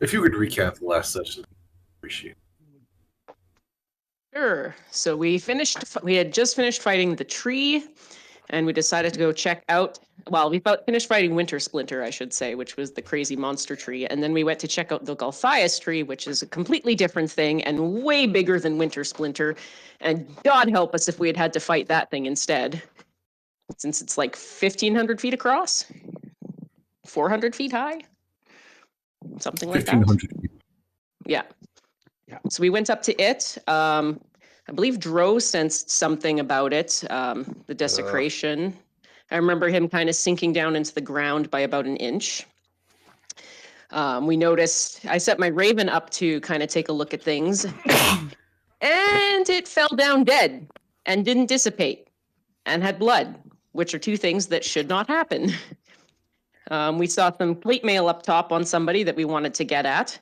If you could recap the last session, appreciate it. Sure. So we had just finished fighting the tree, and we decided to go check out, well, finished fighting Winter Splinter, I should say, which was the crazy monster tree. And then we went to check out the Golthias tree, which is a completely different thing and way bigger than Winter Splinter. And God help us if we had had to fight that thing instead, since it's like 1,500 feet across, 400 feet high, something like that. 1,500 feet. Yeah. So we went up to it. I believe Dro sensed something about it, the desecration. I remember him kind of sinking down into the ground by about an inch. We noticed, I set my Raven up to kind of take a look at things, and it fell down dead and didn't dissipate and had blood, which are two things that should not happen. We saw some plate mail up top on somebody that we wanted to get at.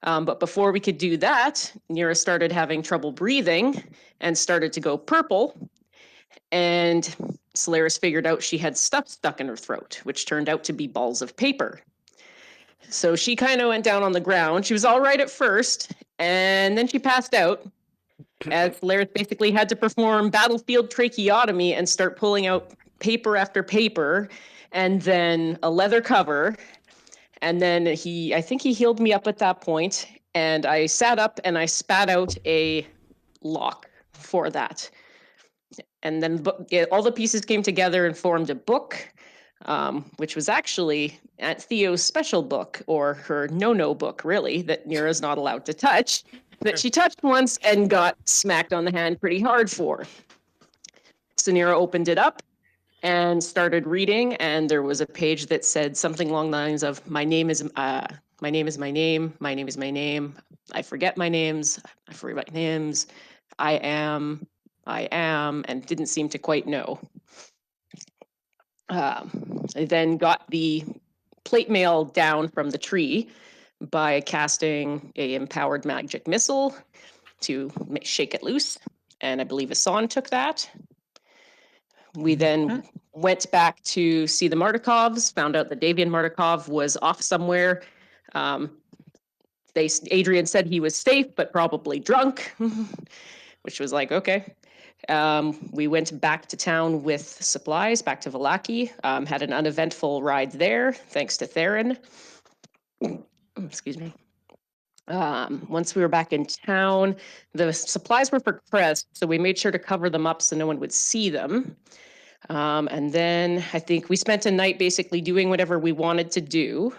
But before we could do that, Nira started having trouble breathing and started to go purple. And Solaris figured out she had stuff stuck in her throat, which turned out to be balls of paper. So she kind of went down on the ground. She was all right at first, and then she passed out, as Solaris basically had to perform battlefield tracheotomy and start pulling out paper after paper, and then a leather cover. And then I think he healed me up at that point, and I sat up and I spat out a lock for that. And then all the pieces came together and formed a book, which was actually Aunt Theo's special book, or her no-no book, really, that Nira's not allowed to touch, that she touched once and got smacked on the hand pretty hard for. So Nira opened it up and started reading, and there was a page that said something along the lines of, my name is my name is my name, my name is my name, I forget my names, I forget my names, I am, and didn't seem to quite know. I then got the plate mail down from the tree by casting a empowered magic missile to shake it loose, and I believe Asan took that. We then went back to see the Martikovs, found out that Davian Martikov was off somewhere. Adrian said he was safe, but probably drunk, which was like, okay. We went back to town with supplies, back to Vallaki, had an uneventful ride there, thanks to Theron. Excuse me. Once we were back in town, the supplies were for Crest, so we made sure to cover them up so no one would see them. And then I think we spent a night basically doing whatever we wanted to do.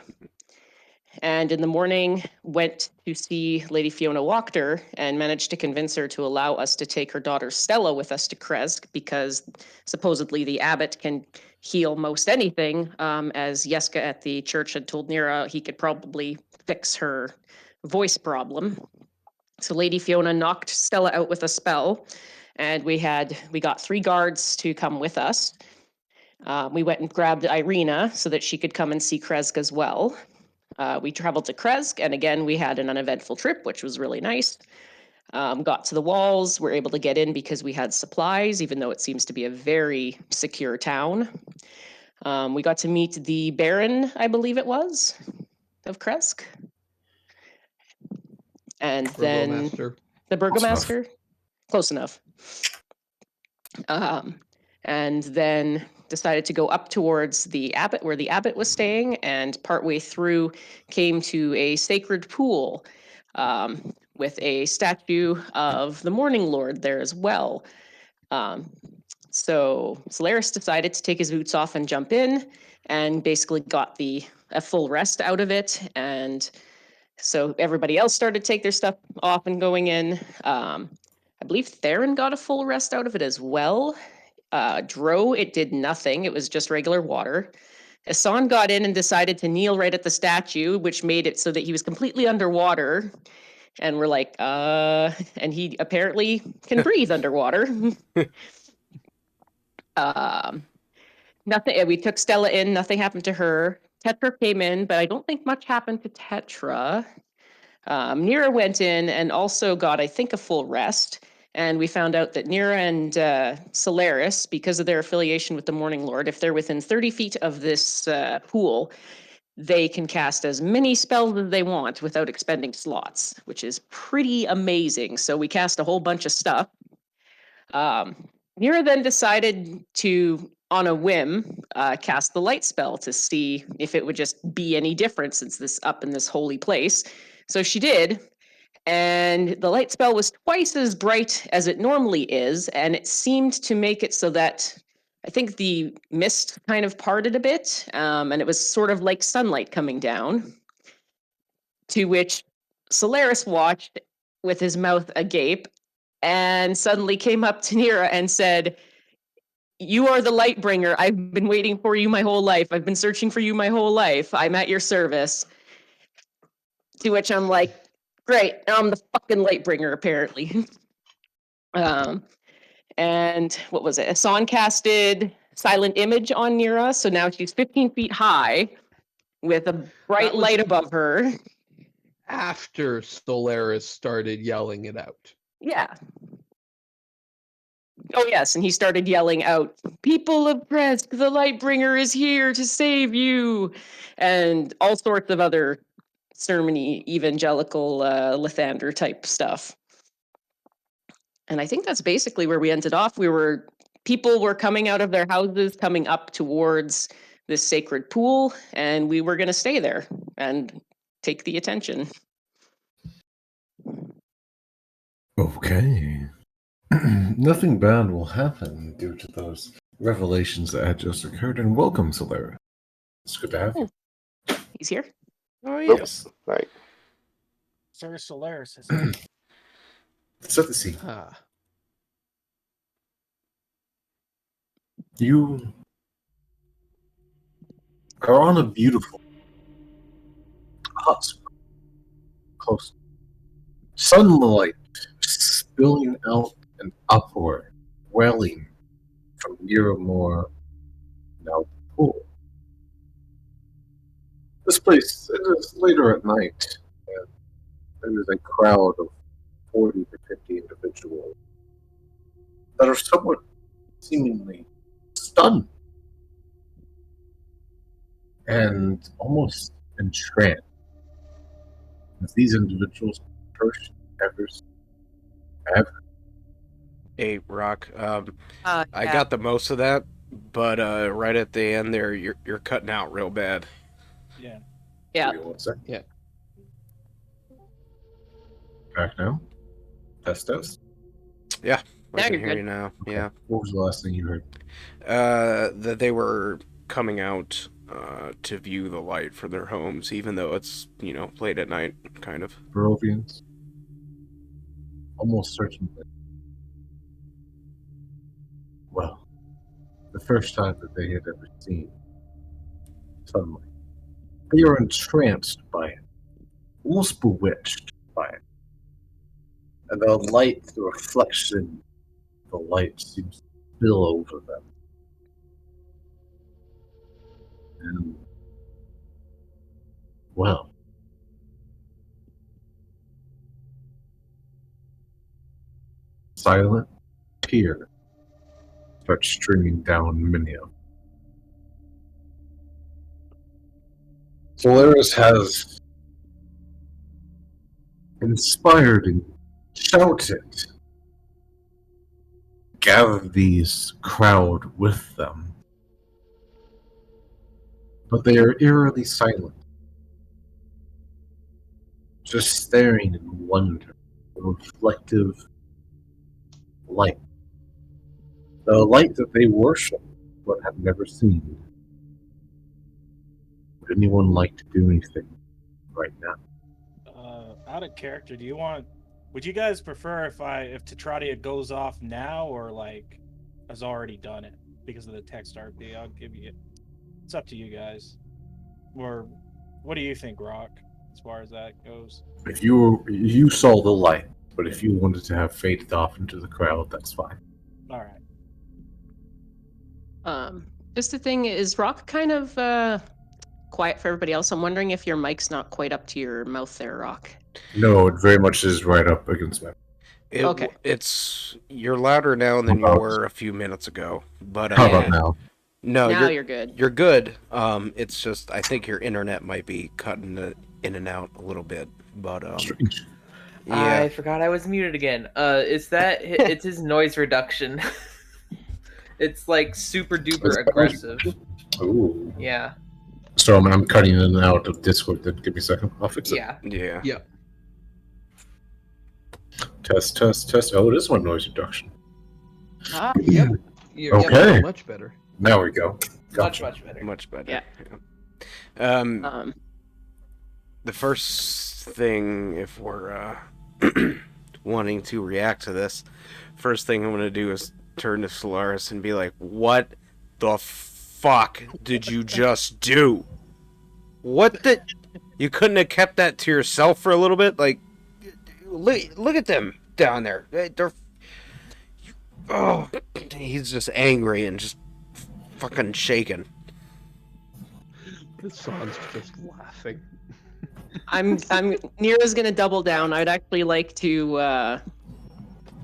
And in the morning, went to see Lady Fiona Wachter and managed to convince her to allow us to take her daughter Stella with us to Kresk, because supposedly the abbot can heal most anything, as Yeska at the church had told Nira he could probably fix her voice problem. So Lady Fiona knocked Stella out with a spell, and we got 3 guards to come with us. We went and grabbed Irina so that she could come and see Kresk as well. We traveled to Kresk, and again, we had an uneventful trip, which was really nice. Got to the walls, were able to get in because we had supplies, even though it seems to be a very secure town. We got to meet the Baron, I believe it was, of Kresk. And then the Burgomaster. Close enough. And then decided to go up towards the abbot, where the abbot was staying, and partway through came to a sacred pool with a statue of the Morning Lord there as well. So Solaris decided to take his boots off and jump in, and basically got a full rest out of it. And so everybody else started to take their stuff off and going in. I believe Theron got a full rest out of it as well. Dro, it did nothing. It was just regular water. Asan got in and decided to kneel right at the statue, which made it so that he was completely underwater. And we're like, and he apparently can breathe underwater. Nothing. We took Stella in. Nothing happened to her. Tetra came in, but I don't think much happened to Tetra. Nira went in and also got, I think, a full rest. And we found out that Nira and Solaris, because of their affiliation with the Morning Lord, if they're within 30 feet of this pool, they can cast as many spells as they want without expending slots, which is pretty amazing. So we cast a whole bunch of stuff. Nira then decided to, on a whim, cast the light spell to see if it would just be any different since this up in this holy place. So she did, and the light spell was twice as bright as it normally is, and it seemed to make it so that I think the mist kind of parted a bit, and it was sort of like sunlight coming down. To which Solaris watched with his mouth agape and suddenly came up to Nira and said, "You are the light bringer. I've been waiting for you my whole life. I've been searching for you my whole life. I'm at your service." To which I'm like, great, now I'm the fucking light bringer, apparently. And what was it? Asan casted Silent Image on Nira, so now she's 15 feet high with a bright light above her. After Solaris started yelling it out. Yeah. Oh, yes, and he started yelling out, "People of Kresk, the Lightbringer is here to save you!" And all sorts of other sermony, evangelical, Lathander type stuff. And I think that's basically where we ended off. People were coming out of their houses, coming up towards this sacred pool, and we were going to stay there and take the attention. Okay. Nothing bad will happen due to those revelations that had just occurred, and welcome, Solaris. It's good to have you. He's here. Oh, yes. Right. Sir Solaris is Set the scene. Ah. You are on a beautiful hot spring. Close. Sunlight spilling out and upward, welling from Miramore, now pool. This place, it is later at night, and there is a crowd of 40 to 50 individuals that are somewhat seemingly stunned and almost entranced as these individuals first ever. Hey, Rock. I I got the most of that, but right at the end there, you're cutting out real bad. yeah. Yeah. Give me 1 second. Yeah. Back now. Test. Yeah, Now I can you're hear good. you now. Okay. Yeah. What was the last thing you heard? That they were coming out to view the light for their homes, even though it's late at night, kind of. Barovians? Almost certainly. Well, the first time that they had ever seen sunlight. They are entranced by it, almost bewitched by it. And the light, the reflection, the light seems to spill over them. And, well, silent tears start streaming down many of them. Solaris has inspired and shouted, gather these crowd with them. But they are eerily silent, just staring in wonder, a reflective light. The light that they worship, but have never seen. Would anyone like to do anything right now? Out of character, would you guys prefer if Tetradia goes off now or like has already done it because of the text RP? I'll give you it. It's up to you guys. Or what do you think, Rock, as far as that goes? If you saw the light, but if you wanted to have faded off into the crowd, that's fine. All right. Just the thing is, Rock kind of quiet for everybody else. I'm wondering if your mic's not quite up to your mouth there, Rock. No, it very much is right up against my. Okay. You're louder now than you How about- were a few minutes ago. But How about now? No, Now you're good. You're good. It's just I think your internet might be cutting it in and out a little bit, but Strange. yeah. I forgot I was muted again. It's his noise reduction. It's like super duper aggressive. Ooh. Yeah. So I'm cutting in and out of Discord. Then give me a second. I'll fix it. Yeah. Yeah. Yeah. Test. Oh, it is one noise reduction. Ah, Yep. You're Okay. much better. Now we go. Much, Gotcha. much better. Much better. Yeah. Yeah. The first thing, if we're wanting to react to this, first thing I'm gonna do is turn to Solaris and be like, "What the fuck did you just do? What the? You couldn't have kept that to yourself for a little bit? Like, look at them down there. They're oh, he's just angry and just fucking shaking. This song's just laughing. I'm Nira's gonna double down. I'd actually like to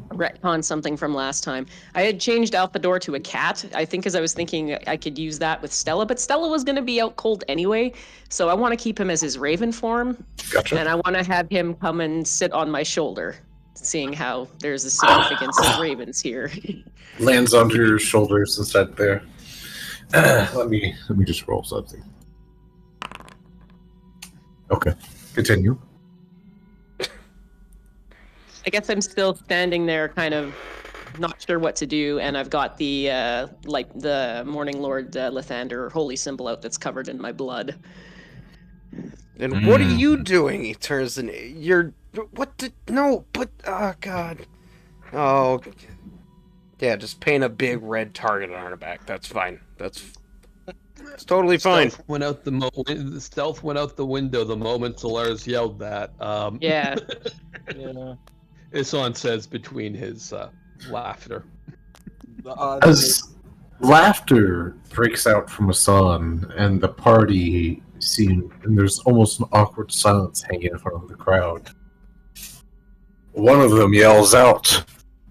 retcon something from last time. I had changed Alphador to a cat, I think, because I was thinking I could use that with Stella, but Stella was going to be out cold anyway, so I want to keep him as his raven form, Gotcha. and I want to have him come and sit on my shoulder, seeing how there's a significance of ravens here. Lands onto your shoulders instead there. Let me just roll something. Okay, continue. I guess I'm still standing there, kind of not sure what to do, and I've got the the Morning Lord Lathander holy symbol out that's covered in my blood. And what are you doing? He turns and you're what the no, but oh god. Oh yeah, just paint a big red target on her back. That's fine. That's totally fine. Stealth went out the window the moment Solaris yelled that. Yeah. Yeah. Isan says between his laughter. As laughter breaks out from Asan and the party scene, and there's almost an awkward silence hanging in front of the crowd, one of them yells out,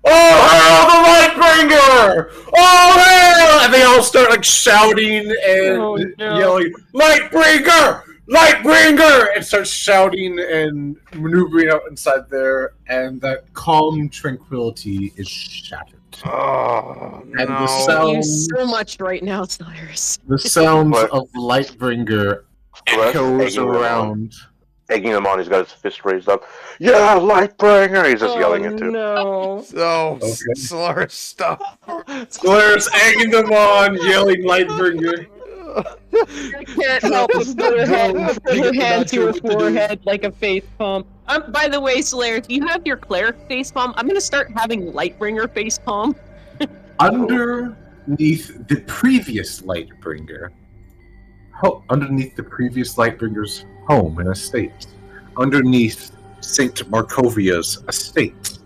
"Oh, hail the Lightbringer! Oh, hail!" And they all start like shouting and yelling, "Lightbringer! Lightbringer!" and start shouting and maneuvering out inside there, and that calm tranquility is shattered. Oh, And no. the Thank you sounds, so much right now, Cyrus. the sounds What? of Lightbringer Celeste echoes egging him on. around. Egging him on, he's got his fist raised up. Yeah, Lightbringer! He's just yelling it too. No. Oh, Okay. Solaris, stop. Solaris egging them on, yelling Lightbringer. I can't help but put her hand to her forehead like a face palm. By the way, Solaris, you have your cleric face palm. I'm gonna start having Lightbringer face palm. Underneath the previous Lightbringer, underneath the previous Lightbringer's home and estate, underneath Saint Markovia's estate,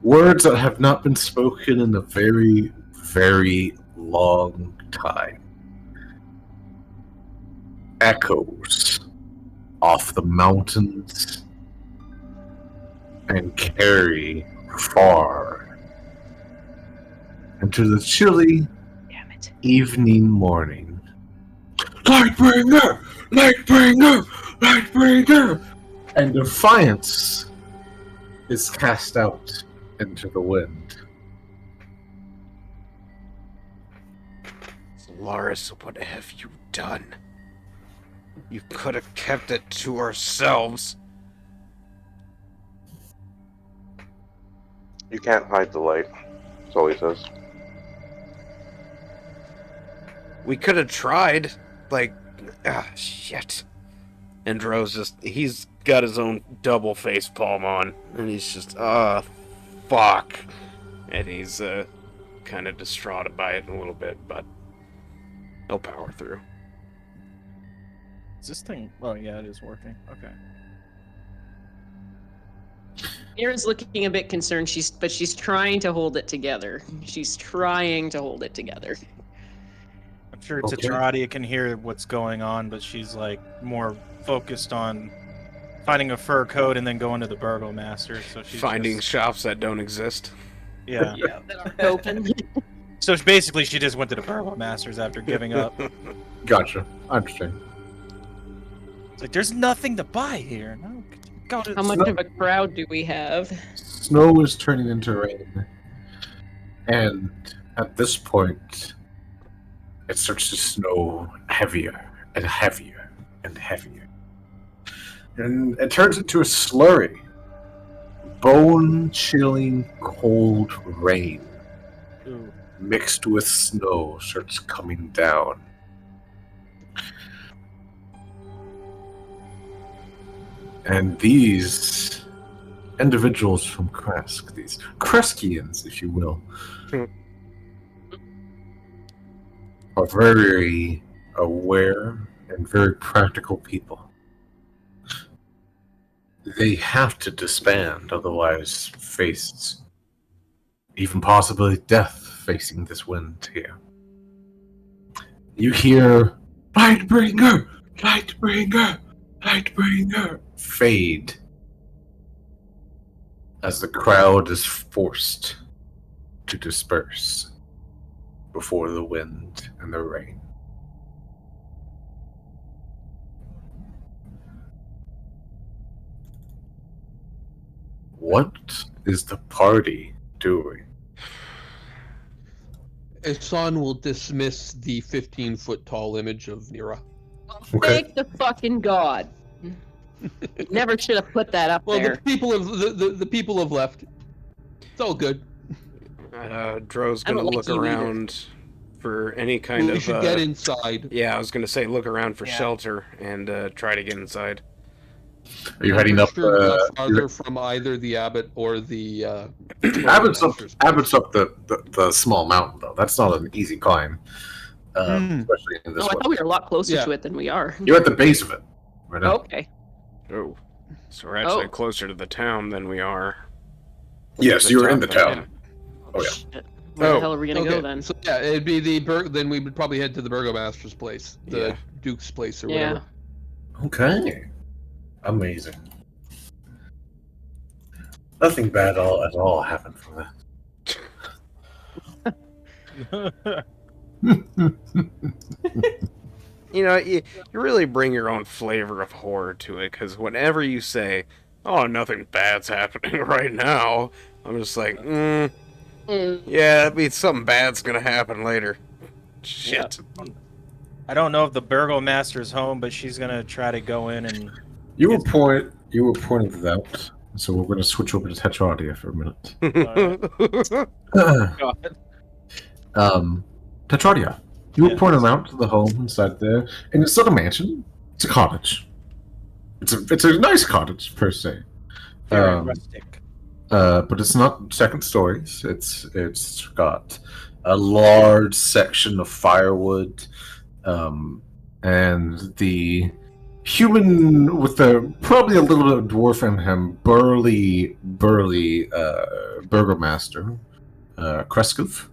words that have not been spoken in a very, very long time, echoes off the mountains and carry far into the chilly Damn it. evening morning. Lightbringer! Lightbringer! Lightbringer! And defiance is cast out into the wind. Solaris, what have you done? You could have kept it to ourselves. You can't hide the light. That's all he says. We could have tried. Like, shit. And Dro's he's got his own double face palm on. And he's just, fuck. And he's, kind of distraught by it a little bit, but he'll power through. Is this thing? Oh yeah, it is working. Okay. Mira's looking a bit concerned. But she's trying to hold it together. She's trying to hold it together. I'm sure Okay. Tetradia can hear what's going on, but she's like more focused on finding a fur coat and then going to the Burgomaster. So she's Finding just- shops that don't exist. yeah. That aren't open. So basically, she just went to the burgomasters after giving up. Gotcha. I understand. It's like there's nothing to buy here. No, go to How much of a crowd do we have? Snow is turning into rain, and at this point, it starts to snow heavier and heavier and heavier. And it turns into a slurry. Bone-chilling cold rain Ooh. mixed with snow starts coming down. And these individuals from Kresk, these Kreskians, if you will, are very aware and very practical people. They have to disband, otherwise face even possibly death facing this wind here. You hear Lightbringer, Lightbringer, Lightbringer fade as the crowd is forced to disperse before the wind and the rain. What is the party doing? Isan will dismiss the 15-foot tall image of Nira. Okay. Thank the fucking god. Never should have put that up Well, there. the people have left. It's all good. Dro's I don't gonna like look you either. around for any kind We of. should get inside. Yeah, I was gonna say look around for Yeah. shelter and try to get inside. Are you heading up? Sure not farther from either the abbot or the. Abbott's up. Master's place. Abbott's up the small mountain though. That's not an easy climb, especially in this Oh, I one. thought we were a lot closer Yeah. to it than we are. You're at the base of it right now. Okay. Oh, so we're actually Oh. closer to the town than we are. Yes, you're in the town. town. Oh yeah. Shit. Where the hell are we gonna go then? So yeah, it'd be then we would probably head to the burgomaster's place, the Yeah. Duke's place or Yeah. whatever. Okay. Amazing. Nothing bad at all happened from that. You know, you really bring your own flavor of horror to it, because whenever you say, "Oh, nothing bad's happening right now," I'm just like, yeah, that means something bad's gonna happen later. Shit. I don't know if the burgomaster's home, but she's gonna try to go in and. You were pointing to that, so we're going to switch over to Tetradia for a minute. Tetradia, you were Yeah. pointing out to the home inside there, and it's not a mansion; it's a cottage. It's a nice cottage per se, Very rustic. but it's not second stories. It's got a large section of firewood, and the human with probably a little bit of dwarf in him, burly burgomaster, Kreskov,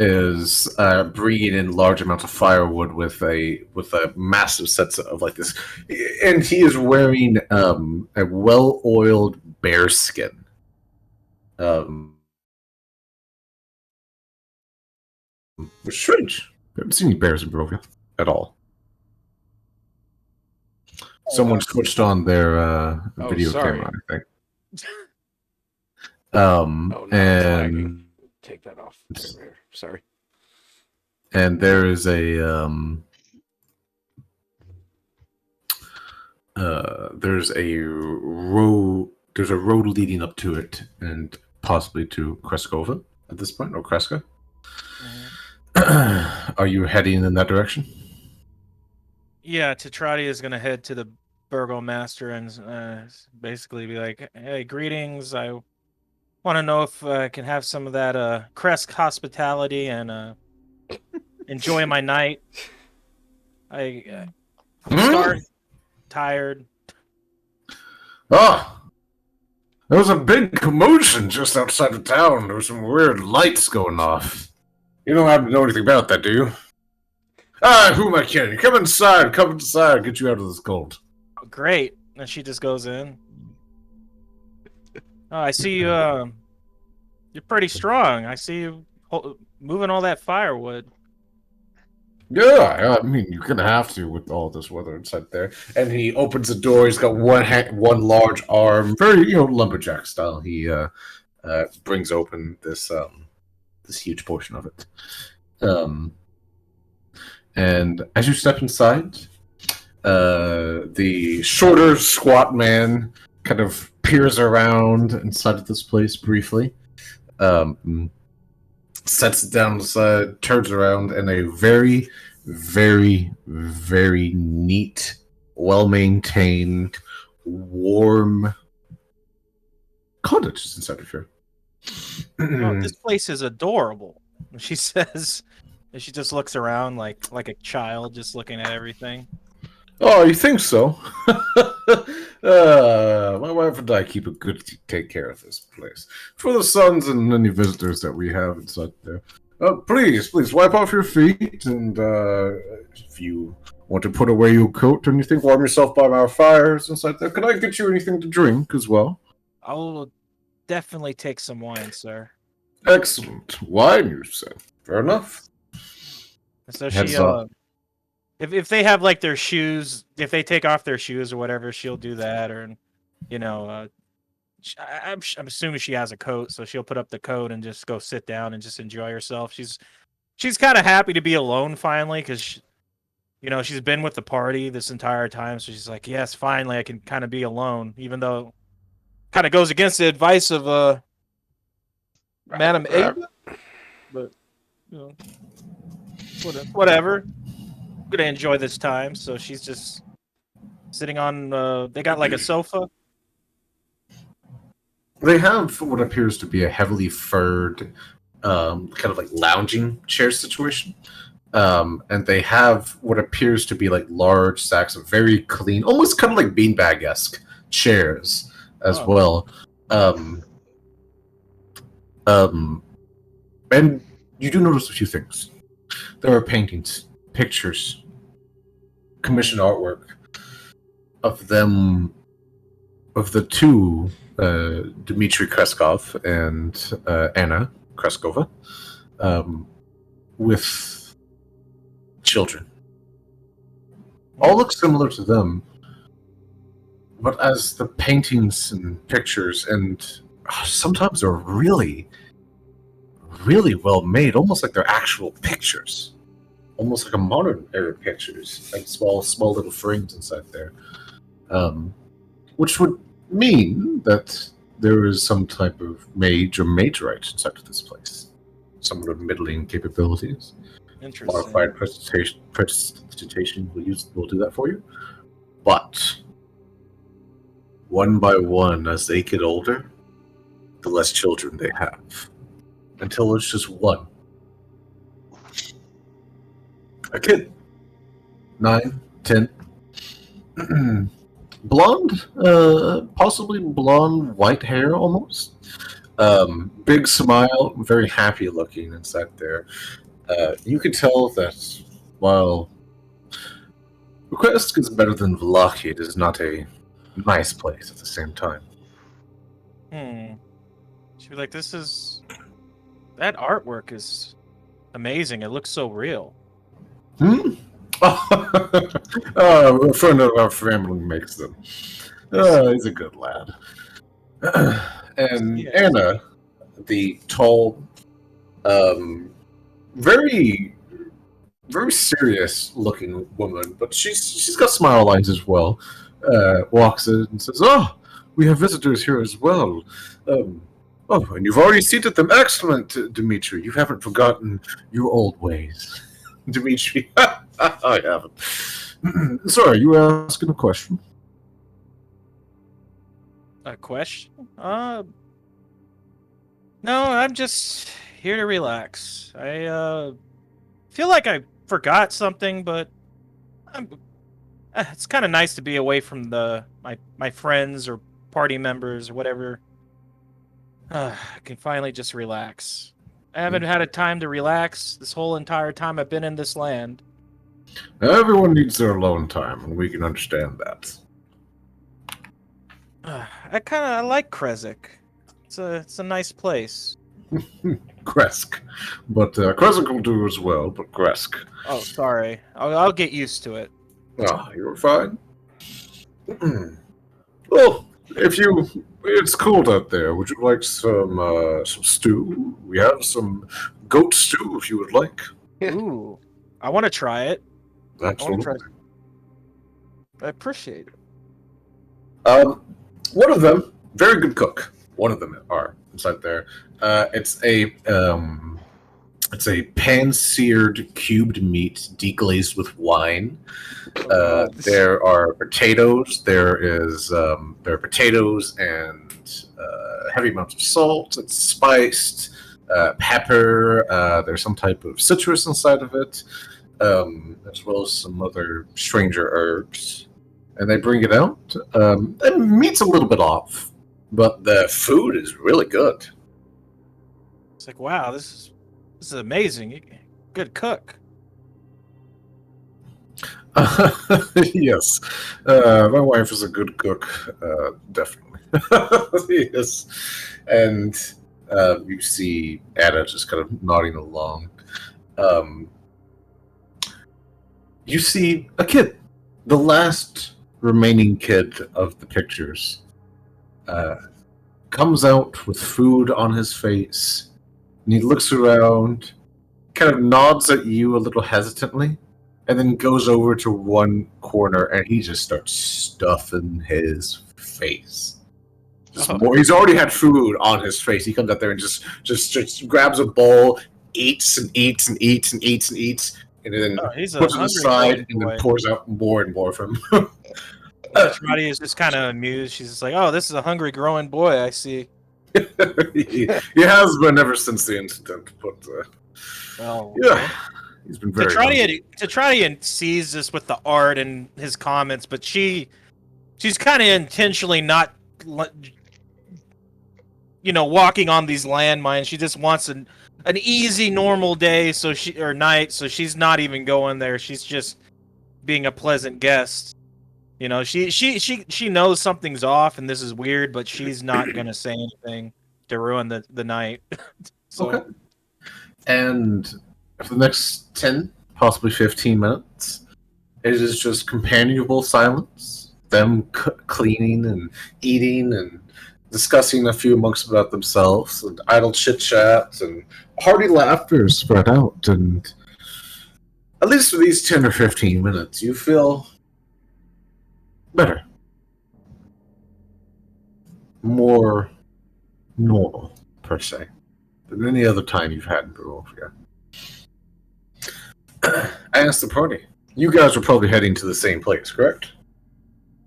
is bringing in large amounts of firewood with a massive set of like this, and he is wearing a well-oiled bear skin. Which is strange. I haven't seen any bears in Barovia at all. Someone switched on their video sorry. camera, I think. Oh, no, it's lagging. And Take that off. Sorry. and there is a there's a road leading up to it, and possibly to Kreskova at this point, or Kreska. Are you heading in that direction? Yeah, Tetradi is gonna head to the burgomaster and basically be like, "Hey, greetings. I want to know if I can have some of that Kresk hospitality and enjoy my night. I'm starved, tired." Oh, there was a big commotion just outside of town. There were some weird lights going off. You don't happen to know anything about that, do you? Who am I kidding? Come inside, get you out of this cold. Oh, great. And she just goes in. Oh, I see you. You're pretty strong. I see you moving all that firewood. Yeah, I mean, you're gonna have to with all this weather inside there. And he opens the door. He's got one large arm, very lumberjack style. He brings open this huge portion of it. And as you step inside, the shorter, squat man kind of peers around inside of this place briefly. Sets it down on the side, turns around, and a very, very, very neat, well-maintained, warm cottage is inside of here. Oh, this place is adorable. She says, and she just looks around like a child, just looking at everything. Oh, you think so? My wife and I keep a good take care of this place for the sons and any visitors that we have inside there. Please wipe off your feet, and if you want to put away your coat or anything, warm yourself by our fires inside there. Can I get you anything to drink as well? I'll definitely take some wine, sir. Excellent. Wine, you say? Fair enough. So Heads she, up. if they have like their shoes, if they take off their shoes or whatever, she'll do that. Or, I'm assuming she has a coat, so she'll put up the coat and just go sit down and just enjoy herself. She's kind of happy to be alone finally, because she's been with the party this entire time, so she's like, yes, finally I can kind of be alone, even though kind of goes against the advice of Madam Ava, but whatever. I'm gonna enjoy this time. So she's just sitting on. They got like a sofa. They have what appears to be a heavily furred, kind of like lounging chair situation. And they have what appears to be like large stacks of very clean, almost kind of like beanbag-esque chairs as well. And you do notice a few things. There are paintings, pictures, commissioned artwork of them, of the two, Dmitry Kreskov and Anna Kreskova, with children. All look similar to them, but as the paintings and pictures, and sometimes they're really, really well made, almost like they're actual pictures. Almost like a modern era pictures, like small little frames inside there. Which would mean that there is some type of mage or magerite inside of this place. Someone with middling capabilities. Interesting. Modified prestidigitation will do that for you. But one by one, as they get older, the less children they have. Until it's just one. A kid. 9, 10. Blonde, possibly blonde, white hair almost. Big smile, very happy looking inside there. You could tell that while Request is better than Vlaki, it is not a nice place at the same time. She'd be like, that artwork is amazing. It looks so real. A friend of our family makes them. He's a good lad. And Anna, the tall, very, very serious-looking woman, but she's got smile lines as well. Walks in and says, "Oh, we have visitors here as well. And you've already seated them. Excellent, Dmitry. You haven't forgotten your old ways." Dmitry, I haven't. Sorry, you were asking a question? A question? No, I'm just here to relax. I feel like I forgot something, but it's kind of nice to be away from my friends or party members or whatever. I can finally just relax. I haven't had a time to relax this whole entire time I've been in this land. Everyone needs their alone time, and we can understand that. I like Krezk. It's a nice place. Gresk. But Kresk will do as well, but Gresk. Oh, sorry. I'll get used to it. Ah, you're fine. Well, it's cold out there. Would you like some stew? We have some goat stew if you would like. Ooh, I want to try it. Absolutely. I appreciate it. One of them, very good cook. One of them are inside there. It's a pan-seared cubed meat deglazed with wine. There are potatoes. There are potatoes and heavy amounts of salt. It's spiced. Pepper. There's some type of citrus inside of it, as well as some other stranger herbs. And they bring it out. The meat's a little bit off, but the food is really good. It's like, wow, this is amazing. Good cook. Yes, my wife is a good cook, definitely. Yes, and you see Anna just kind of nodding along. You see a kid, the last remaining kid of the pictures, comes out with food on his face, and he looks around, kind of nods at you a little hesitantly, and then goes over to one corner and he just starts stuffing his face. He's already had food on his face. He comes out there and just grabs a bowl, eats and eats and eats and eats and eats, and then puts it aside and then pours out more and more from him. Trotty is just kind of amused. She's just like, "Oh, this is a hungry, growing boy. I see." he has been ever since the incident, but yeah, he's been very. Tetradian sees this with the art and his comments, but she's kind of intentionally not, walking on these landmines. She just wants an easy, normal day, or night. So she's not even going there. She's just being a pleasant guest. She knows something's off and this is weird, but she's not gonna say anything to ruin the night. So. Okay. And for the next 10, possibly 15 minutes, it is just companionable silence. Them cleaning and eating and discussing a few amongst about themselves, and idle chit chats and hearty laughter spread out. And at least for these 10 or 15 minutes, you feel better, more normal per se than any other time you've had in Barovia. I asked the party. You guys are probably heading to the same place, correct?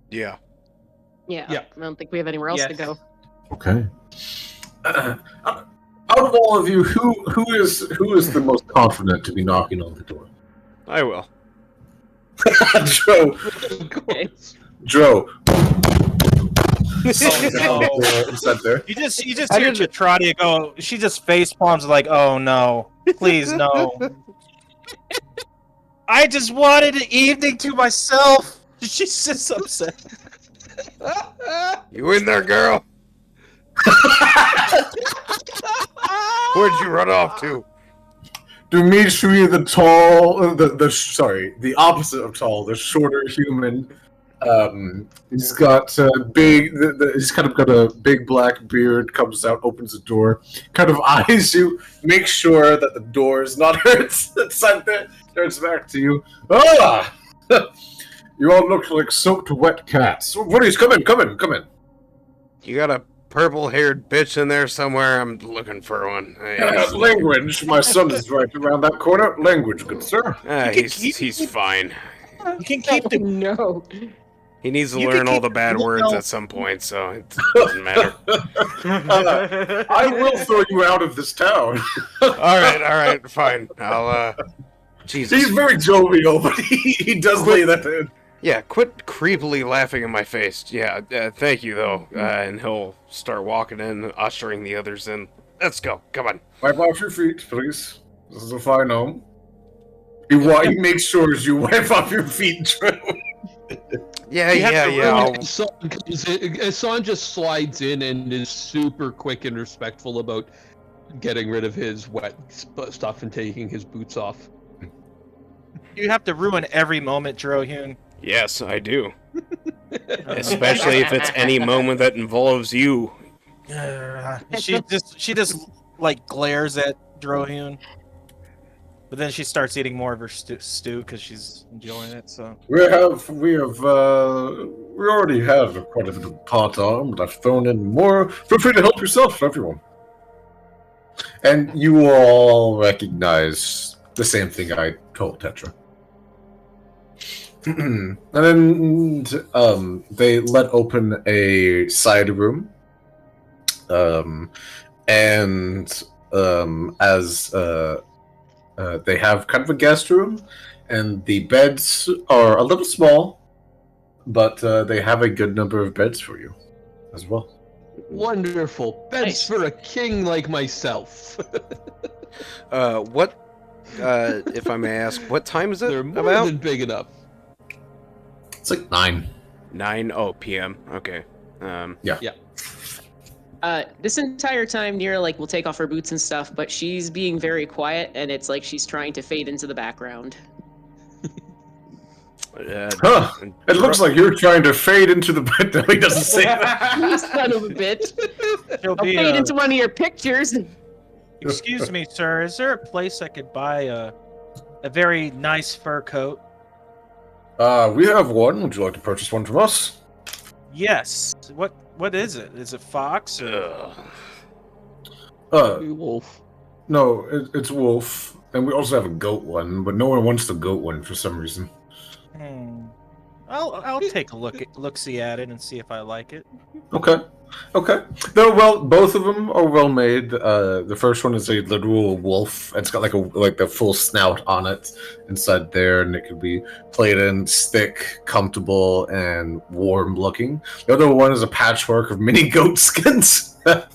Yeah. Yeah. I don't think we have anywhere else to go. Okay. Out of all of you, who is the most confident to be knocking on the door? I will. Joe. Joe. There. You just hear Tetradi go. She just face palms like, "Oh no, please no." I just wanted an evening to myself. She's just upset. You in there, girl? Where'd you run off to? Dimitri, the tall, the opposite of tall, the shorter human. He's got he's kind of got a big black beard. Comes out, opens the door, kind of eyes you, makes sure that the door is not hurt. Turns back to you. Ah, you all look like soaked wet cats. Please come in. You got a purple-haired bitch in there somewhere? I'm looking for one. Language. My son is right around that corner. Language, good sir. He's fine. You can keep the No. He needs to learn all the bad words at some point, so it doesn't matter. I will throw you out of this town. All right, fine. I'll, Jesus. He's very jovial, but he does lay that in. Yeah, quit creepily laughing in my face. Yeah, thank you, though. And he'll start walking in, ushering the others in. Let's go. Come on. Wipe off your feet, please. This is a fine home. He makes sure you wipe off your feet, Drew. Yeah. Hassan just slides in and is super quick and respectful about, getting rid of his wet stuff and taking his boots off. You have to ruin every moment, Drohun. Yes, I do. Especially if it's any moment that involves you. She just like glares at Drohun, but then she starts eating more of her stew because she's enjoying it. So We already have quite a bit of pot on, but I've thrown in more. Feel free to help yourself, everyone. And you all recognize the same thing I told Tetra. And then they let open a side room. As they have kind of a guest room, and the beds are a little small, but they have a good number of beds for you as well. Wonderful. Beds Nice. for a king like myself. What, if I may ask, what time is it They're more about? than big enough. It's like 9. 9 p.m. Okay. This entire time, Nira will take off her boots and stuff, but she's being very quiet, and it's like she's trying to fade into the background. Huh. It looks like you're trying to fade into the bed. No, he doesn't say that. You son of a bitch! she'll I'll be. fade into one of your pictures. Excuse me, sir. Is there a place I could buy a very nice fur coat? We have one. Would you like to purchase one from us? Yes. What is it? Is it fox or? Wolf. No, it's wolf, and we also have a goat one, but no one wants the goat one for some reason. I'll take a look-see at it and see if I like it. Okay. No, well, both of them are well made. The first one is a literal wolf. It's got like the full snout on it inside there, and it can be played in, thick, comfortable, and warm looking. The other one is a patchwork of mini goat skins, that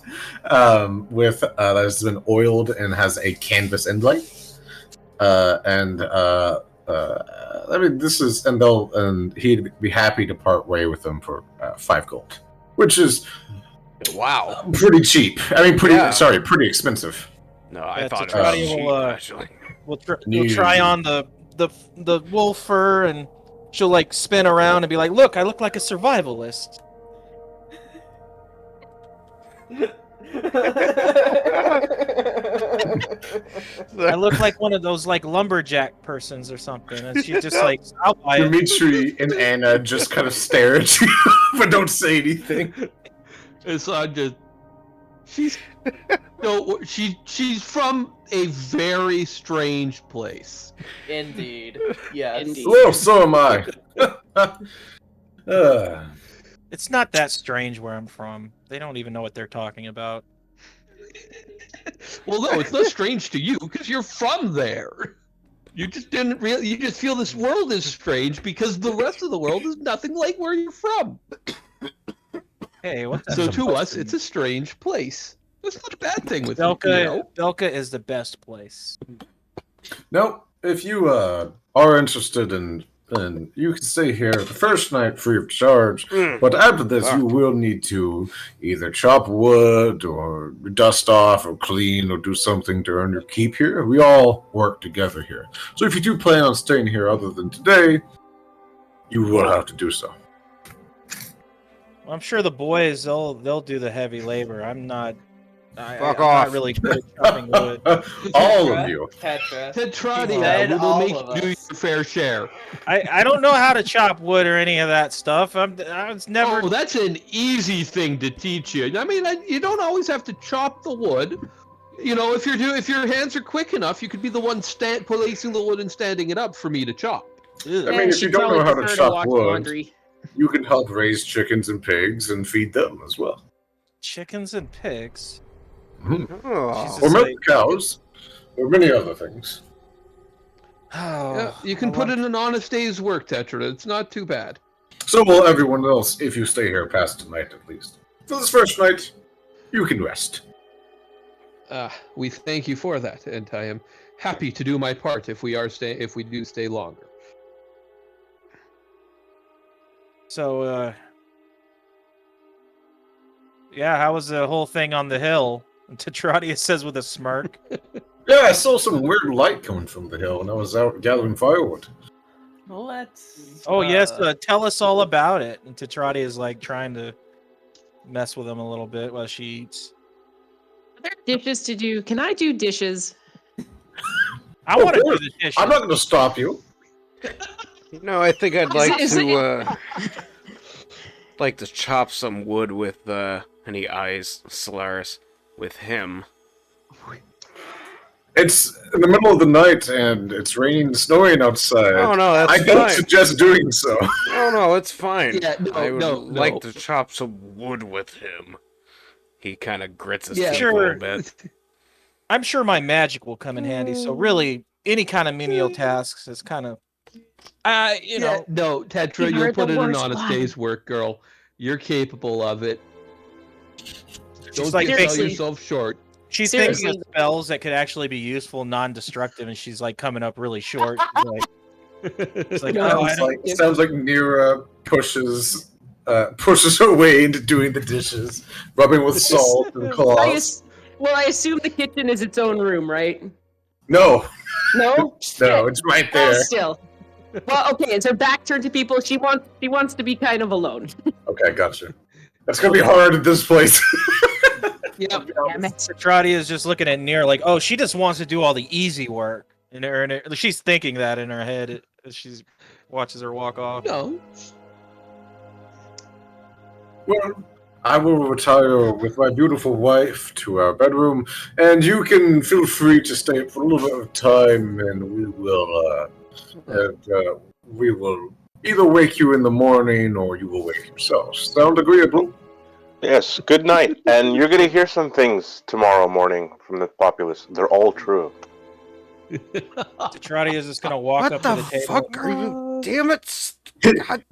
has been oiled and has a canvas inlay. He'd be happy to part way with them for 5 gold, which is pretty cheap. Pretty expensive. No, I thought it Tetrati was cheap, will, actually. We'll try on the wolf fur, and she'll spin around and be like, "Look, I look like a survivalist." I look like one of those lumberjack persons or something, and she just I'll buy it. Dimitri and Anna just kind of stare at you, but don't say anything. It's just she's from a very strange place. Indeed. Yes. Indeed. Well, so am I. It's not that strange where I'm from. They don't even know what they're talking about. Well, no, it's not strange to you because you're from there. You just didn't really. You just feel this world is strange because the rest of the world is nothing like where you're from. Hey, what? So to us, it's a strange place. That's not a bad thing with Belka. Belka is the best place. No, if you are interested in, you can stay here the first night free of charge. But after this, you will need to either chop wood or dust off or clean or do something to earn your keep here. We all work together here. So if you do plan on staying here other than today, you will have to do so. I'm sure the boys they'll do the heavy labor. I'm not. Fuck I'm off. not really good at chopping wood. All of you. Tetra. Tetradia, we will all make of you do your us. fair share. I don't know how to chop wood or any of that stuff. I was never. Oh, that's an easy thing to teach you. I mean, you don't always have to chop the wood. You know, if your hands are quick enough, you could be the one placing the wood and standing it up for me to chop. I mean, if you don't know how to chop wood, laundry. you can help raise chickens and pigs and feed them as well. Chickens and pigs. Oh. Jesus. Or milk cows, or many other things. Oh, Yeah, you can put in an honest day's work, Tetra. It's not too bad. So will everyone else, if you stay here past tonight at least. For this first night, you can rest. We thank you for that, and I am happy to do my part if we do stay longer. So, yeah, how was the whole thing on the hill? And Tetradius says with a smirk. Yeah, I saw some weird light coming from the hill when I was out gathering firewood. Let's. Oh yes, tell us all about it. And Tetradius is like trying to mess with him a little bit while she eats. Are there dishes to do? Can I do dishes? I want to do the dishes. I'm not going to stop you. No, I think I'd like Is to like to chop some wood with and he eyes Solaris with him. It's in the middle of the night and it's raining and snowing outside. Oh no, that's I fine. don't suggest doing so. No, it's fine. Yeah, I would no. like to chop some wood with him. He kind of grits his Yeah, teeth a sure. little bit. I'm sure my magic will come in handy. So really, any kind of menial tasks is kind of, you know. No, Tetra, You you'll heard put the in an worst honest one. day's work, girl. You're capable of it. Don't like, sell seriously. yourself short. She's thinking Seriously. of spells that could actually be useful, non-destructive, and she's like coming up really short. She's like, it's like, No, oh, I Sounds like Nira pushes away into doing the dishes, rubbing with salt and claws. I assume the kitchen is its own room, right? No, No? no, it's right Oh, there. still. Well, okay, is her back turned to people? She wants to be kind of alone. Okay, gotcha. That's gonna be hard at this place. Yep. Damn it. Strahd is just looking at Nier like, oh, she just wants to do all the easy work. And she's thinking that in her head as she watches her walk off. No. Well, I will retire with my beautiful wife to our bedroom, and you can feel free to stay for a little bit of time, and we will either wake you in the morning or you will wake yourself. Sound agreeable? Yes, good night. And you're going to hear some things tomorrow morning from the populace. They're all true. Strahd is just gonna walk What up the to the table. fuck are you? Damn it!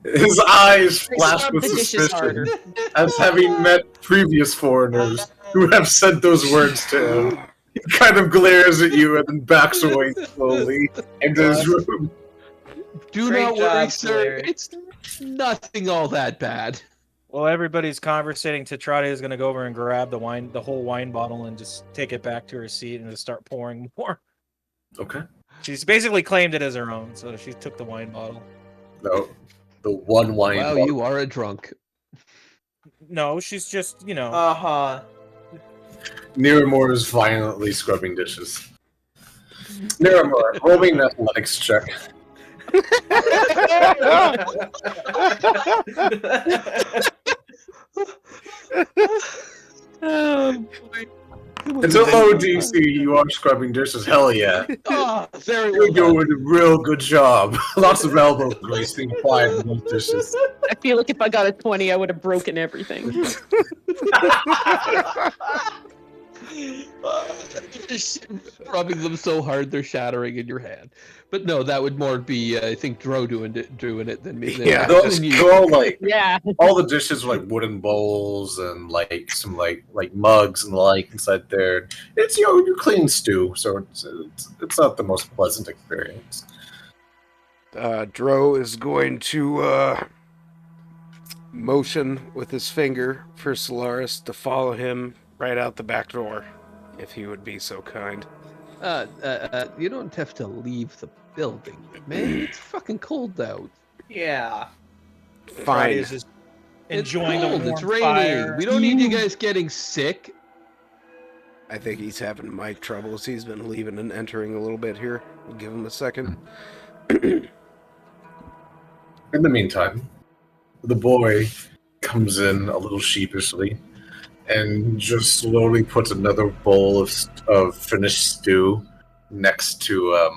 His eyes They flash scrub with the dishes suspicion, as having met previous foreigners who have said those words to him. He kind of glares at you and then backs away slowly into his room. Do Great not worry, job, sir. Sawyer. It's nothing all that bad. While everybody's conversating, Tetradius is gonna go over and grab the whole wine bottle, and just take it back to her seat and just start pouring more. Okay. She's basically claimed it as her own, so she took the wine bottle. No, the one wine Wow, bottle. you are a drunk. No, she's just, you know. Uh-huh. Niramore is violently scrubbing dishes. Niramore, roll me an athletics check. It's a low DC, you are scrubbing dishes, hell yeah. Oh, very well You're done. doing a real good job. Lots of elbow grease being applied in those dishes. I feel like if I got a 20, I would have broken everything. Rubbing them so hard they're shattering in your hand. But no, that would more be I think Dro doing it than me. Yeah. Those are all like Yeah. all the dishes are like wooden bowls and like some like mugs and the like inside there. It's you clean stew, so it's not the most pleasant experience. Dro is going to motion with his finger for Solaris to follow him right out the back door, if he would be so kind. You don't have to leave the building, man. It's fucking cold out. Yeah. Fine. Is just enjoying the warm It's raining. fire. We don't need you guys getting sick. I think he's having mic troubles. He's been leaving and entering a little bit here. We'll give him a second. In the meantime, the boy comes in a little sheepishly and just slowly puts another bowl of finished stew next to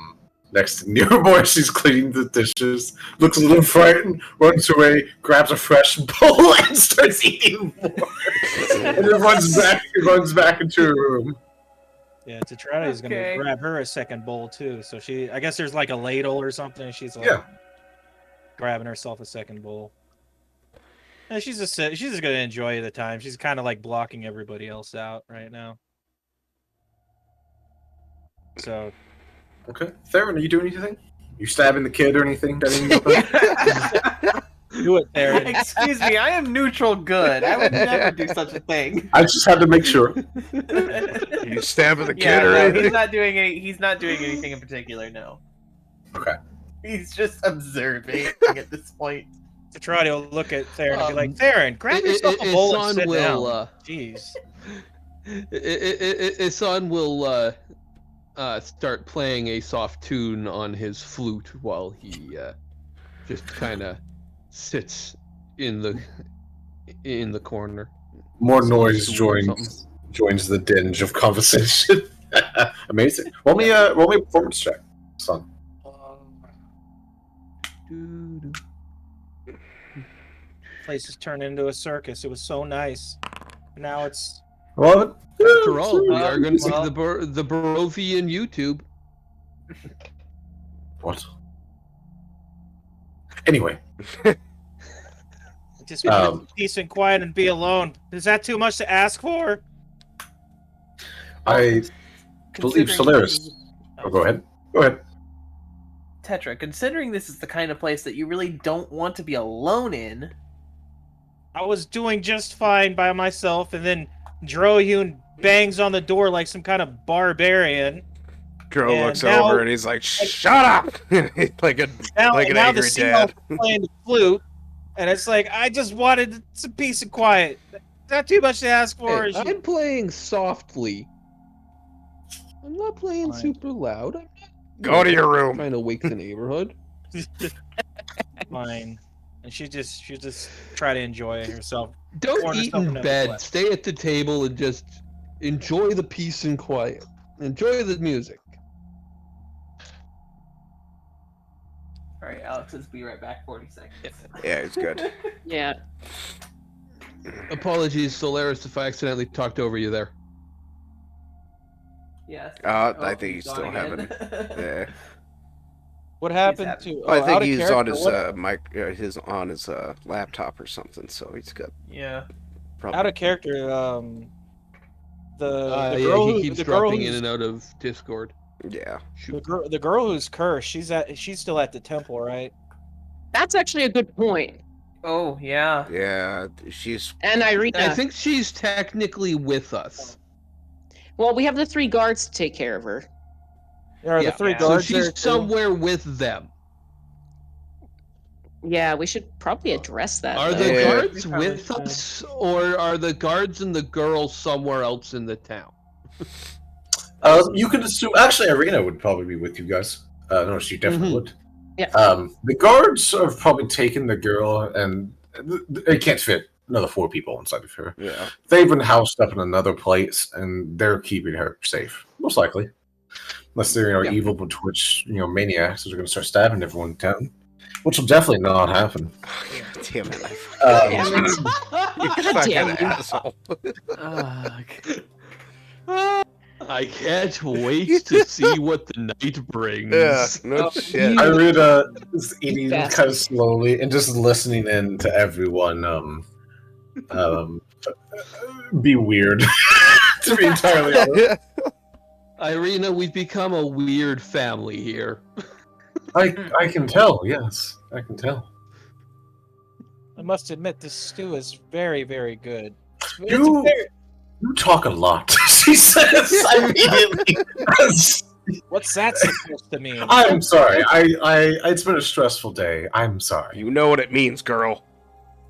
Nearby. She's cleaning the dishes, looks a little frightened, runs away, grabs a fresh bowl, and starts eating more. And then runs back into her room. Yeah, Tetradius is Okay. gonna grab her a second bowl too. So I guess there's like a ladle or something. And she's like Yeah. grabbing herself a second bowl. And she's just gonna enjoy the time. She's kind of like blocking everybody else out right now. So Okay. Theron, are you doing anything? You stabbing the kid or anything? Got anything to Do it, Theron. Excuse me, I am neutral good. I would never do such a thing. I just had to make sure. You stabbing the kid Yeah, or no, anything? he's not doing anything in particular, no. Okay. He's just observing at this point. To try to look at Theron and be like, Theron, grab yourself a bowl and sit down. Jeez. Isan will start playing a soft tune on his flute while he just kind of sits in the corner. More Soft noise tune or something. joins the dinge of conversation. Amazing. Roll me a performance check, son. Place has turned into a circus. It was so nice. Now it's Well, After all, we are going to see well- the Barovian YouTube. what? Anyway, just want peace and quiet and be alone. Is that too much to ask for? I believe Solaris. Oh, go ahead. Go ahead. Tetra, considering this is the kind of place that you really don't want to be alone in. I was doing just fine by myself, and then Droyun bangs on the door like some kind of barbarian. Dro And looks now- over and he's like, "Shut up!" like an Now angry the seagull's dad. playing the flute, and it's like, I just wanted some peace and quiet. Not too much to ask for. Hey, is you- I'm playing softly. I'm not playing Fine. super loud. I'm Go to your room. trying to wake the neighborhood. Fine. And she just try to enjoy herself. Don't Corner eat something in in bed. the Stay at the table and just enjoy the peace and quiet. Enjoy the music. Alright, Alex, let's be right back. 40 seconds. Yeah, it's good. Yeah. Apologies, Solaris, if I accidentally talked over you there. Yes. I think he's gone still again. having. Yeah. What happened happy. to? I out think of he's on character, his on his laptop or something, so he's got Yeah. probably. Out of character. The Yeah, girl he who, keeps the girl dropping in who's, and out of Discord. Yeah. the girl who's cursed. She's still at the temple, right? That's actually a good point. Oh, yeah. Yeah, she's. And Irina. I think she's technically with us. Well, we have the 3 guards to take care of her. There are Yeah, the 3 yeah. So guards there. she's too? somewhere with them. Yeah, we should probably address that. Are though. the Yeah. guards We probably with should. us, or are the guards and the girl somewhere else in the town? You can assume. Actually, Irina would probably be with you guys. No, she definitely Mhm. would. Yeah. The guards have probably taken the girl, and it can't fit another 4 people inside of her. Yeah. They've been housed up in another place, and they're keeping her safe, most likely. Unless they're Yeah. evil Twitch, maniacs who are going to start stabbing everyone in town, which will definitely not happen. Damn it! Damn it. You God fucking damn you. asshole. I can't wait to see what the night brings. Yeah. No Oh, shit. Irina is eating Bastard. kind of slowly and just listening in to everyone. Be weird. To be entirely honest, Irina, we've become a weird family here. I can tell. Yes, I can tell. I must admit, this stew is very, very good. It's You- very- You talk a lot. She says immediately. What's that supposed to mean? I'm sorry. It's been a stressful day. I'm sorry. You know what it means, girl.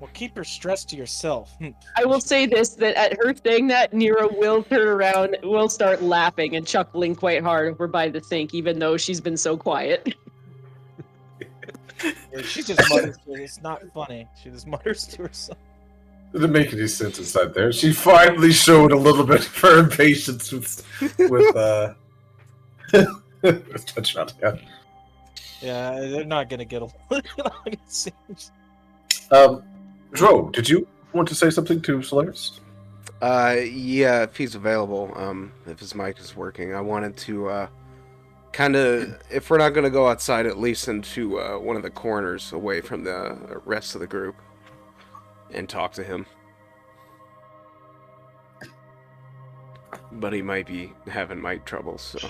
Well, keep your stress to yourself. I will say this, that at her saying that, Nero will turn around, will start laughing and chuckling quite hard over by the sink, even though she's been so quiet. She just mutters to her. It's not funny. She just mutters to herself. It didn't make any sense inside there. She finally showed a little bit of her impatience with Touchdown. Yeah. Yeah, they're not gonna get along. It seems. Dro, did you want to say something to Solaris? Yeah, if he's available, if his mic is working, I wanted to, kind of, if we're not going to go outside, at least into, one of the corners away from the rest of the group and talk to him. But he might be having mic troubles, so.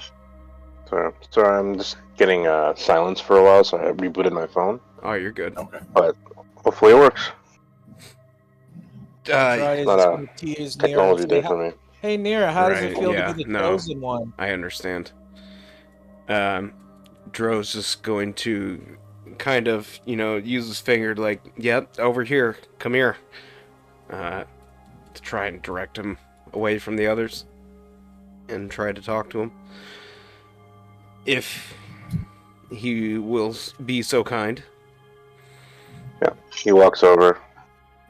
Sorry, I'm just getting silence for a while, so I rebooted my phone. Oh, you're good. Okay. Hopefully it works. Try not just a gonna tease Technology Nira. day for me. Hey Nira, how does it Right, feel yeah, to be the no. chosen one? I understand. Dro's just going to kind of, use his finger to like, yep, over here, come here. To try and direct him away from the others. And try to talk to him. If he will be so kind. Yeah, he walks over.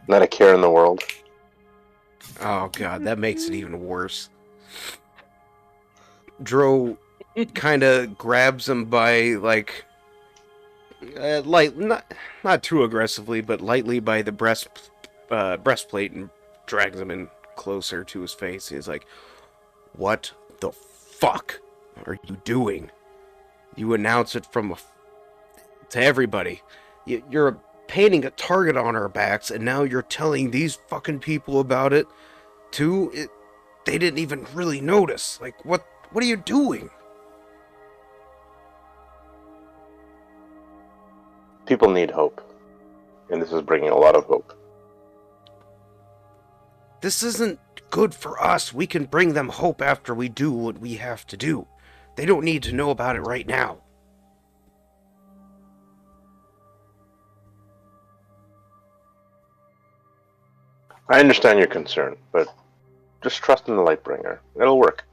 Not a care in the world. Oh god, that makes it even worse. Dro kind of grabs him by not too aggressively, but lightly by the breastplate and drags him in closer to his face. He's like, "What the fuck are you doing? You announce it to everybody. You're painting a target on our backs, and now you're telling these fucking people about it too. They didn't even really notice. Like, what are you doing?" People need hope. And this is bringing a lot of hope. This isn't good for us. We can bring them hope after we do what we have to do. They don't need to know about it right now. I understand your concern, but just trust in the Lightbringer. It'll work.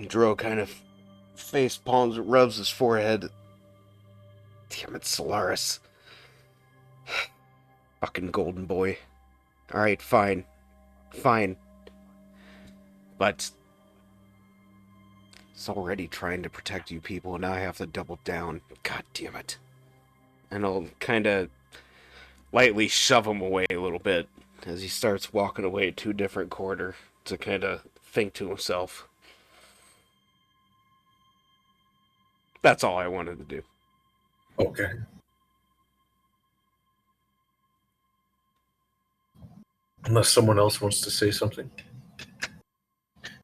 Dro kind of face palms, rubs his forehead. Damn it, Solaris. Fucking golden boy. Alright, fine. Fine. But it's already trying to protect you people, and now I have to double down. God damn it. And I'll kind of lightly shove him away a little bit as he starts walking away to a different corner to kind of think to himself. That's all I wanted to do. Okay. Unless someone else wants to say something.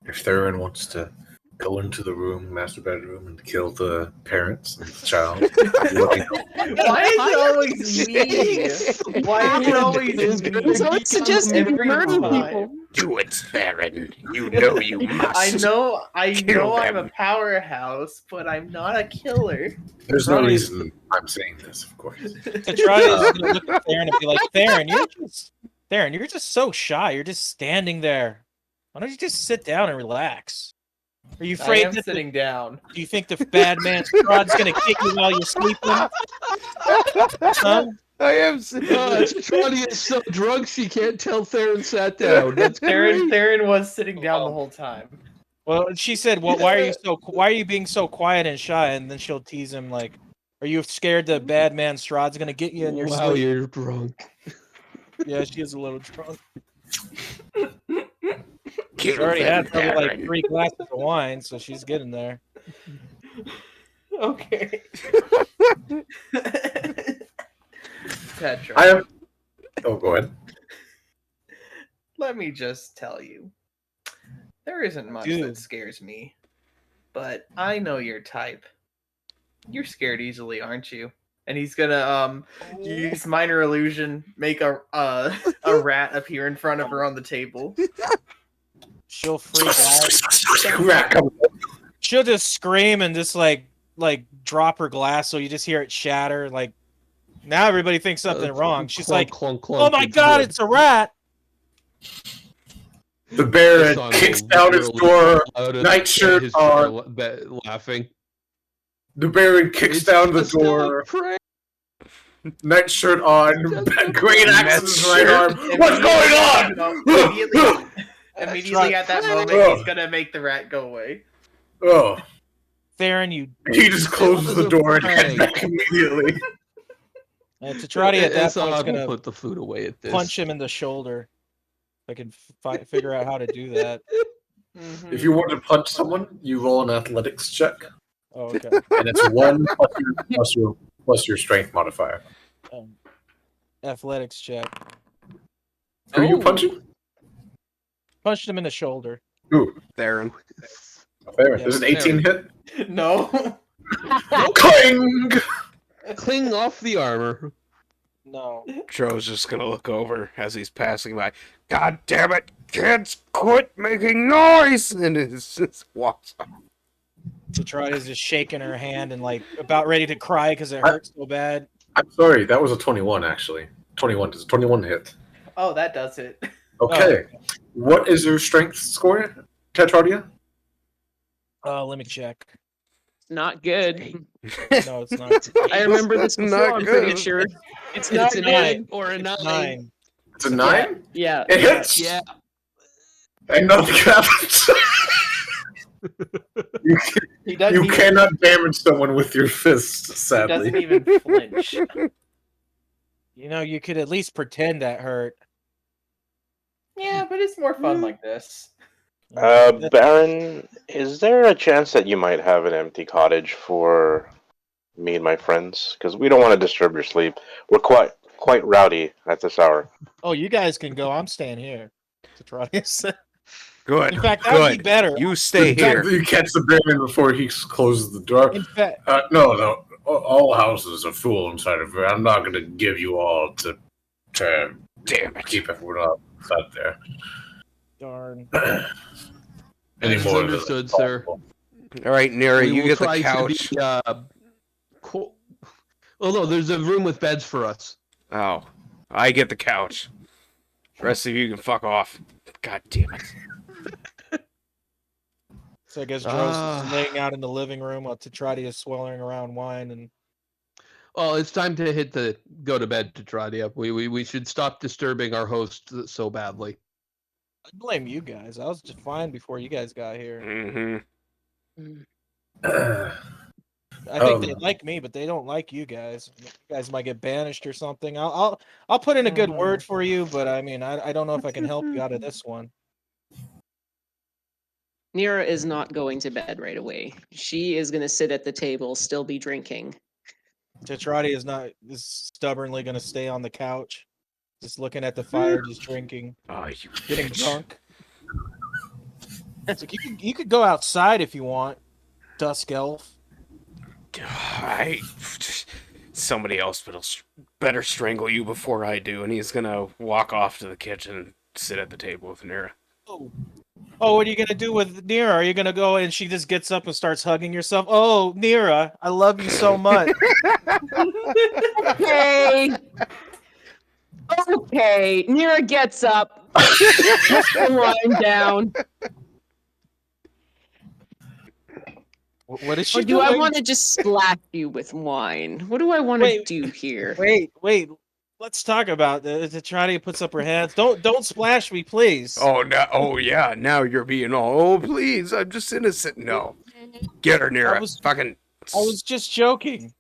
If Theron wants to go into the room, master bedroom, and kill the parents and the child. Why is it always me? Why is it always me? Someone suggested Every murder time. people. Do it, Theron. You know you must. I know Kill I'm them. a powerhouse, but I'm not a killer. There's no Right. reason I'm saying this, of course. Tatrada is gonna look at Theron and be like, Theron, you're just so shy. You're just standing there. Why don't you just sit down and relax? Are you I afraid am that sitting down. do you think the bad man Strahd's gonna kick you while you're sleeping? Huh? I am. Trotty is so drunk she can't tell Theron sat down. That's great. Theron was sitting down the whole time. Well, she said, "Well, why are you being so quiet and shy?" And then she'll tease him like, "Are you scared the bad man Strahd's gonna get you in your Wow, sleep?" you're drunk. Yeah, she is a little drunk. Kill She already them, had probably like Theron. 3 glasses of wine, so she's getting there. Okay. Petra, I am. Oh, go ahead. let me just tell you. There isn't much Dude. that scares me. But I know your type. You're scared easily, aren't you? And he's gonna use minor illusion, make a rat appear in front of her on the table. She'll freak out. Crack 'em. She'll just scream and just like drop her glass, so you just hear it shatter. Like now everybody thinks something wrong. She's Clunk, like, clunk, "Oh clunk, my it's god, wood. it's a rat!" The Baron Son kicks will down his literally door, fall out of nightshirt his chair on. laughing. The Baron kicks It's down the just a door, prank. nightshirt on, great axe in his right arm. Immediately- What's going on? Immediately at that moment, Oh. he's gonna make the rat go away. Oh, Theron, you he just closes the door and heads back immediately. Tatradi at that It's point is odd, we'll gonna put the food away at this. punch him in the shoulder. If I can figure out how to do that. Mhm. If you want to punch someone, you roll an athletics check, Oh, okay. and it's 1 plus your strength modifier. Athletics check. Who are you Oh. punching? Punched him in the shoulder. Ooh, Theron. Baron. Yeah, There's an 18 hit. No. Cling! Cling off the armor. No. Joe's just gonna look over as he's passing by. God damn it, kids, quit making noise! And it just walks off. Tetrada is just shaking her hand and like about ready to cry because it hurts so bad. I'm sorry, that was a 21 actually. 21 does 21 hit. Oh, that does it. Okay. What is your strength score, Tetradia? Let me check. Not good. No, it's not. I remember this before, Not I'm pretty good. sure. It's not a good. 9 or a 9. 9. It's a 9? Yeah. It hits! Yeah. And nothing happens. He doesn't You even, cannot damage someone with your fist, he sadly. doesn't even flinch. You know, you could at least pretend that hurt. Yeah, but it's more fun like this. Baron, is there a chance that you might have an empty cottage for me and my friends? Because we don't want to disturb your sleep. We're quite rowdy at this hour. Oh, you guys can go. I'm staying here. Tetrada. Good. In fact, that would be better. You stay here. You catch the Baron before he closes the door. In fact, No. All houses are full inside of here. I'm not going to give you all to Damn it. keep everyone outside there. darn. This is Anymore. understood, sir. All right, Neri, We you will get the try to couch. be, cool. Oh no, there's a room with beds for us. Oh, I get the couch. The rest of you can fuck off. God damn it. So I guess Dro's just laying out in the living room while Tetrada is swirling around wine and. Well, it's time to go to bed, Tetradia. We should stop disturbing our host so badly. I blame you guys. I was just fine before you guys got here. Mm-hmm. I think they like me, but they don't like you guys. You guys might get banished or something. I'll put in a good word for you, but I mean, I don't know if I can help you out of this one. Nira is not going to bed right away. She is going to sit at the table, still be drinking. Tetrada is stubbornly going to stay on the couch, just looking at the fire, just drinking, Oh, you getting bitch. drunk. It's like you could go outside if you want, Dusk Elf. Somebody else better strangle you before I do, and he's gonna walk off to the kitchen and sit at the table with Nira. Oh, what are you gonna do with Nira? Are you gonna go and she just gets up and starts hugging yourself? Oh, Nira, I love you so much. Okay. Okay. Nira gets up. Puts the wine down. What is she Or do doing? I want to just splash you with wine? What do I want to Wait. do here? Wait. Let's talk about this. Tetrada puts up her hands. Don't splash me, please. Oh no! Oh yeah! Now you're being all. Oh please! I'm just innocent. No, get her, Nira. I was just joking.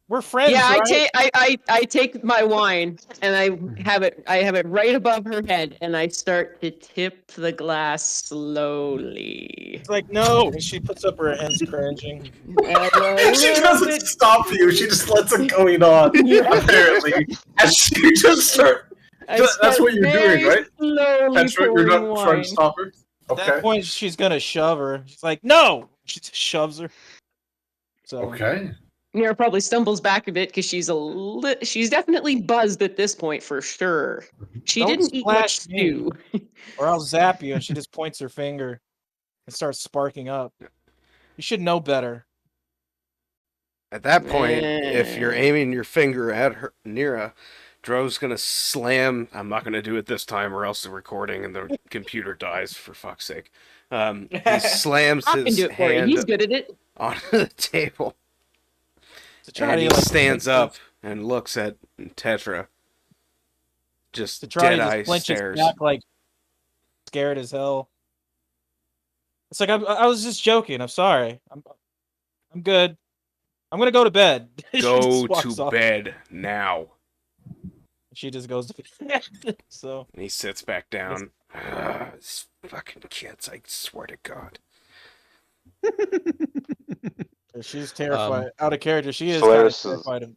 We're friends, Yeah, right? I take my wine and I have it right above her head and I start to tip the glass slowly. It's like no. And she puts up her hands, cringing. She doesn't stop you. She just lets it going on. Apparently, as she just start. That's what you're doing, right? That's what you're not trying to stop her. At that point, she's gonna shove her. She's like, no. She just shoves her. So Okay. Nira probably stumbles back a bit because she's definitely buzzed at this point for sure. She Don't didn't eat much splash me. stew. or I'll zap you. And she just points her finger and starts sparking up. You should know better. At that point, if you're aiming your finger at her, Nira, Dro's gonna slam. I'm not gonna do it this time, or else the recording and the computer dies. For fuck's sake! He slams I can his do it for you. hand He's good at it. onto the table, Tetrada, and he like, stands up and looks at Tetra. Just Tetrada dead just eye flinches stares. back, like scared as hell. It's like I was just joking. I'm sorry. I'm good. I'm gonna go to bed. She Go just walks to off. bed now. She just goes to bed. So And he sits back down. These fucking kids, I swear to God. she's terrified. Out of character. She is Solaris kind of terrified of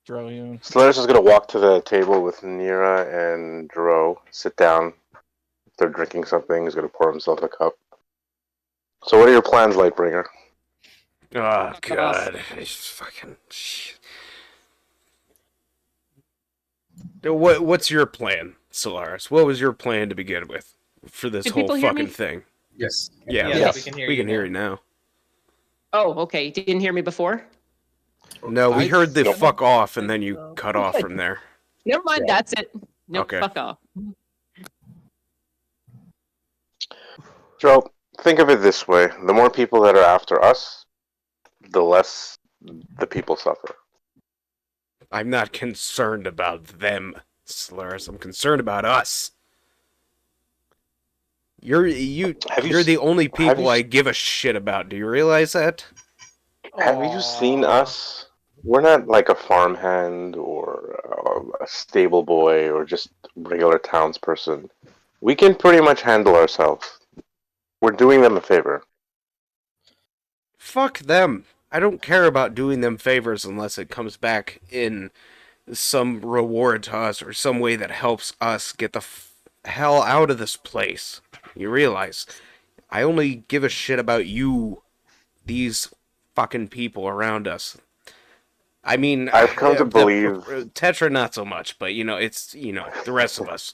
Droyun. Solaris is going to walk to the table with Nira and Dro, sit down. If they're drinking something, he's going to pour himself a cup. So what are your plans, Lightbringer? Oh, God. It's fucking... What's your plan, Solaris? What was your plan to begin with for this Can whole people hear me? fucking thing? Yes. Yeah, Yes, Yes. we can hear you now. Oh, okay. Didn't hear me before? No, we I- heard the Nope. fuck off, and then you cut off Good. from there. Never mind. Yeah. That's it. No, Okay. fuck off. Joe, think of it this way: the more people that are after us, the less the people suffer. I'm not concerned about them, Solaris. I'm concerned about us. You're the only people I give a shit about. Do you realize that? Have you seen us? We're not like a farmhand or a stable boy or just regular townsperson. We can pretty much handle ourselves. We're doing them a favor. Fuck them. I don't care about doing them favors unless it comes back in some reward to us or some way that helps us get the hell out of this place. You realize, I only give a shit about you, these fucking people around us. I mean, I've come to believe... Tetra not so much, but it's the rest of us.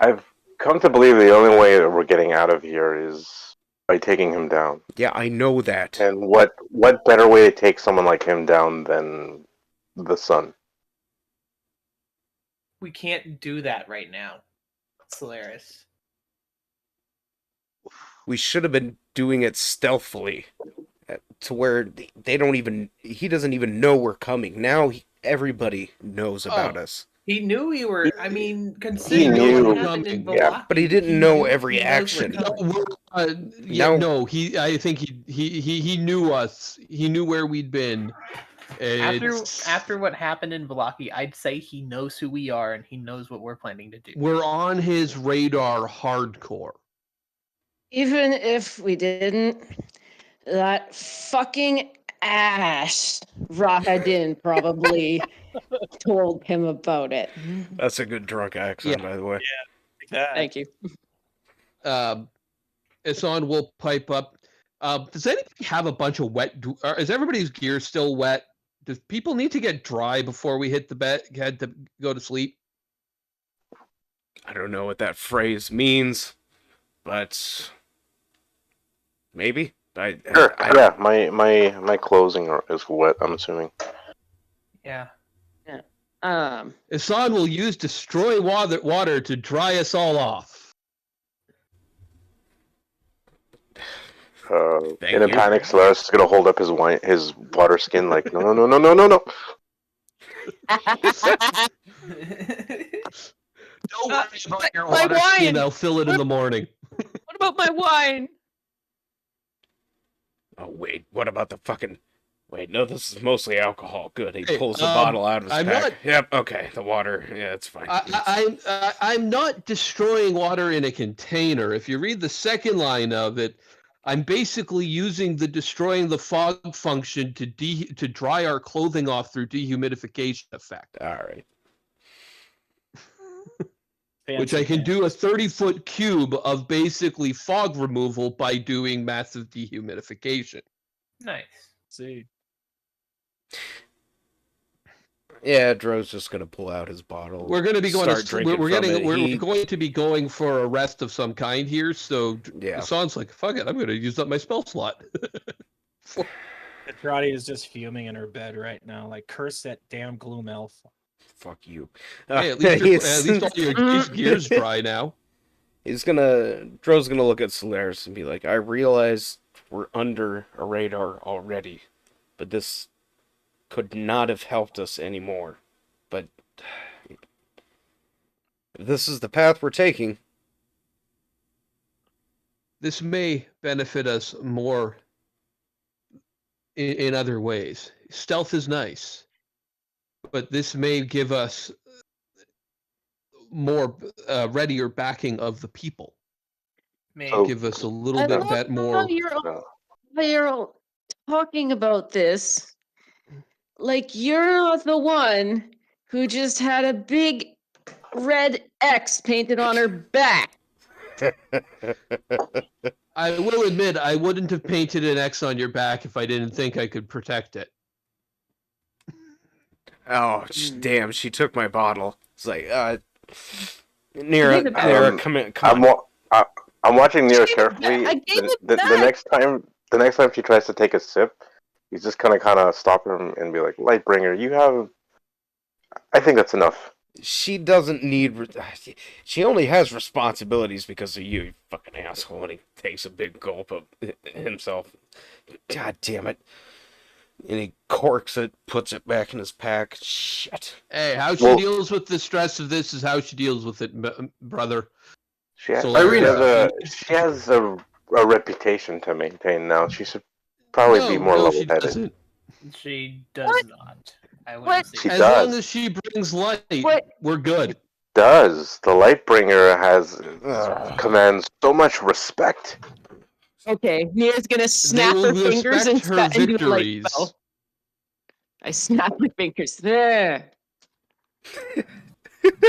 I've come to believe the only way that we're getting out of here is by taking him down. Yeah, I know that. And what better way to take someone like him down than the sun? We can't do that right now, Solaris. We should have been doing it stealthily, to where he doesn't even know we're coming. Now everybody knows about us. He knew we were. I mean, He considering knew. what happened in Yeah, Valaki, but he didn't know every he knows we're action. coming. No. I think he knew us. He knew where we'd been. After what happened in Valaki, I'd say he knows who we are and he knows what we're planning to do. We're on his radar hardcore. Even if we didn't, that fucking ass Rahadin probably told him about it. That's a good drunk accent, by the way. Thank you. Isan will pipe up. Does anybody have a bunch of wet? Is everybody's gear still wet? Does people need to get dry before we hit the bed? Had to go to sleep. I don't know what that phrase means, but maybe. Sure. Yeah, my clothing is wet, I'm assuming. Yeah. Isan will use destroy water to dry us all off. In a panic, Solaris is gonna hold up his water skin like, no. Don't worry about your My water skin. wine! I'll fill it in the morning. What about my wine? Oh wait, what about the fucking? Wait, no, this is mostly alcohol. Good. He Hey, pulls the bottle out of his I'm pack. not- Yep. Okay. The water. Yeah, it's fine. I'm not destroying water in a container. If you read the second line of it, I'm basically using the destroying the fog function to dry our clothing off through dehumidification effect. All right. Which I can do a 30-foot cube of basically fog removal by doing massive dehumidification. Nice. See. Yeah, Dro's just gonna pull out his bottle. We're going to be going. Start drinking We're from it. going to be going for a rest of some kind here. So Yeah. Hassan's like, "Fuck it, I'm going to use up my spell slot." Petrati is just fuming in her bed right now. Like, curse that damn gloom elf. Fuck you. Hey, at least all your gear's dry now. Dro's gonna look at Solaris and be like, I realize we're under a radar already, but this could not have helped us anymore. But if this is the path we're taking, This may benefit us more in other ways. Stealth is nice, but this may give us more readier backing of the people. Maybe. Give us a little bit more. You're all talking about this like you're the one who just had a big red X painted on her back. I will admit, I wouldn't have painted an X on your back if I didn't think I could protect it. oh damn, she took my bottle. It's like, Nira, Give it back. Nira, come in, come I'm on. wa- I, I'm watching Nira Give it carefully. back. I gave it The back. next time she tries to take a sip, he's just gonna kind of stop him and be like, "Lightbringer, you have. I think that's enough." She doesn't need. She only has responsibilities because of you fucking asshole. And he takes a big gulp of himself. God damn it. And he corks it, puts it back in his pack. Shit. Hey, how she Well- deals with the stress of this is how she deals with it, brother. She has, So, she has a reputation to maintain now. She should probably be more no, level she headed. doesn't. She does What? not. I What? wouldn't say She As does. long as she brings light, What? we're good. Does the Lightbringer has Ugh. commands so much respect? Okay, Nia's gonna snap will her fingers respect and, her and do a light victories. spell. I snap my fingers. There.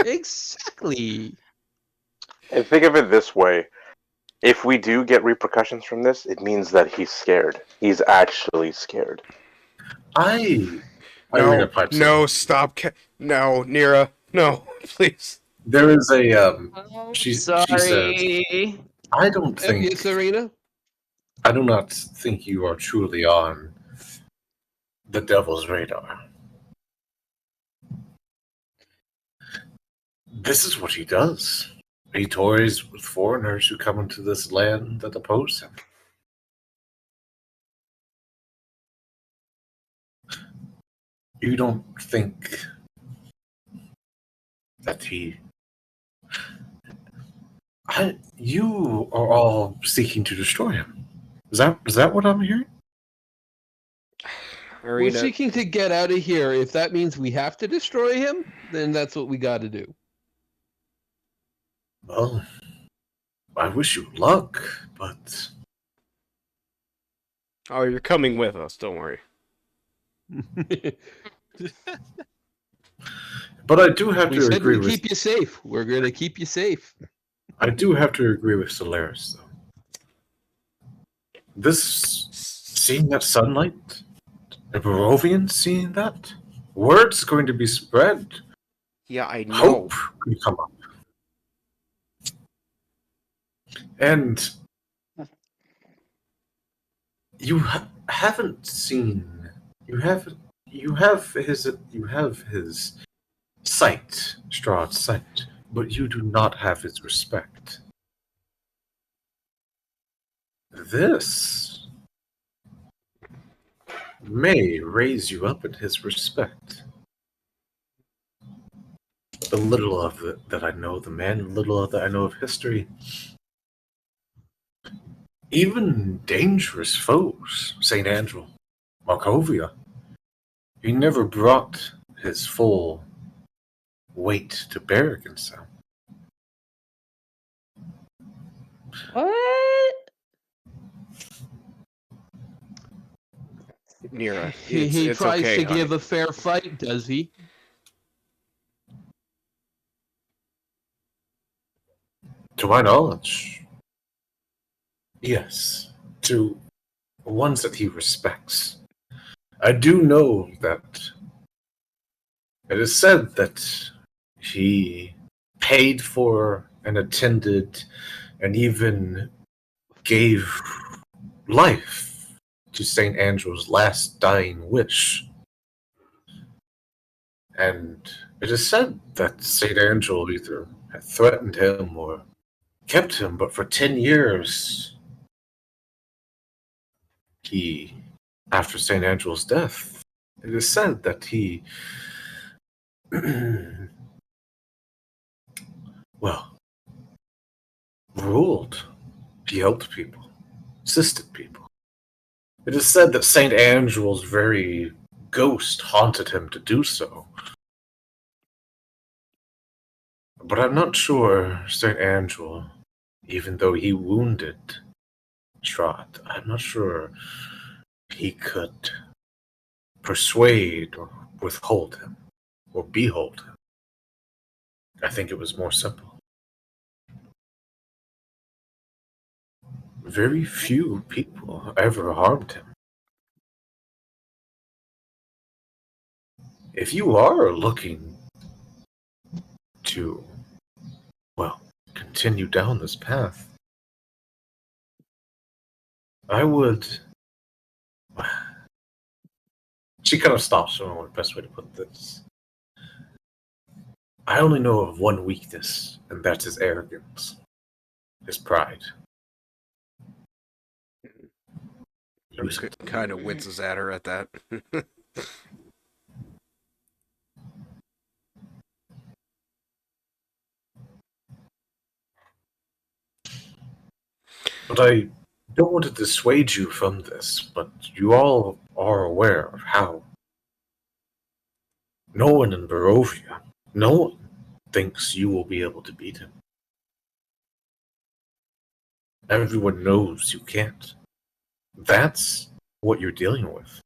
Exactly. And think of it this way: if we do get repercussions from this, it means that he's scared. He's actually scared. Irina No, pipes no, in. stop. No, Nira. No, please. There is a Oh, she sorry. says, I don't think Yes, Arena. I do not think you are truly on the devil's radar. This is what he does. He toys with foreigners who come into this land that oppose him. You don't think that you are all seeking to destroy him. Is that what I'm hearing? We're Arena. seeking to get out of here. If that means we have to destroy him, then that's what we got to do. Well, I wish you luck, but Oh, you're coming with us. Don't worry. I do have We to said agree we'd with keep you safe. We're going to keep you safe. I do have to agree with Solaris though. This seeing that sunlight, the Barovians seeing that, word's going to be spread. Yeah, I know. Hope can come up. And you haven't seen. You have his sight, Strahd's sight, but you do not have his respect. This may raise you up in his respect. The little of it that I know of the man, the little of that I know of history. Even dangerous foes, St. Angel, Markovia, he never brought his full weight to bear against them. What? Nira. He It's tries okay, to honey. give a fair fight, does he? To my knowledge, yes. To ones that he respects. I do know that it is said that he paid for and attended and even gave life to St. Andrew's last dying wish. And it is said that St. Andrew either had threatened him or kept him, but for 10 years, after St. Andrew's death, it is said that he, ruled. He helped people, assisted people. It is said that St. Andrew's very ghost haunted him to do so. But I'm not sure St. Andrew, even though he wounded Strahd, I'm not sure he could persuade or withhold him or behold him. I think it was more simple. Very few people ever harmed him. If you are looking to, well, continue down this path, I would... She kind of stops. I don't know what the best way to put this. I only know of one weakness, and that's his arrogance. His pride. Kind of winces at her at that. But I don't want to dissuade you from this, but you all are aware of how no one in Barovia, no one thinks you will be able to beat him. Everyone knows you can't. That's what you're dealing with.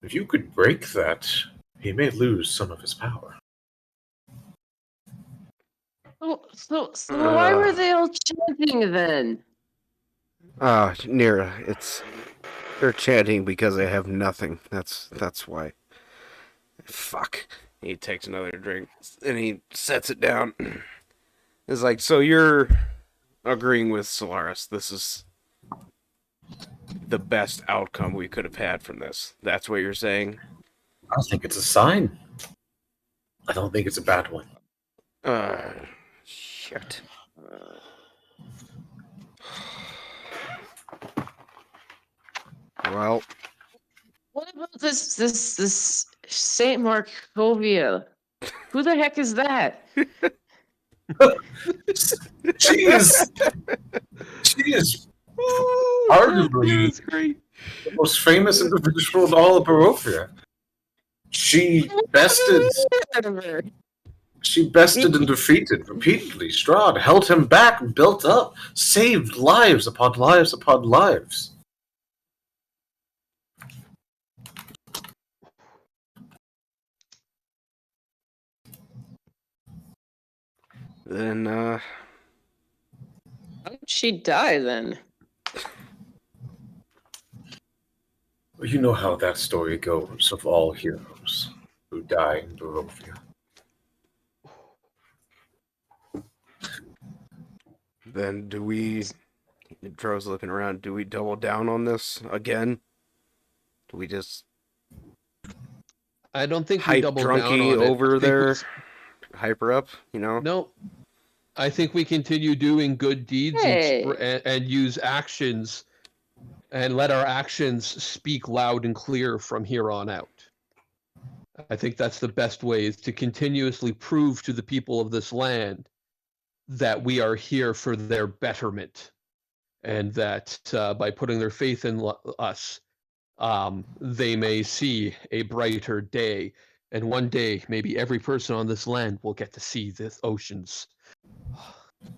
If you could break that, he may lose some of his power. So why were they all chanting then? Nira, they're chanting because they have nothing. That's why. Fuck. He takes another drink and he sets it down. It's like, so you're agreeing with Solaris. This is the best outcome we could have had from this. That's what you're saying? I think it's a sign. I don't think it's a bad one. Shit. Well, What about this Saint Markovia? Who the heck is that? She is arguably the most famous individual in all of Barovia. She bested and defeated repeatedly. Strahd held him back, built up, saved lives upon lives upon lives. then, How did she die then? You know how that story goes of all heroes who die in Barovia. then do we... Dro's looking around. Do we double down on this again? Do we just... I don't think we hype double down Drunky on it. over I think there? Hype her up, you know? No. I think we continue doing good deeds and use actions and let our actions speak loud and clear from here on out. I think that's the best way, is to continuously prove to the people of this land that we are here for their betterment, and that by putting their faith in us, they may see a brighter day. And one day, maybe every person on this land will get to see the oceans.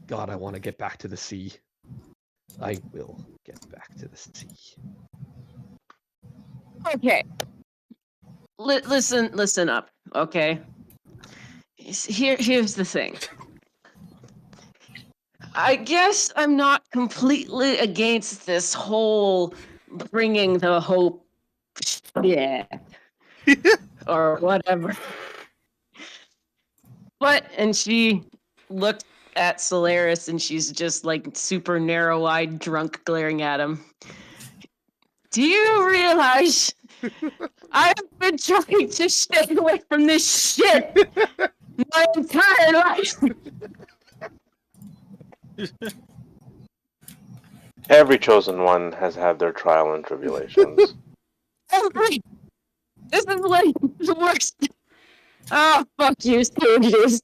God, I want to get back to the sea. I will get back to the sea. Okay. Listen up, okay? Here's the thing. I guess I'm not completely against this whole bringing the hope, or whatever. And she looked at Solaris and she's just like super narrow-eyed, drunk, glaring at him. Do you realize I've been trying to stay away from this shit my entire life? Every chosen one has had their trial and tribulations. This is like the worst. Oh, fuck you, Sergius.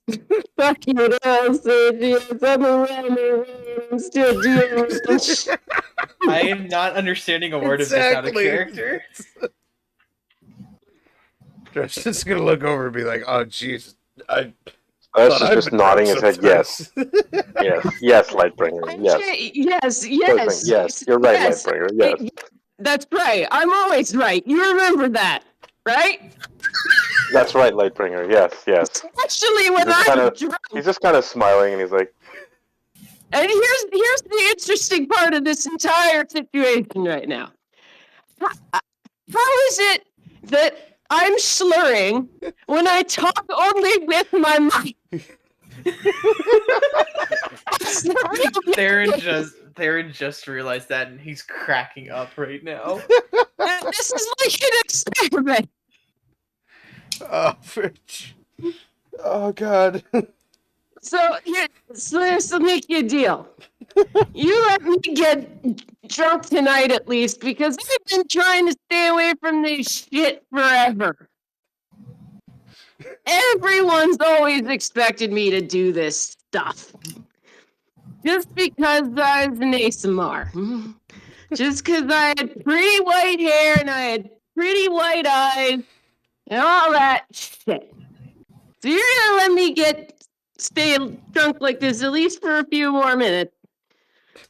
Fuck you, Sergius. I'm still dealing with this. I am not understanding a word of this out of character. Josh just gonna look over and be like, "Oh, jeez, Ash is just nodding his head. Yes, yes, Lightbringer. Yes, yes. You're right, yes. Lightbringer. Yes, that's right. I'm always right. You remember that, right? That's right, Lightbringer. Yes. Especially when I'm drunk. He's just kind of smiling, and he's like, and here's the interesting part of this entire situation right now. How is it that I'm slurring when I talk only with my mind. Theron just realized that, and he's cracking up right now. This is like an experiment. Oh, Fitch. Oh, God. So here, so make you a deal. You let me get drunk tonight at least, because I've been trying to stay away from this shit forever. Everyone's always expected me to do this stuff. Just because I was an ASMR. Just because I had pretty white hair and I had pretty white eyes and all that shit. So you're gonna let me stay drunk like this at least for a few more minutes.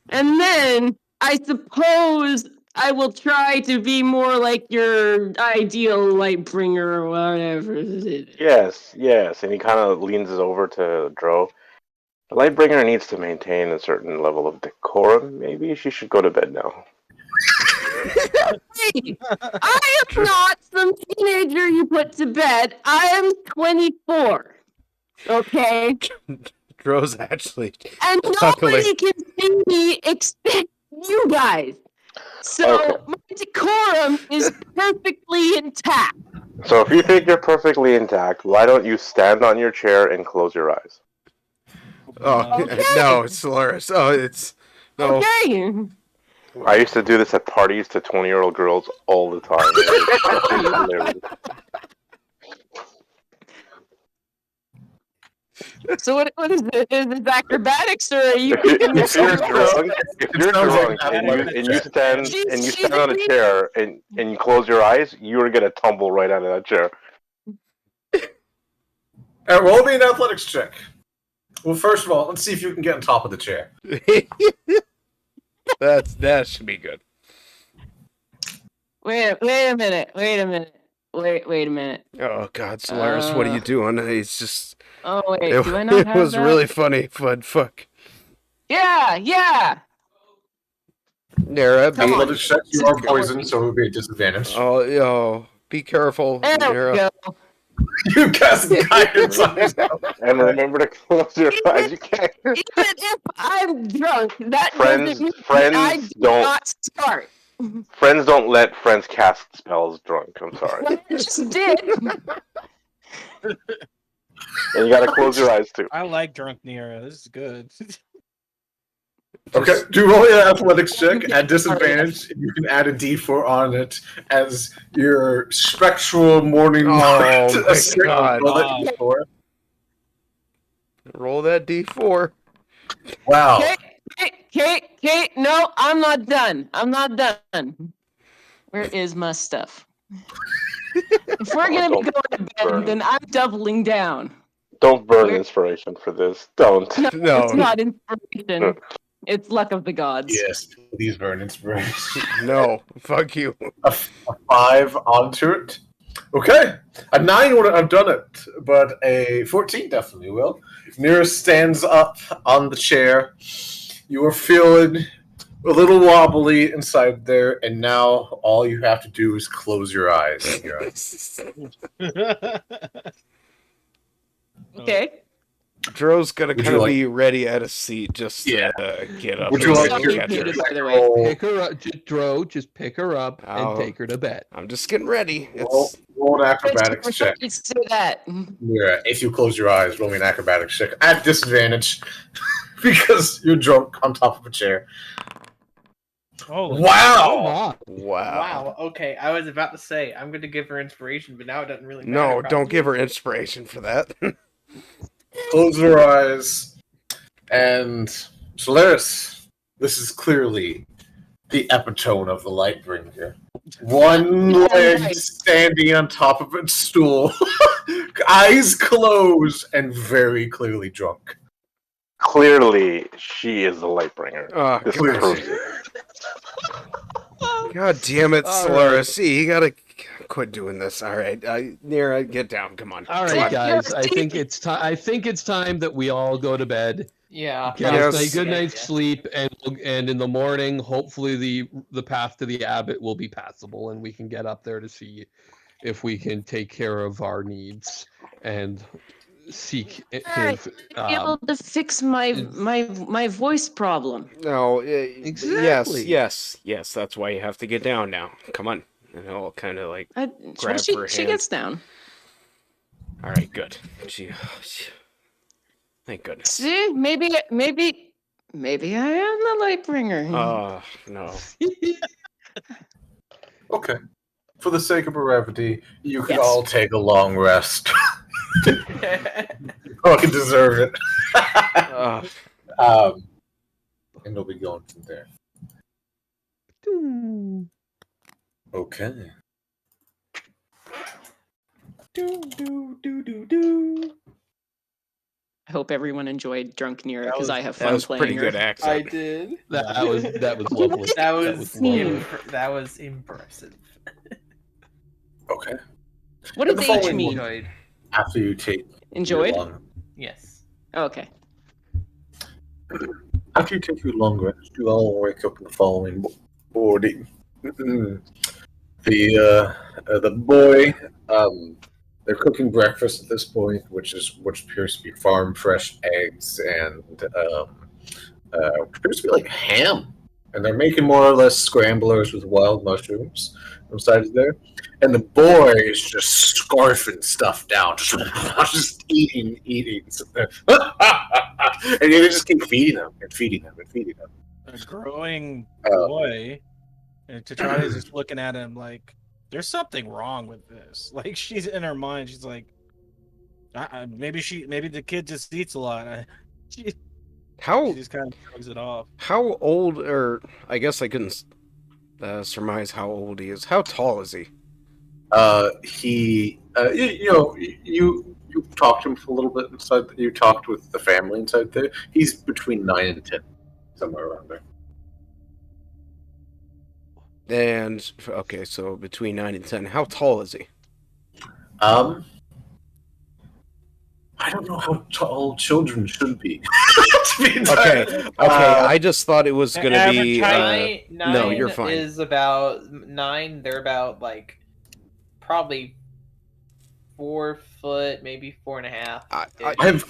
And then I suppose I will try to be more like your ideal light bringer or whatever it is. Yes. And he kind of leans over to Dro. The Lightbringer needs to maintain a certain level of decorum. Maybe she should go to bed now. Hey, I am not some teenager you put to bed. I am 24. Okay? Dro's actually And chuckling. nobody can see me except you guys. So Okay. my decorum is perfectly intact. So if you think you're perfectly intact, why don't you stand on your chair and close your eyes? Oh, Okay. no, it's Solaris. Oh, it's... No. Okay. I used to do this at parties to 20-year-old girls all the time. It was hilarious. So what is it? Is it acrobatics or are you? If you're drunk, and you stand She's on a chair and you close your eyes, you're gonna tumble right out of that chair. Roll me an athletics check. Well, first of all, let's see if you can get on top of the chair. That should be good. Wait a minute. Oh, God, Solaris, what are you doing? It's just... Oh wait, It, do I not have was that? really funny, but fuck. Yeah. Nara, Come on. Athletics check, you are poisoned, so it would be a disadvantage. Oh, be careful, There Nara. we go. You cast guidance on yourself. And remember to close your eyes. You can't. Even if I'm drunk, that Friends- doesn't mean friends I do don't- not start. Friends don't let friends cast spells drunk. I'm sorry. I just did. And you gotta close your eyes too. I like drunk Nero. This is good. Okay, do roll your athletics check at disadvantage. You can add a d4 on it as your spectral morning light. Oh, my God. Roll that d4. Roll that D4. Wow. Kate, no, I'm not done. Where is my stuff? If we're gonna be going to bed, burn. then I'm doubling down. Don't burn Where- inspiration for this. Don't. No. It's not inspiration. It's luck of the gods. Yes, please burn inspiration. No, fuck you. A 5 onto it. Okay. A 9 wouldn't have done it, but a 14 definitely will. Nira stands up on the chair. You are feeling a little wobbly inside there, and now all you have to do is close your eyes. Okay. Dro's gonna Would kind you of be ready at a seat just to get up. Would and you like catch to her. Repeat it, by the way. roll, Pick her up, Dro. Just pick her up Oh. and take her to bed. I'm just getting ready. roll, It's roll an acrobatics check? You say that. Nira, if you close your eyes, roll me an acrobatics check at disadvantage because you're drunk on top of a chair. Holy Wow! wow. Wow. Okay, I was about to say I'm going to give her inspiration, but now it doesn't really matter. No, probably. don't give her inspiration for that. Close your eyes, and Solaris, this is clearly the epitome of the Lightbringer. One leg standing on top of its stool, eyes closed, and very clearly drunk. Clearly, she is the Lightbringer. Oh, This God. proves it. God damn it, All Solaris. right. See, you gotta quit doing this. All right, Nira, get down. Come on. All Come right, on. guys. I think it's time. I think it's time that we all go to bed. Yeah. Get Yes. a good night's sleep, and in the morning, hopefully the path to the abbot will be passable, and we can get up there to see if we can take care of our needs and seek Right. his. Be able to fix my voice problem. No, Exactly. yes. That's why you have to get down now. Come on, and he'll kind of like grab her She hand. gets down. All right, good. Thank goodness. See, maybe I am the light bringer. No. Okay. For the sake of brevity, you can Yes. all take a long rest. You fucking deserve it. And they'll be going from there. Okay. I hope everyone enjoyed Drunk Nero because I have That fun was playing pretty her. good accent. I did. That was lovely. That was lovely. that was impressive. Okay. What And does the H following mean? Enjoyed. After you take Enjoyed? your long, Yes. Oh, okay. after you take your long rest, you all wake up in the following morning. The boy, they're cooking breakfast at this point, which appears to be farm fresh eggs and which appears to be like ham, and they're making more or less scramblers with wild mushrooms inside of there. And the boy is just scarfing stuff down, just eating. And you just keep feeding him and feeding him and feeding him. A growing boy, and Tatradi's just looking at him like, "There's something wrong with this." Like she's in her mind, she's like, maybe the kid just eats a lot." She just kind of shrugs it off. How old, or I guess I couldn't surmise how old he is. How tall is he? You talked to him for a little bit inside. You talked with the family inside there. He's between 9 and 10, somewhere around there. And okay, so between 9 and 10. How tall is he? I don't know how tall children should be. Okay. I just thought it was gonna be. Nine no, you're fine. Is about 9. They're about like probably 4 foot, maybe 4.5. I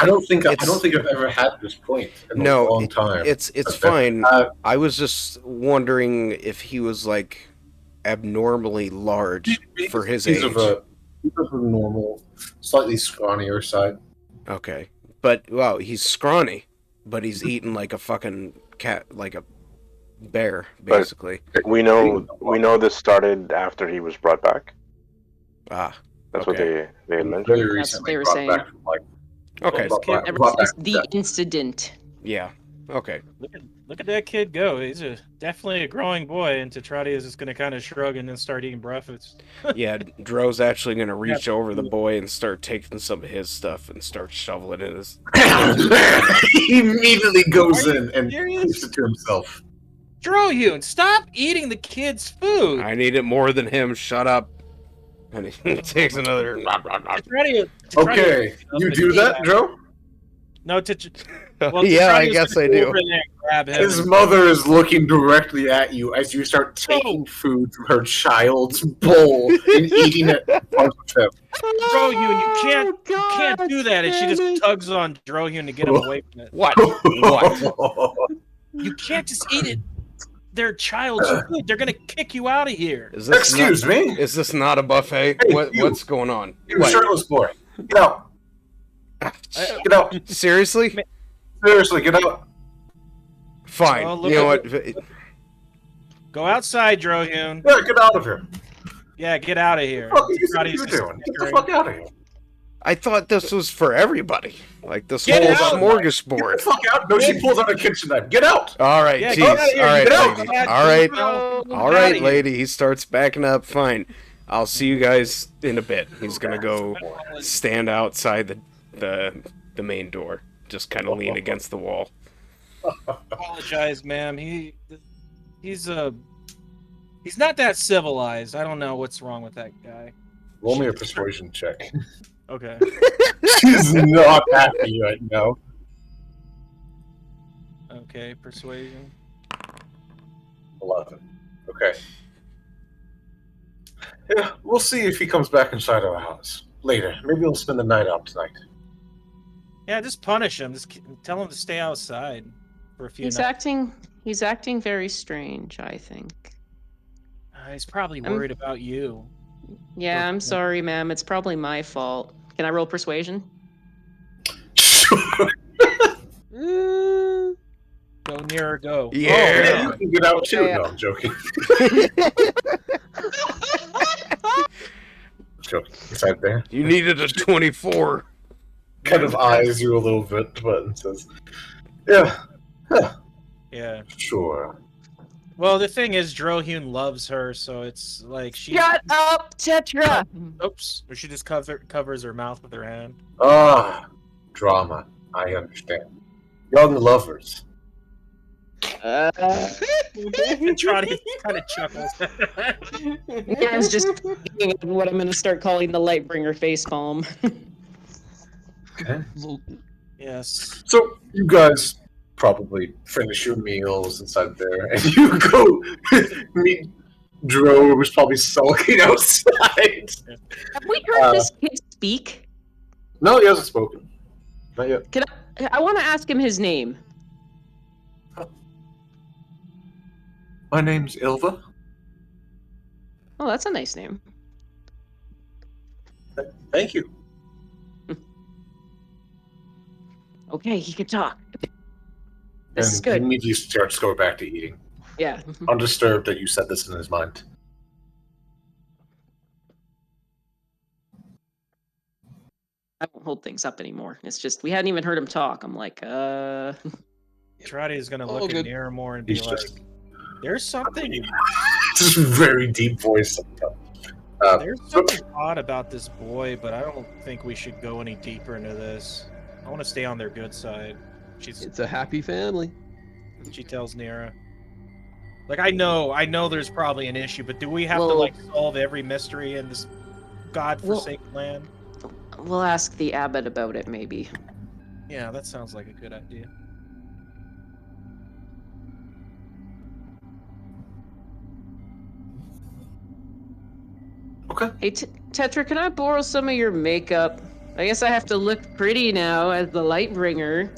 don't think I've ever had this point in a long time. It's fine. I was just wondering if he was like abnormally large for his age. He's of a normal, slightly scrawnier side. Okay, but wow, he's scrawny, but he's eating like a fucking cat, like a bear, basically. But we know this started after he was brought back. That's what they had mentioned. That's what they were saying. Okay. Ever since the incident. Yeah. Okay. Look at that kid go. He's definitely a growing boy, and Tatradi is just going to kind of shrug and then start eating breakfast. Yeah, Dro's actually going to reach over the boy and start taking some of his stuff and start shoveling it in his... He immediately goes in and keeps it to himself. Drohune, stop eating the kid's food! I need it more than him, shut up. And he takes another... Okay, you do that, Dro? No, yeah, I guess I do. His mother is looking directly at you as you start taking food from her child's bowl and eating it in front of him. Drohune, you can't do that. And she just tugs on Drohune to get him away from it. What? You can't just eat it. Their child's food. They're gonna kick you out of here. Excuse me? Is this not a buffet? Hey, what's going on? You shirtless boy. Get out. Get out. Seriously? Seriously, get out. Fine. You know what? Go outside, Drohune. Yeah, get out of here. Yeah, get out of here. What are you doing? Get the fuck out of here. I thought this was for everybody. Like this Get whole out. smorgasbord. Get the fuck out. No, she pulls out a kitchen knife. Get out. All right, Yeah, jeez. get out of here. All right, Get out. lady. Get All right. out. All right, lady. He starts backing up. Fine. I'll see you guys in a bit. He's gonna go stand outside the main door. Just kind of lean against the wall. Apologize, ma'am. He's not that civilized. I don't know what's wrong with that guy. Roll me a persuasion check. Okay. She's not happy right now. Okay, persuasion. 11. Okay. Yeah, we'll see if he comes back inside our house later. Maybe we'll spend the night out tonight. Yeah, just punish him. Just tell him to stay outside for a few He's nights. He's acting very strange, I think. He's probably I'm- worried about you. Yeah, I'm sorry, ma'am. It's probably my fault. Can I roll persuasion? Go nearer, go. Yeah. You can get out too. Yeah. No, I'm joking. Joking. Inside there. You needed a 24. Kind of eyes you a little bit, but says, "Yeah, Yeah. sure." Well, the thing is, Drohun loves her, so it's like she. Shut up, Tetra! Oops. Or she just covers her mouth with her hand. Ah, drama. I understand. Young lovers. And Trotty kind of chuckles. Nara's just thinking of what I'm going to start calling the Lightbringer facepalm. Okay. Yes. So you guys probably finish your meals inside there, and you go meet Dro, who's probably sulking outside. Have we heard this kid speak? No, he hasn't spoken. Not yet. I want to ask him his name. My name's Ilva. Oh, that's a nice name. Thank you. Okay, he can talk. And This is good. he immediately starts to go back to eating, Yeah. undisturbed that you said this in his mind. I won't hold things up anymore. It's just, we hadn't even heard him talk. I'm like, Trotty is gonna Oh, look good. at Nira more and be He's like, just "There's something. just very deep voice. There's something odd about this boy, but I don't think we should go any deeper into this. I want to stay on their good side." It's a happy family. She tells Nira. Like, I know there's probably an issue, but do we have to Well- like solve every mystery in this godforsaken land? we'll ask the abbot about it, maybe. Yeah, that sounds like a good idea. Okay. Hey, Tetra, can I borrow some of your makeup? I guess I have to look pretty now as the Lightbringer.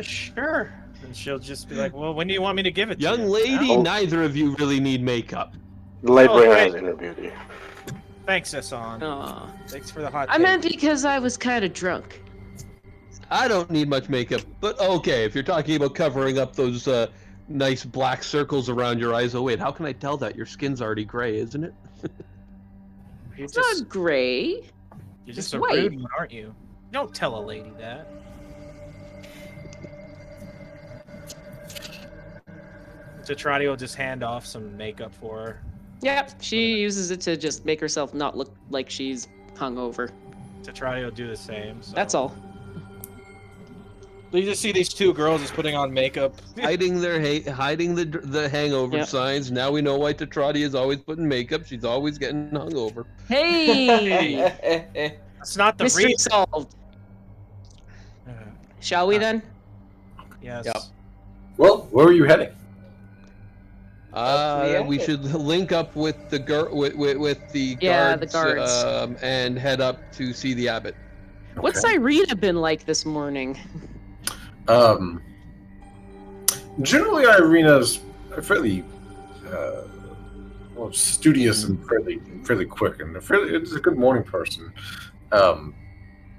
Sure. And she'll just be like, "Well, when do you want me to give it to Young you?" lady, Now? neither of you really need makeup. The Lightbringer Okay. has inner beauty. Thanks, Hassan. Aw. Thanks for the hot I take. meant because I was kind of drunk. I don't need much makeup, but okay, if you're talking about covering up those nice black circles around your eyes, oh wait, how can I tell that? Your skin's already gray, isn't it? You're It's just, not gray. you're just just a white. rude one, aren't you? Don't tell a lady that. Tetrati will just hand off some makeup for her. Yep, she uses it to just make herself not look like she's hungover. Tetrati will do the same. So. That's all. You just see these two girls just putting on makeup. Hiding hiding the hangover Yep. signs. Now we know why Tetrati is always putting makeup. She's always getting hungover. Hey! That's not the Mystery reason. solved. Shall we then? Yes. Yep. Well, where are you heading? We should link up with the with the Yeah, guards, the guards. and head up to see the abbot. What's Okay. Irina been like this morning? Generally, Irina's fairly studious and fairly quick, and it's a good morning person.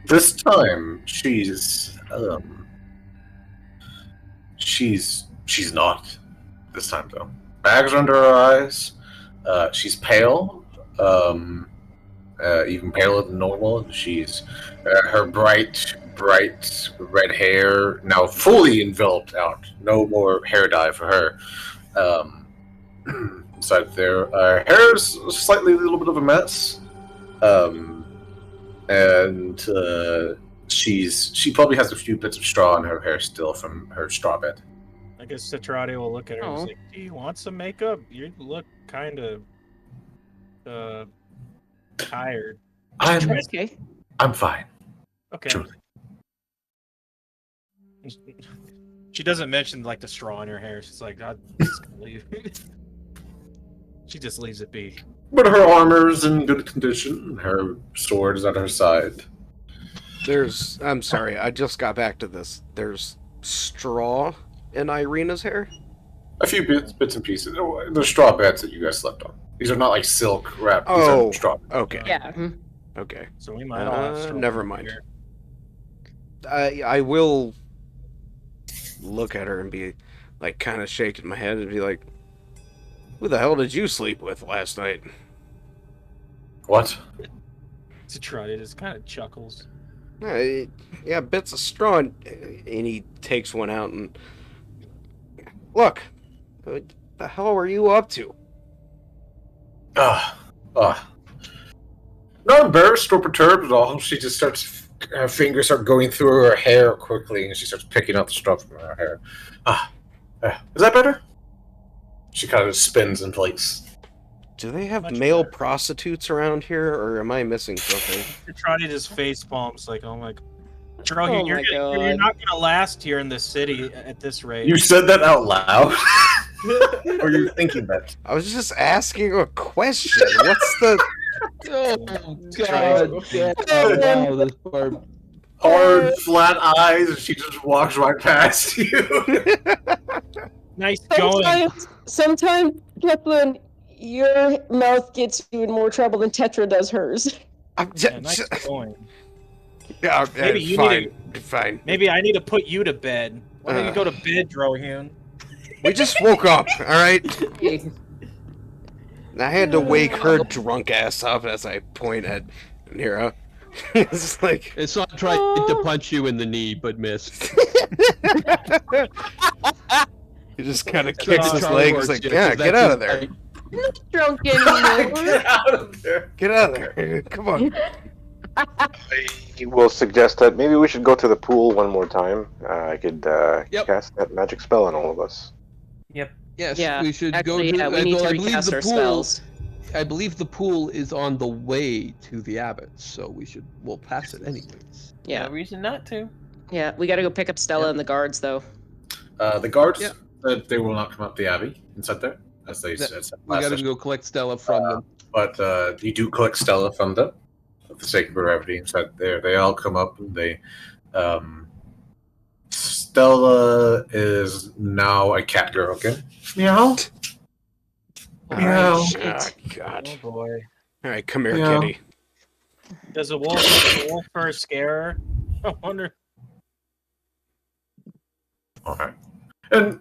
This time she's not. This time though, bags under her eyes. She's pale, even paler than normal. She's her bright red hair now fully enveloped out. No more hair dye for her. Inside there, her hair is slightly a little bit of a mess. And she probably has a few bits of straw in her hair still from her straw bed. I guess Tetrati will look at her and Oh. say, "Do you want some makeup? You look kind of tired." Okay. I'm fine. Okay. Truly. She doesn't mention like the straw in her hair. She's like, "I'm just gonna leave." She just leaves it be. But her armor's in good condition. Her sword is at her side. I'm sorry, I just got back to this. There's straw in Irina's hair? A few bits and pieces. They're straw beds that you guys slept on. These are not like silk wrap. These Oh, are straw. okay. Yeah. Okay. So we might all have straw never in mind. here. I will look at her and be like kind of shaking my head and be like, "Who the hell did you sleep with last night?" What? Strahd just kind of chuckles. Yeah, bits of straw, and he takes one out and look. What the hell were you up to? Not embarrassed or perturbed at all. She just starts. Her fingers start going through her hair quickly, and she starts picking out the straw from her hair. Is that better? She kind of spins in place. Do they have Much male better. prostitutes around here, or am I missing something? Strahd just face palms like, oh my. Bro, Oh you're my you're God. not gonna last here in this city at this rate. You said that out loud, or you're thinking that? I was just asking a question. What's the? Oh Try- god! Yeah, wow, this part. Hard, flat eyes, and she just walks right past you. Nice going. Sometimes, Kaplan, your mouth gets you in more trouble than Tetra does hers. I'm Yeah, nice going. Yeah, Maybe you fine, fine. Maybe I need to put you to bed. Why don't you go to bed, Drohyun? We just woke up, all right. I had to wake her drunk ass up as I point at Nira. It's like It's not trying to punch you in the knee, but missed. he just kind of kicks Not his trying leg. to He's like, work, "Yeah, because get that's out of his there! height. Drunk anymore. Get out of there. Get out of there! Come on!" I will suggest that maybe we should go to the pool one more time. I could Yep. cast that magic spell on all of us. Yes, Yeah, we should actually, go to. yeah, we need to I believe recast the our pool. spells. I believe the pool is on the way to the abbot, so we'll pass it anyways. Yeah, No reason not to. yeah, we got to go pick up Stella Yeah. and the guards, though. The guards Yeah. said they will not come up the abbey inside there, as they said. We last gotta session. go collect Stella from them. But you do collect Stella from them, for the sake of brevity. Inside there, they all come up and they. Stella is now a cat girl again. Meow. Meow. Alright, Oh shit. God! Oh boy. All right, come here, Yeah. kitty. Does the wolf fur scare her? I wonder. Okay. And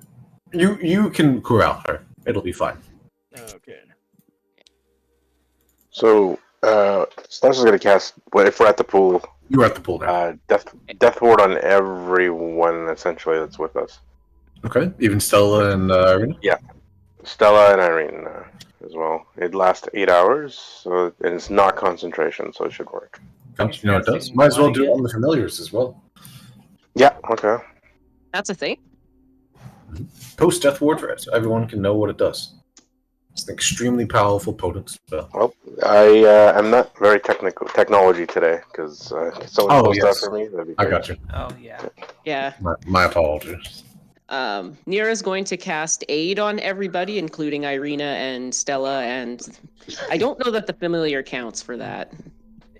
you can corral her. It'll be fine. Okay. So, Stars is going to cast, if we're at the pool, You're at the pool now. Death Ward on everyone, essentially, that's with us. Okay. Even Stella and Irina? Stella and Irene as well. It lasts 8 hours, so and it's not concentration, so it should work. Don't you know it does? Might as well do it on the familiars as well. Yeah, okay. That's a thing? Post Death Ward for it, so everyone can know what it does. It's an extremely powerful, potent spell. Well, I am not very technology today, because someone Oh, post yes. that for me. That'd be I great. got you. Oh yeah. Yeah. My apologies. Nira's going to cast aid on everybody, including Irina and Stella, and I don't know that the familiar counts for that.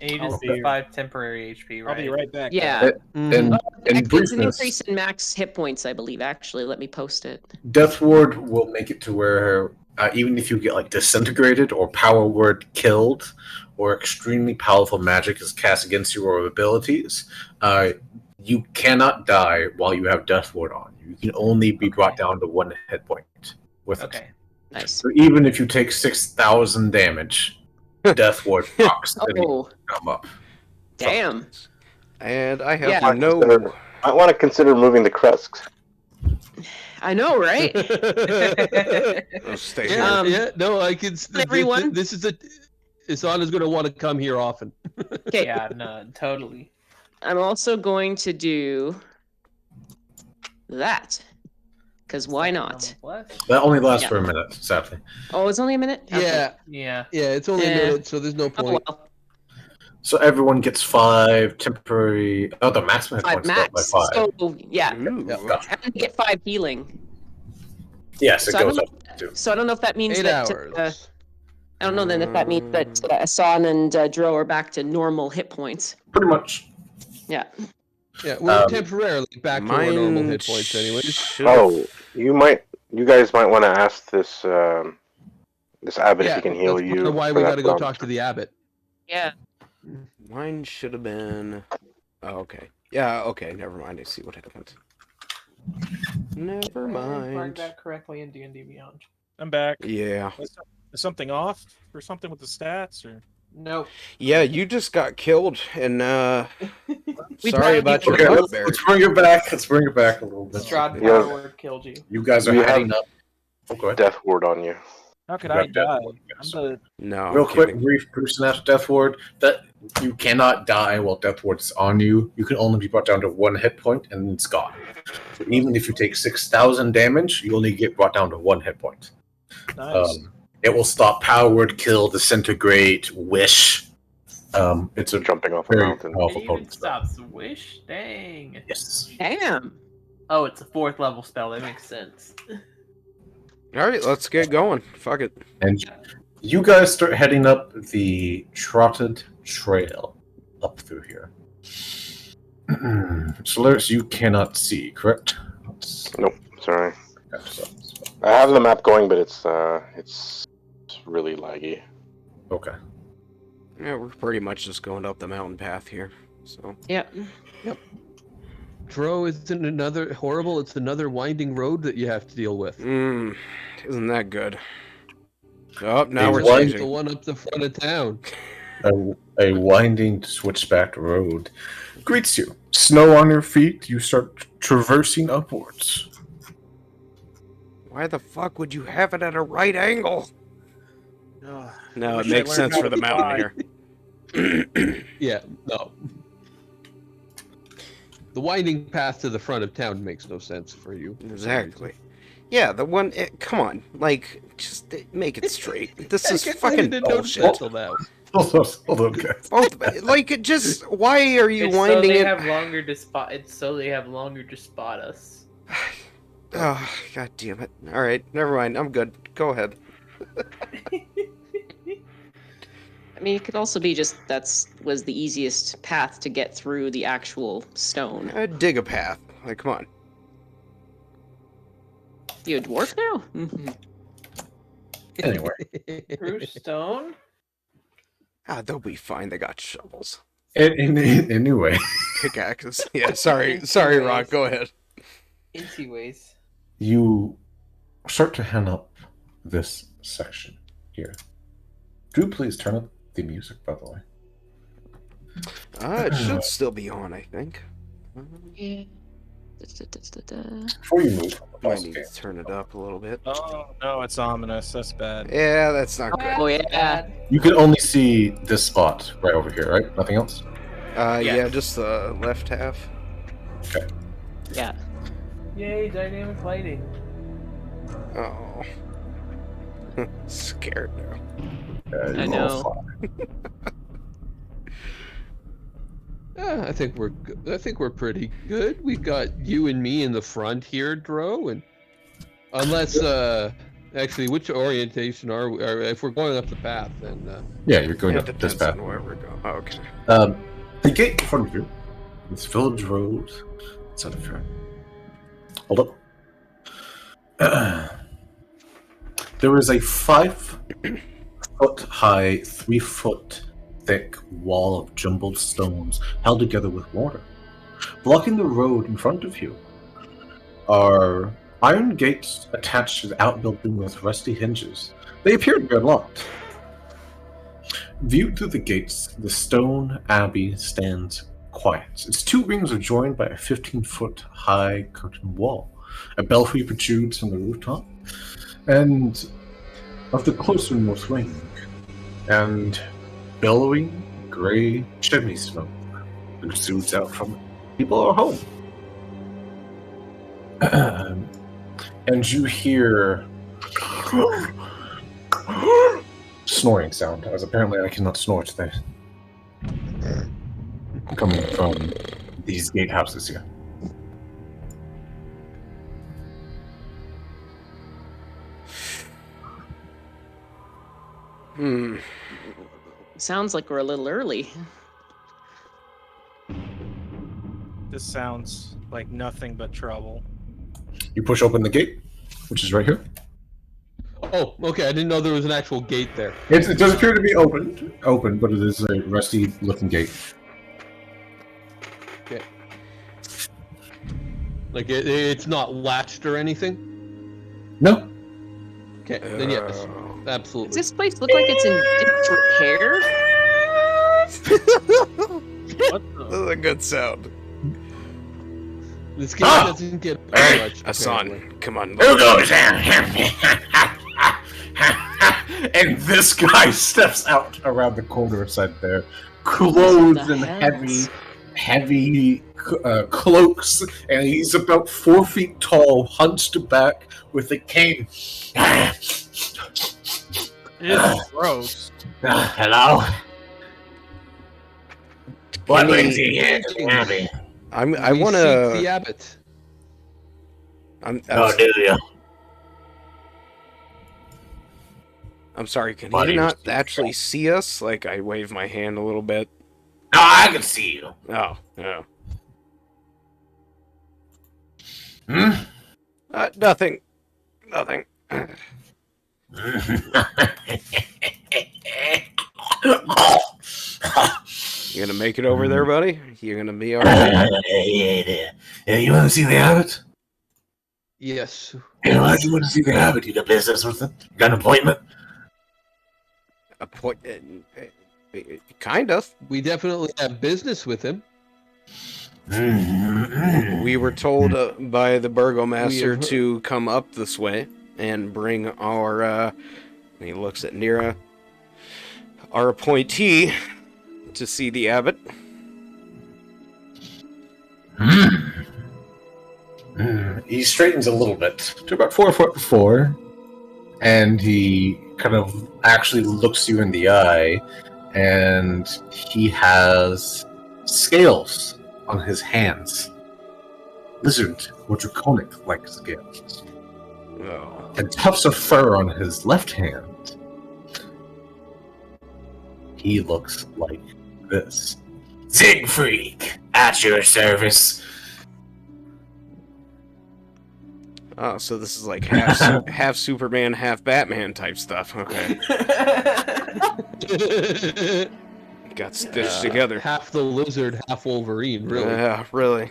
Aid I'll is be- 5 temporary HP, right? I'll be right back. Yeah. And It's in an briefness, increase in max hit points, I believe. Actually, let me post it. Death Ward will make it to where even if you get like disintegrated or power word killed or extremely powerful magic is cast against you or abilities, you cannot die while you have Death Ward on. You can only be brought down to 1 hit point with it. Okay. Nice. So even if you take 6,000 damage, Death Ward rocks and you Oh, come up. damn. And I have Yeah. no. I want to consider moving the Kresk. I know, right? I'll stay Yeah, here. yeah, no, I can. Everyone? This is Isana's going to want to come here often. Okay. Yeah, no, totally. I'm also going to do that. Because why not? What? That only lasts Yeah. for a minute, sadly. Oh, it's only a minute? Okay. Yeah, Yeah. yeah, it's only Yeah. a minute, so there's no Oh, point. well. So everyone gets 5 temporary. Oh, the maximum hit 5 points go up by max. 5. So, yeah. Ooh. Yeah. Gotcha. And get 5 healing. Yes, it So I goes don't up too. So I don't know if that means 8 that hours. I don't know then if that means that Asan and Dro are back to normal hit points. Pretty much. Yeah. Yeah, we're Um, temporarily back to our normal hit points, anyways. Oh, you guys might want to ask this this abbot if Yeah, he can heal that's you. why for we that got to go problem. talk to the abbot. Yeah. Mine should have been. Oh, okay. Yeah, okay. Never mind. I see what happened. Never Flagged mind. that correctly in D&D Beyond. I'm back. Yeah. Is something off or something with the stats or? Nope. Yeah, you just got killed, and We sorry brought about you- your Okay, bugbear. let's bring it back. Let's bring it back a little bit. Strahd Yeah. Power Word killed you. You guys are You have- heading up. Oh, go ahead. Death ward on you. How could You I got death die? ward, I'm yes. the No, Real I'm quick, kidding. brief person after Death Ward. That you cannot die while Death Ward is on you. You can only be brought down to 1 hit point, and it's gone. So even if you take 6,000 damage, you only get brought down to 1 hit point. nice. It will stop Power Word, Kill, Disintegrate, Wish. It's a Jumping off a very mountain. powerful It even potent spell. stops Wish? Dang. Yes. Damn. Oh, it's a 4th level spell. That makes sense. All right, let's get going. Fuck it. And you guys start heading up the trotted trail up through here. Solaris, you cannot see, correct? Nope, sorry. Okay, so- I have the map going, but it's really laggy. okay. Yeah, we're pretty much just going up the mountain path here. So Yeah. Dro isn't another horrible. It's another winding road that you have to deal with. isn't that good? Oh, now Hey, we're what? The changing. one up the front of town. A winding switchback road greets you. Snow on your feet, you start traversing upwards. Why the fuck would you have it at a right angle? Ugh, No, wish it I makes learned sense how for to the mountain here. Yeah, no. The winding path to the front of town makes no sense for you. Exactly. Yeah, the one. Come on, like, just make it straight. This is I fucking didn't notice that bullshit. till now. Hold on, guys. Both, like, it just. Why are you It's so winding they it? have longer to spot. It's so they have longer to spot us. Oh, god damn it! All right, never mind. I'm good. Go ahead. I mean, it could also be just was the easiest path to get through the actual stone. Dig a path. Like, come on. You a dwarf now? Mhm. Anyway, Through stone. Ah, they'll be fine. They got shovels, anyway, pickaxes. Yeah, sorry, Rock. Go ahead. Incy ways. you start to head up this section here. Do please turn up the music, by the way. It should still be on, I think. Yeah. Da-da-da-da-da. Before you move, Might need to turn it up a little bit. Oh no, it's ominous. That's bad. Yeah, that's not good. Oh yeah. you can only see this spot right over here, right? Nothing else? Yeah, just the left half. Yeah. Yay, dynamic lighting. Oh. Scared now. I know. I think we're pretty good. We've got you and me in the front here, Dro, and unless actually, which orientation are we? Or if we're going up the path, then Yeah, you're going It up this depends path. on where we're going. Oh, okay. The gate in front of you, this village road, etc. Fair. Hold up. There is a 5-foot high, 3-foot thick wall of jumbled stones held together with mortar. Blocking the road in front of you are iron gates attached to the outbuilding with rusty hinges. They appear to be unlocked. Viewed through the gates, the stone abbey stands quiet. Its 2 wings are joined by a 15-foot high curtain wall. A belfry protrudes from the rooftop, and of the closer north wing, and billowing gray chimney smoke exudes out from it. People are home. And you hear snoring sound, as apparently I cannot snore today. Coming from these gatehouses here. Sounds like we're a little early. This sounds like nothing but trouble. You push open the gate, which is right here. Oh, okay. I didn't know there was an actual gate there. It does appear to be open, but it is a rusty-looking gate. Okay. Like it's not latched or anything? No. Okay, then yes. Absolutely. Does this place look like it's in disrepair? What This the? is a good sound. This game doesn't get much. Hassan, come on. Who goes there? And this guy steps out around the corner side there, clothed in heavy cloaks, and he's about 4 feet tall, hunched back with a cane. It's gross. Hello? What brings you here to the Abbey? I We want seek the to. abbot. Oh, do you? I'm sorry. Can Why do you you not speak actually see us? Like I wave my hand a little bit. No, I can see you. Oh, no. Hmm? Nothing. Nothing. You gonna make it over there, buddy? You gonna be alright? Yeah, you want to see the abbot? Yes. Hey, why'd you want to see the abbot? You got business with him? You got an appointment? Kind of. We definitely have business with him. We were told by the burgomaster We have- to come up this way and bring our. And he looks at Nira, our appointee, to see the abbot. He straightens a little bit to about 4'4", and he kind of actually looks you in the eye, and he has scales on his hands. Lizard or draconic-like scales. Oh. And tufts of fur on his left hand. He looks like this. Siegfried, at your service. Oh, so this is like half Superman, half Batman type stuff. Okay. Got stitched together. Half the lizard, half Wolverine, really. Yeah, really.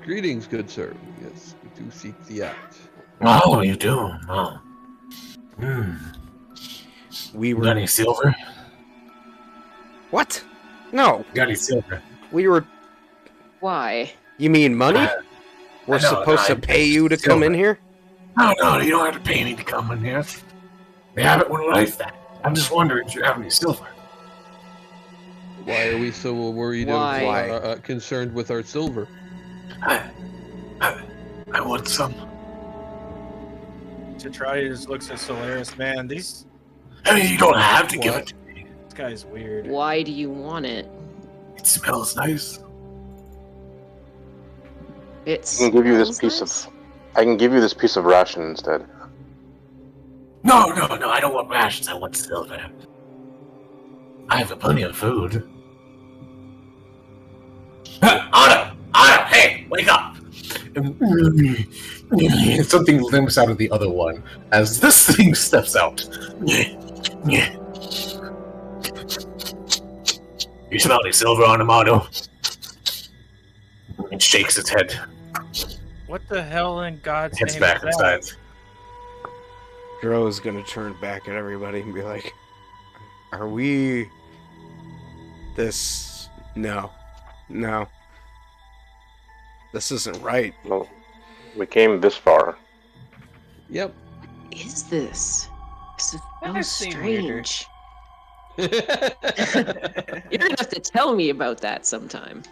Greetings, good sir. Yes, we do seek the abbot. Oh, you do? Oh. We Got were. any silver? What? No, Got any silver? we were. Why? You mean money? We're I know, supposed to pay you to come in here? No, you don't have to pay me to come in here. The abbot wouldn't like that. I'm just wondering if you have any silver. Why are we so worried Why? concerned with our silver? I want some. Tetrati just looks at Solaris. Man, this I mean, you don't have to give What? it to me. guy's weird. Why do you want it? It smells nice. It's. I can give you this piece of. I can give you this piece of ration instead. No, I don't want rations. I want silver. I have plenty of food. Otto, hey, wake up! And something limps out of the other one as this thing steps out. You smell any silver on him, Otto? It shakes its head. What the hell in God's Heads name back is that? inside. Dro's gonna turn back at everybody and be like, "Are we? This? No. This isn't right." Well, we came this far. Yep. Is this? This is That so does seem weirder. strange. You're gonna have to tell me about that sometime.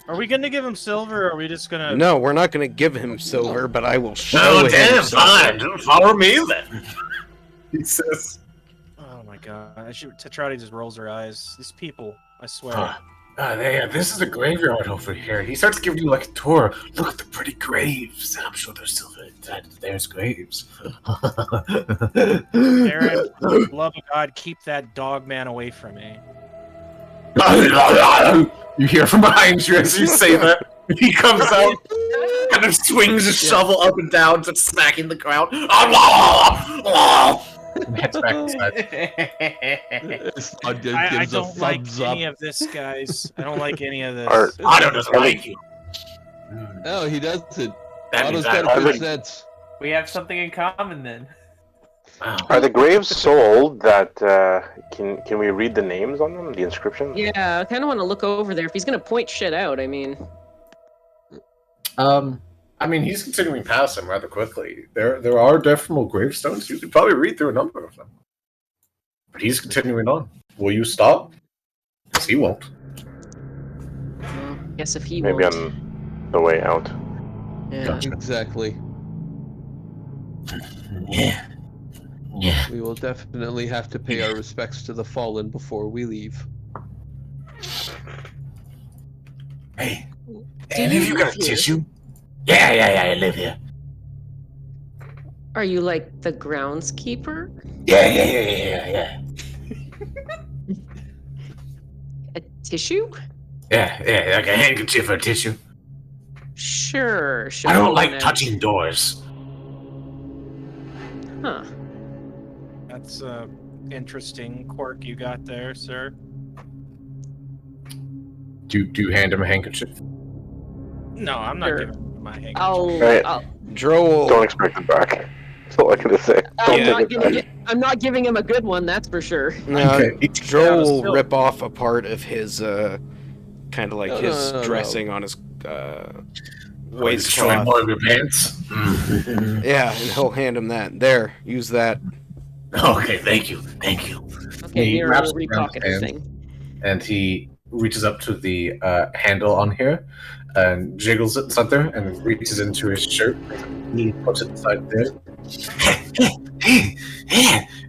Are we gonna give him silver, or are we just gonna? No, we're not gonna give him silver, but I will show Oh, him damn, silver. fine. Follow me then. He says. Oh my God! Tetrati just rolls her eyes. These people, I swear. Huh. Yeah, this is a graveyard over here. He starts giving you like a tour. Look at the pretty graves. I'm sure there's still there's graves. Aaron, for the love of God, keep that dog man away from me. You hear from behind you as you say that. He comes out, kind of swings his shovel up and down, just smacking the ground. And heads back inside. I don't like any of this, guys. I don't like any of this. Otto doesn't like you. No, he doesn't. That Otto's means I got don't good like sense. We have something in common then. Wow. Are the graves so old that can we read the names on them, the inscriptions? Yeah, I kind of want to look over there. If he's gonna point shit out, I mean. I mean, he's continuing past him rather quickly. There are definite gravestones. You could probably read through a number of them. But he's continuing on. Will you stop? Because he won't. Well, guess if he Maybe won't. on the way out. Yeah. Gotcha. Exactly. Yeah. We will definitely have to pay our respects to the fallen before we leave. Hey, Do any of you you got a live here? tissue? Yeah, I live here. Are you like the groundskeeper? Yeah. A tissue? Yeah, like a handkerchief or tissue. Sure. I don't like wanna- touching doors. Huh. That's a interesting quirk you got there, sir. Do you hand him a handkerchief? No, I'm not Sure. giving him my handkerchief. Right. Droll. Don't expect it back. That's all I can say. Don't take it back. I'm not giving him a good one, that's for sure. Okay. Droll will Still- rip off a part of his, kind of like No, his no. dressing on his, Destroy waistcloth. more of your pants. Yeah, and he'll hand him that. There, use that. Okay, thank you. Okay, He Nero wraps will it around repocket his the hand. thing. And he reaches up to the handle on here and jiggles it inside there and reaches into his shirt. He puts it inside there.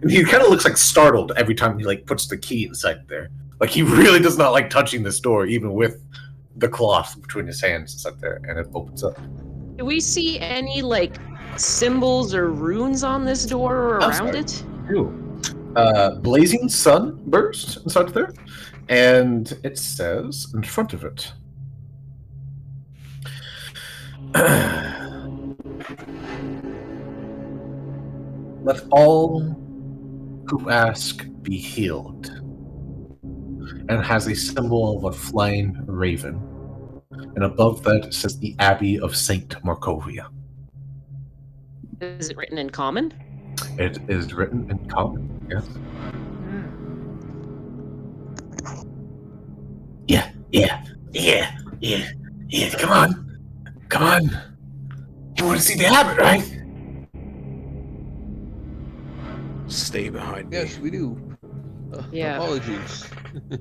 And he kind of looks like startled every time he like puts the key inside there. Like he really does not like touching this door, even with the cloth between his hands inside there, and it opens up. Do we see any like symbols or runes on this door or I'm around sorry. it? Blazing sun burst inside there, and it says in front of it. Let all who ask be healed. And has a symbol of a flying raven. And above that it says the Abbey of Saint Markovia. Is it written in common? It is written in common, yes. Yeah. Come on. You want to see the abbot, right? Stay behind me. Yes, we do. Yeah. Apologies.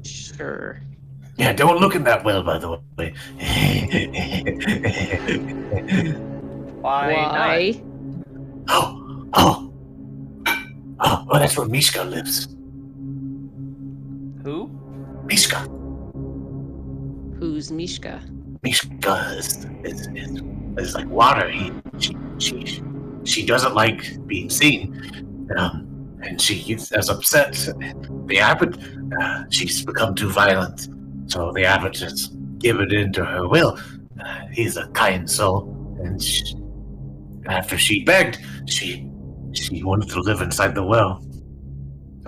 Sure. Yeah, don't look in that well, by the way. Why? Oh, that's where Mishka lives. Who? Mishka. Who's Mishka? Mishka is like water. She doesn't like being seen, and she gets as upset. The abbot, she's become too violent, so the abbot just give it into her will. He's a kind soul, and after she begged, she wanted to live inside the well.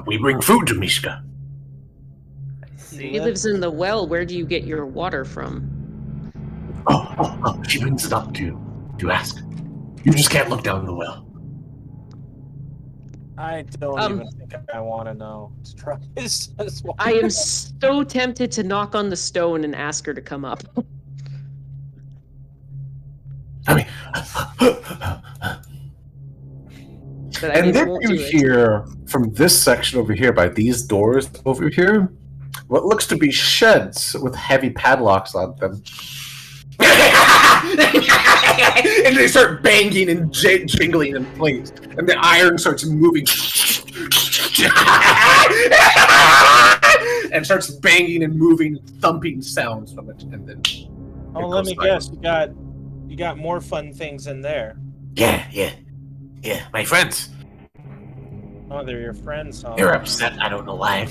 We bring food to Mishka. See? He lives in the well. Where do you get your water from? Oh, she brings it up to ask. You just can't look down the well. I don't even think I want to know. To try this as well. I am so tempted to knock on the stone and ask her to come up. I mean, But I and mean, I then won't you do it. hear from this section over here, by these doors over here, what looks to be sheds with heavy padlocks on them. And they start banging and jingling in place, and the iron starts moving. and starts banging and moving, thumping sounds from it, and then. Oh, let me guess. You got more fun things in there. Yeah. My friends. Oh, they're your friends, huh? They're upset. I don't know why.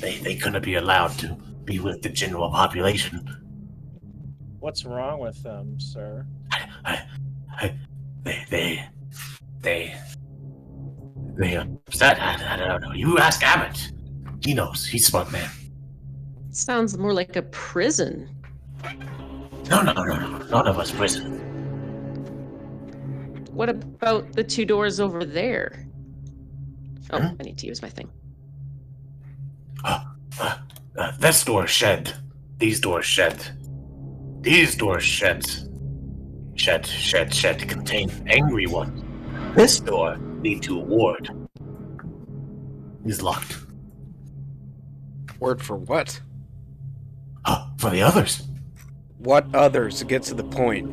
They couldn't be allowed to be with the general population. What's wrong with them, sir? They upset. I don't know. You ask Abbott. He knows. He's a smart man. Sounds more like a prison. No. None of us prison. What about the two doors over there? Oh, Hmm? I need to use my thing. This door shed. These doors shed. These doors shed. Shed contain angry ones. This door lead to a ward. Is locked. Word for what? For the others. What others? Get to the point.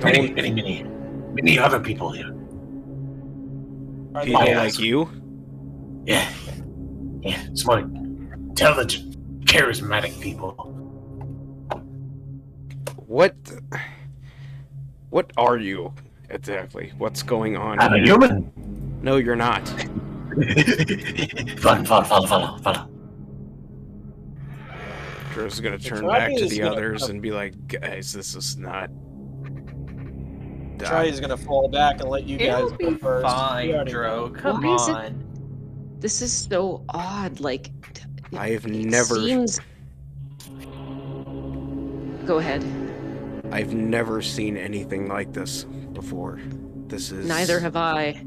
Many other people here. People Yeah. like you? Yeah, smart, intelligent, charismatic people. What are you exactly? What's going on? I'm a human. No, you're not. Follow. Drew's gonna turn Try back to is the gonna others come. and be like, guys, this is not. Charlie's gonna fall back and let you guys It'll go be first. Fine, We already Dro. know. Come Why is it- on. This is so odd. Like, I have it never, seems... Go ahead. I've never seen anything like this before. This is. Neither have I.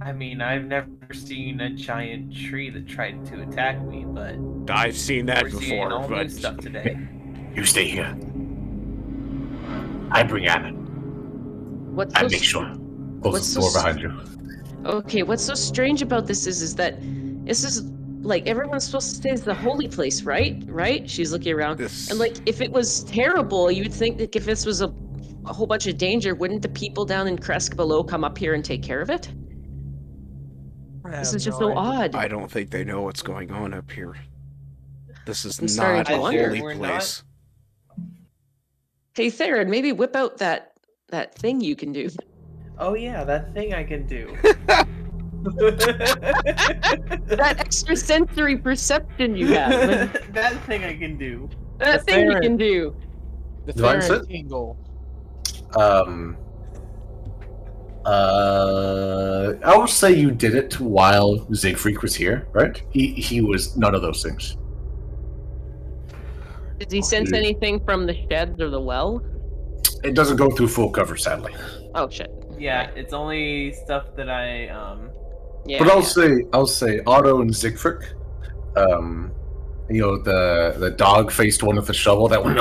I mean, I've never seen a giant tree that tried to attack me, but I've seen that we're seeing before, all new but stuff today. You stay here. I bring Abbott. What's I so make sure. Close What's the door so behind you. Okay, what's so strange about this is that this is like everyone's supposed to say it's the holy place, right? Right? She's looking around. this. And like if it was terrible, you would think that if this was a whole bunch of danger, wouldn't the people down in Kresk below come up here and take care of it? This is just so odd. I don't think they know what's going on up here. This is I'm starting not to a wonder. holy We're place. Hey Theron, maybe whip out that thing you can do. Oh yeah, that thing I can do. That extrasensory perception you have. That thing I can do. That thing you Theron. can do. The Divine Theron Sit? Tingle. I would say you did it while Siegfried was here, right? He was none of those things. Did he sense dude. anything from the sheds or the well? It doesn't go through full cover, sadly. Oh shit. Yeah, it's only stuff that I Yeah. But I'll say Otto and Siegfried. You know the dog faced one with the shovel. That one.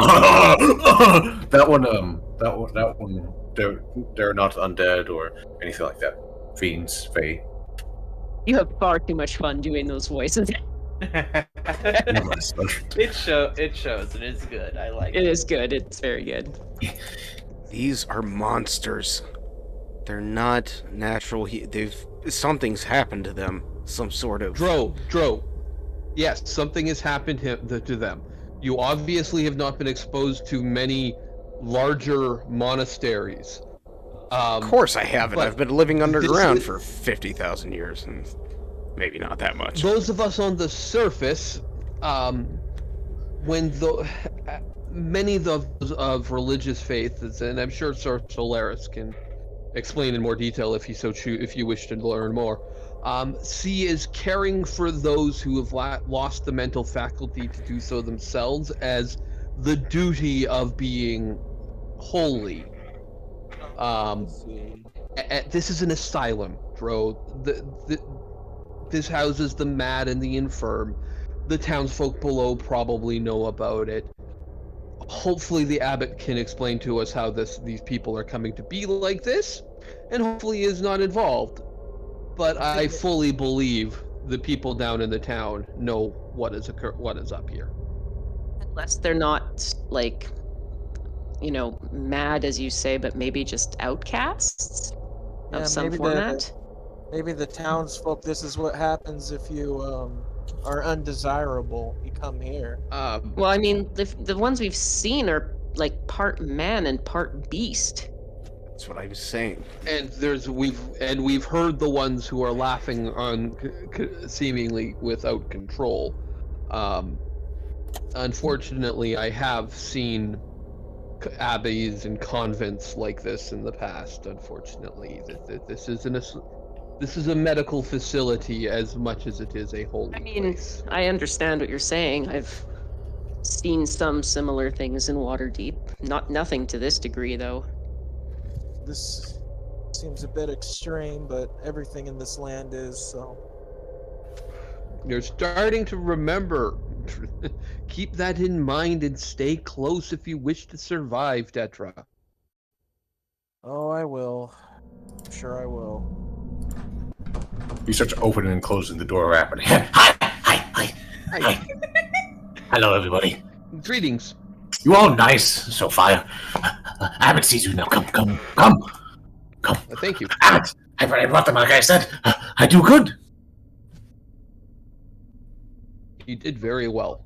that one. They're not undead or anything like that. Fiends, fae. You have far too much fun doing those voices. it shows and it's good. I like It is good. It's very good. These are monsters. They're not natural. Something's happened to them. Some sort of. Dro. Yes, something has happened to them. You obviously have not been exposed to many larger monasteries. Of course I haven't. but I've been living underground is- for 50,000 years, and maybe not that much. Those of us on the surface, when many of religious faiths, and I'm sure Sir Solaris can explain in more detail if if you wish to learn more, see as caring for those who have lost the mental faculty to do so themselves as the duty of being holy. This is an asylum, Dro. This houses the mad and the infirm. The townsfolk below probably know about it. Hopefully the abbot can explain to us how these people are coming to be like this, and hopefully is not involved. But I fully believe the people down in the town know what is up here. Unless they're not like, mad as you say, but maybe just outcasts of some format. Maybe the townsfolk. This is what happens if you are undesirable, you come here. Well, I mean, the ones we've seen are like part man and part beast. That's what I was saying. And we've heard the ones who are laughing on seemingly without control. Unfortunately, I have seen abbeys and convents like this in the past. Unfortunately, this is a medical facility as much as it is a holy place. I understand what you're saying. I've seen some similar things in Waterdeep. Nothing to this degree, though. This seems a bit extreme, but everything in this land is, so. You're starting to remember. Keep that in mind and stay close if you wish to survive, Tetra. Oh, I will. I'm sure I will. You start to open and closing the door rapidly. Hi. Hello, everybody. Greetings. You all nice so far. Abbott sees you now. Come. Thank you. Abbott, I brought them like I said. I do good. You did very well.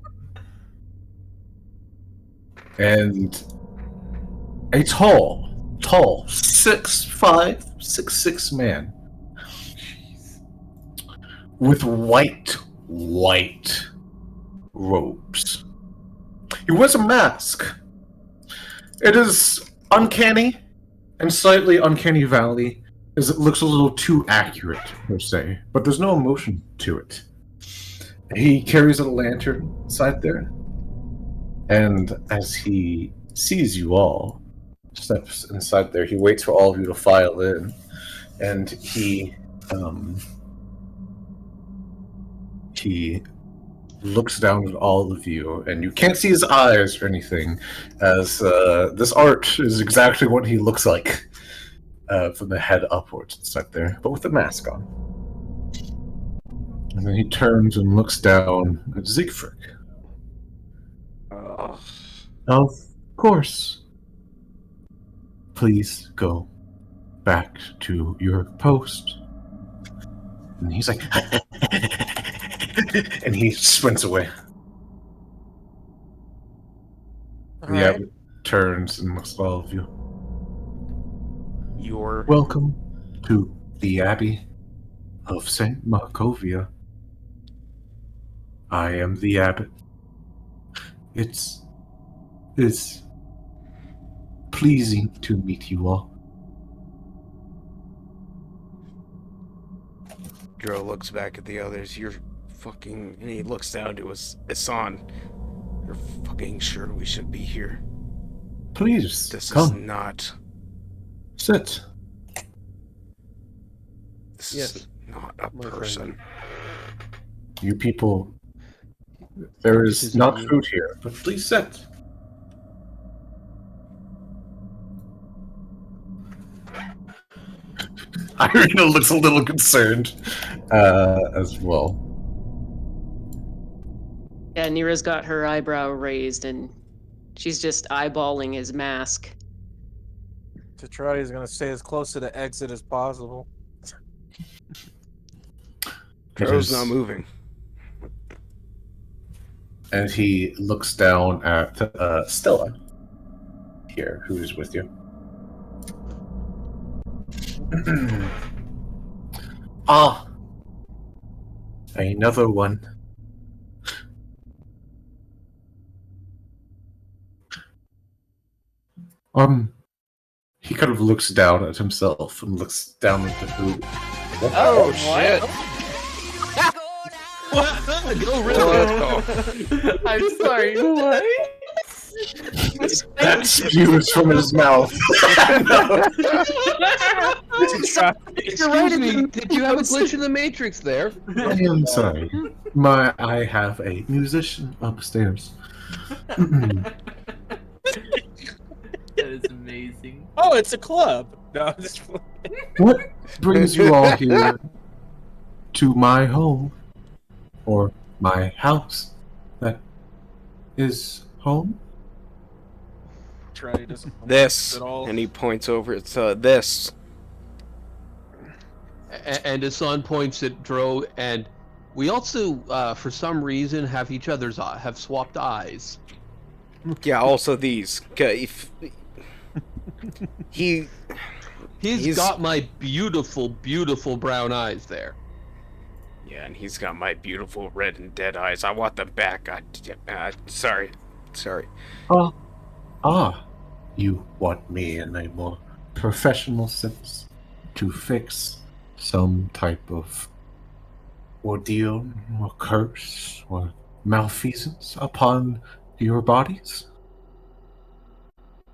And a tall, 6'5", 6'6" man with white robes. He wears a mask. It is uncanny and slightly uncanny valley, as it looks a little too accurate, per se, but there's no emotion to it. He carries a lantern inside there, and as he sees you all, steps inside there. He waits for all of you to file in, and he looks down at all of you, and you can't see his eyes or anything, as this art is exactly what he looks like from the head upwards inside there, but with a mask on. And then he turns and looks down at Siegfried. Of course. Please go back to your post. And he's like, and he sprints away. The abbot turns and looks at all of you. You're welcome to the Abbey of St. Markovia. I am the abbot. It's pleasing to meet you all. Dro looks back at the others. You're fucking... And he looks down to Isan. You're fucking sure we should be here? Please, this come. Is not... Sit. This is not a person. You people... There is not food here, but please sit. Irina looks a little concerned as well. Yeah, Nira's got her eyebrow raised and she's just eyeballing his mask. Tetrati is going to stay as close to the exit as possible. Dro's not moving. And he looks down at Stella here, who is with you. Ah, another one. He kind of looks down at himself and looks down at the food. Oh shit! Go really? I'm sorry, what? That spews from his mouth. Excuse me, did you have a glitch in the Matrix there? I am sorry. I have a musician upstairs. That is amazing. Oh, it's a club. No, What brings you all here to my home? Or my house that is home? This, and he points over. It's this. And his son points at Dro, and We also, for some reason, have each other's have swapped eyes. Yeah, also these. 'Kay, He's got my beautiful, beautiful brown eyes there. Yeah, and he's got my beautiful red and dead eyes. I want them back. Sorry. You want me in a more professional sense to fix some type of ordeal or curse or malfeasance upon your bodies?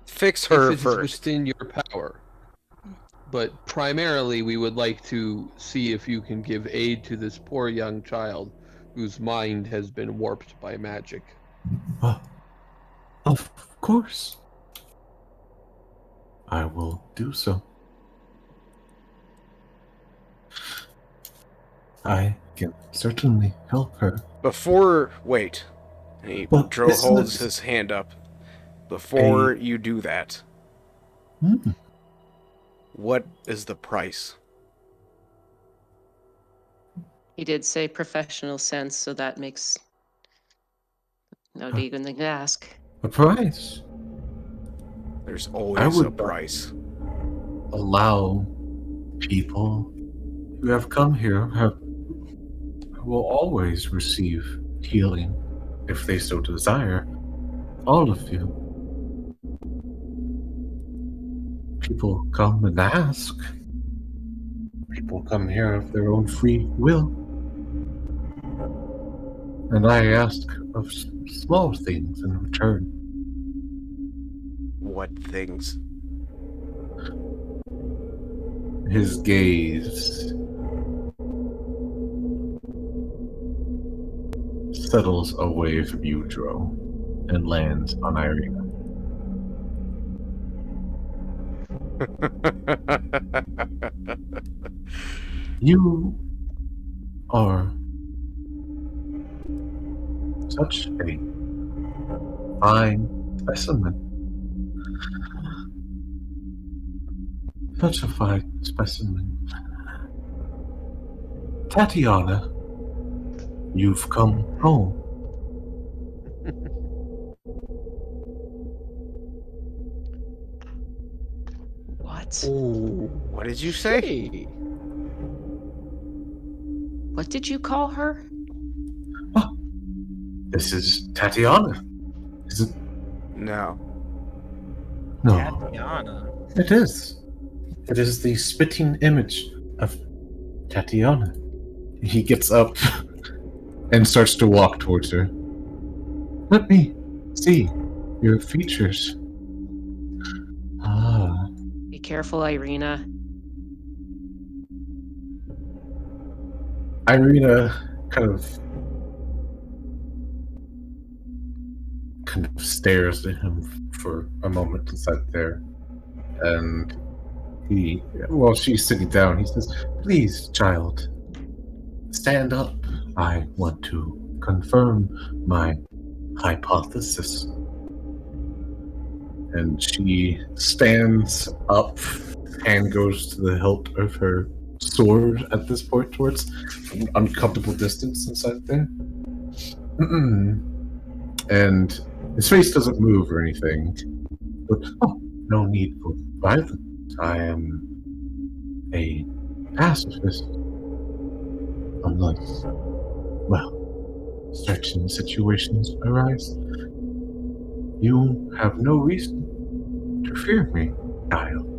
Fix her if it is first. within your power. But primarily, we would like to see if you can give aid to this poor young child whose mind has been warped by magic. Of course. I will do so. I can certainly help her. Wait. But Dro this holds is- his hand up. Before you do that, what is the price? He did say professional sense, so that makes no even thing to ask. A price? There's always a price. Allow people who have come here will always receive healing if they so desire. All of you. People come and ask. People come here of their own free will. And I ask of small things in return. What things? His gaze settles away from you, Dro, and lands on Irina. You are such a fine specimen. Such a fine specimen. Tatiana, you've come home. What? Oh, what did you say? Hey. What did you call her? Oh, this is Tatiana. Is it? No. No. Tatiana. It is. It is the spitting image of Tatiana. He gets up and starts to walk towards her. Let me see your features. Ah. Be careful, Irina. Irina kind of stares at him for a moment inside there. And while she's sitting down, he says, "Please, child, stand up. I want to confirm my hypothesis." And she stands up and goes to the hilt of her sword at this point towards an uncomfortable distance inside there. And his face doesn't move or anything. But, no need for violence. I am a pacifist. Unless, well, certain situations arise. You have no reason to fear me, child.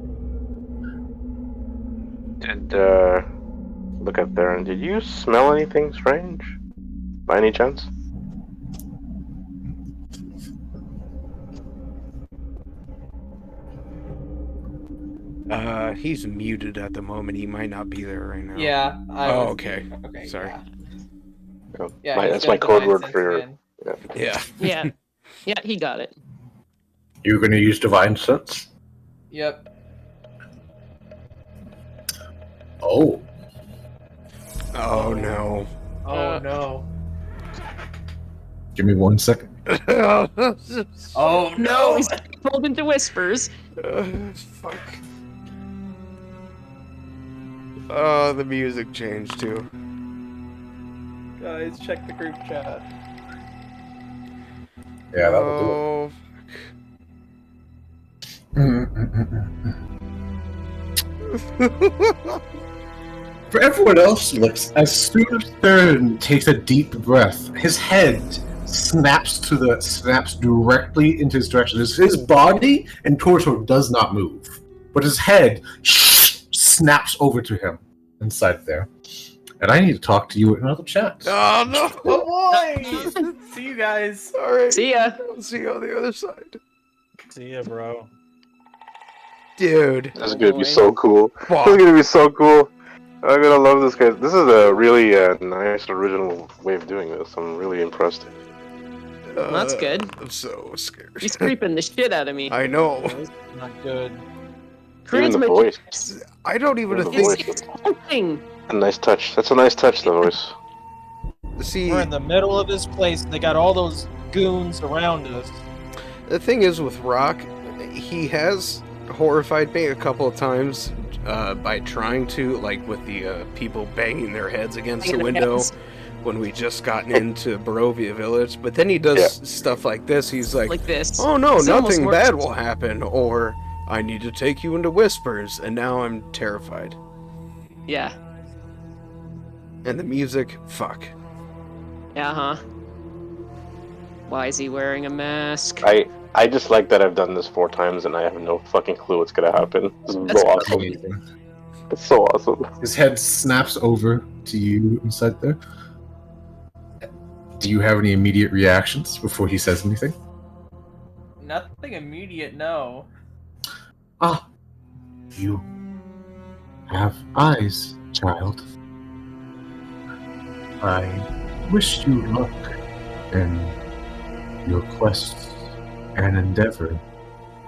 Look up there, and did you smell anything strange? By any chance? He's muted at the moment. He might not be there right now. Yeah. Okay. Sorry. Yeah. Oh, Yeah, that's my code word for your. Yeah. Yeah. Yeah, he got it. You're going to use Divine Sense? Yep. Oh. Oh no. Oh no. Give me 1 second. Oh no. He's pulled into whispers. Fuck. Oh, the music changed too. Guys, check the group chat. Yeah, that'll do it. Oh, For everyone else, looks as soon as Theron takes a deep breath, his head snaps directly into his direction. His body and torso does not move, but his head snaps over to him inside there. And I need to talk to you in another chat. oh no! Oh boy! See you guys. All right. See ya. I'll see you on the other side, See ya, bro. dude. This is Oh, gonna be boy. so cool. This Fuck. is gonna be so cool. I'm gonna love this guy. This is a really nice original way of doing this. I'm really impressed. Well, that's good. I'm so scared. He's creeping the shit out of me. I know. This is not good. Even the Charisma voice. checks. I don't even The It's think. voice. exciting. A nice touch. That's a nice touch, the voice. See, We're in the middle of this place, and they got all those goons around us. the thing is with Rock, he has horrified me a couple of times by trying to, like with the people banging their heads against the Banging their window heads. when we just gotten into Barovia Village. But then he does stuff like this. He's like, Like this. oh no, It's almost nothing more- bad will happen, or I need to take you into Whispers, and now I'm terrified. Yeah. And the music, fuck. Yeah, huh? Why is he wearing a mask? I just like that I've done this 4 times and I have no fucking clue what's gonna happen. This is That's so awesome. Amazing. It's so awesome. His head snaps over to you inside there. Do you have any immediate reactions before he says anything? Nothing immediate, no. Ah, you have eyes, child. I wish you luck in your quests and endeavor,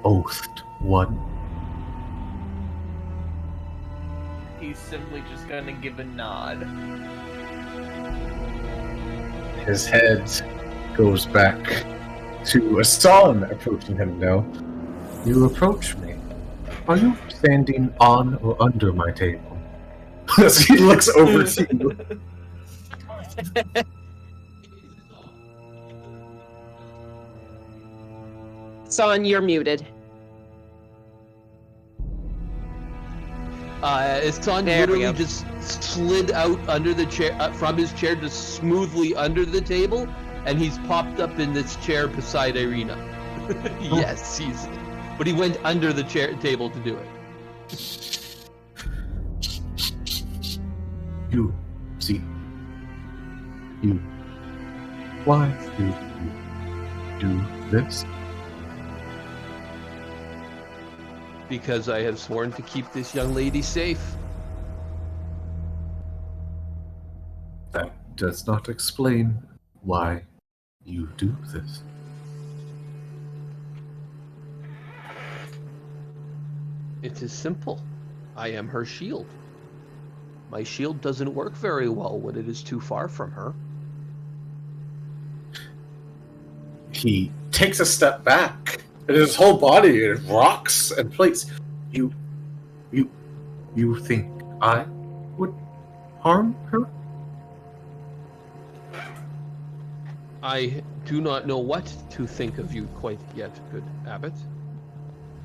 Oathed One. He's simply just gonna give a nod. His head goes back to Asan approaching him now. You approach me. Are you standing on or under my table? As he looks over to you. Son, you're muted. Son There we literally go. just slid out under the chair, from his chair, just smoothly under the table, and he's popped up in this chair beside Irina. Yes, but he went under the table to do it. You see. You. Why do you do this? Because I have sworn to keep this young lady safe. That does not explain why you do this. It is simple. I am her shield. My shield doesn't work very well when it is too far from her. He takes a step back, and his whole body it rocks and plates. You think I would harm her? I do not know what to think of you quite yet, good abbot.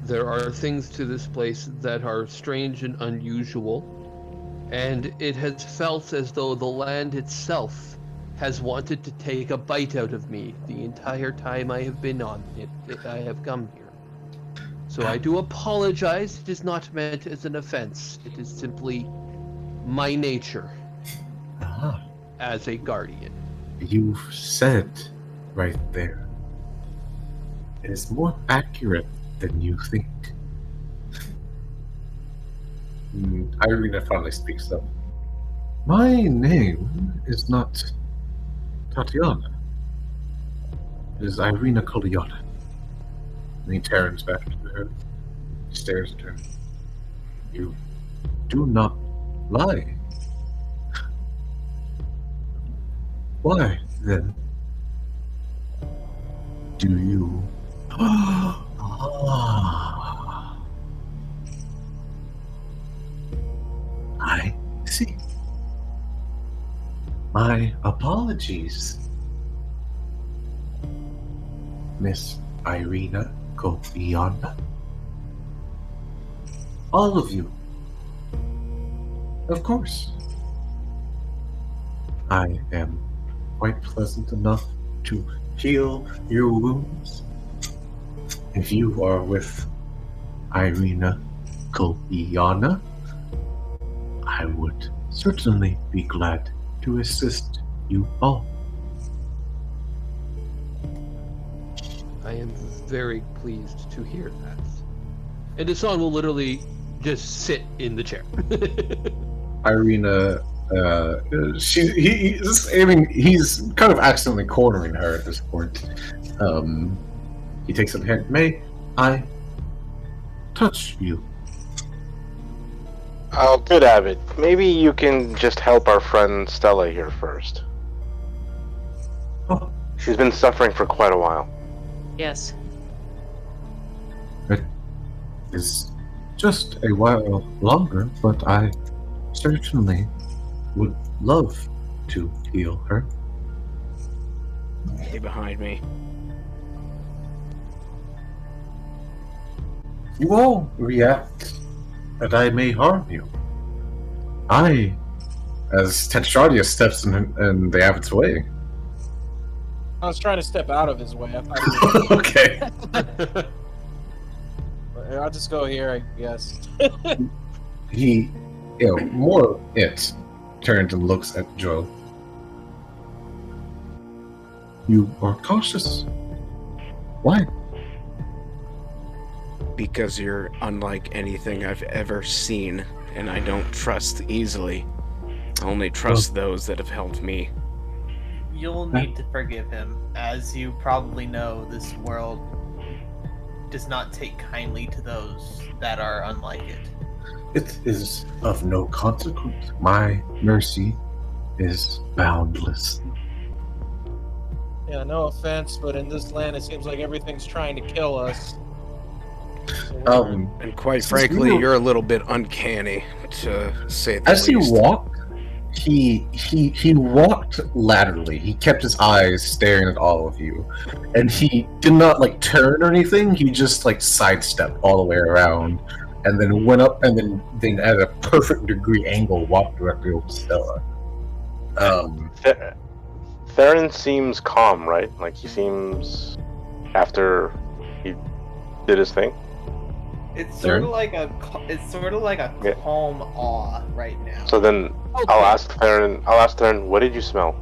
There are things to this place that are strange and unusual, and it has felt as though the land itself has wanted to take a bite out of me the entire time I have been on it. I have come here. So I do apologize. It is not meant as an offense. It is simply my nature Ah, as a guardian. you've said right there. It is more accurate than you think. Irina finally speaks up. My name is not Tatiana. It is Irina Koliana. And he turns back to her, stares at her. You do not lie. Why, then, do you... Ah. I see. My apologies, Miss Irina Kofiana. All of you. Of course. I am quite pleasant enough to heal your wounds. If you are with Irina Kofiana, I would certainly be glad to assist you all. I am very pleased to hear that. And Hassan will literally just sit in the chair. Irina, he's kind of accidentally cornering her at this point. He takes up the hand. May I touch you? Oh, good Abbott. Maybe you can just help our friend Stella here first. Oh, She's been suffering for quite a while. Yes. it is just a while longer, but I certainly would love to heal her. Stay behind me. You all react that I may harm you. As Tenstradia steps in the Abbot's way. I was trying to step out of his way. I thought he was... Okay. I'll just go here, I guess. He, more it, turns and looks at Joe. You are cautious. Why? Because you're unlike anything I've ever seen, and I don't trust easily. I only trust those that have helped me. You'll need to forgive him. As you probably know, this world does not take kindly to those that are unlike it. It is of no consequence. My mercy is boundless. Yeah, no offense, but in this land, it seems like everything's trying to kill us. So And quite Since frankly, we were- you're a little bit uncanny, to say the As he least. walked, he walked laterally. He kept his eyes staring at all of you, and he did not turn or anything. He just sidestepped all the way around, and then went up, and then at a perfect degree angle walked directly over to Stella. Theron seems calm, right? Like he seems after he did his thing. It's There? sort of like a Yeah. calm awe right now. So then Okay. I'll ask Theron, what did you smell?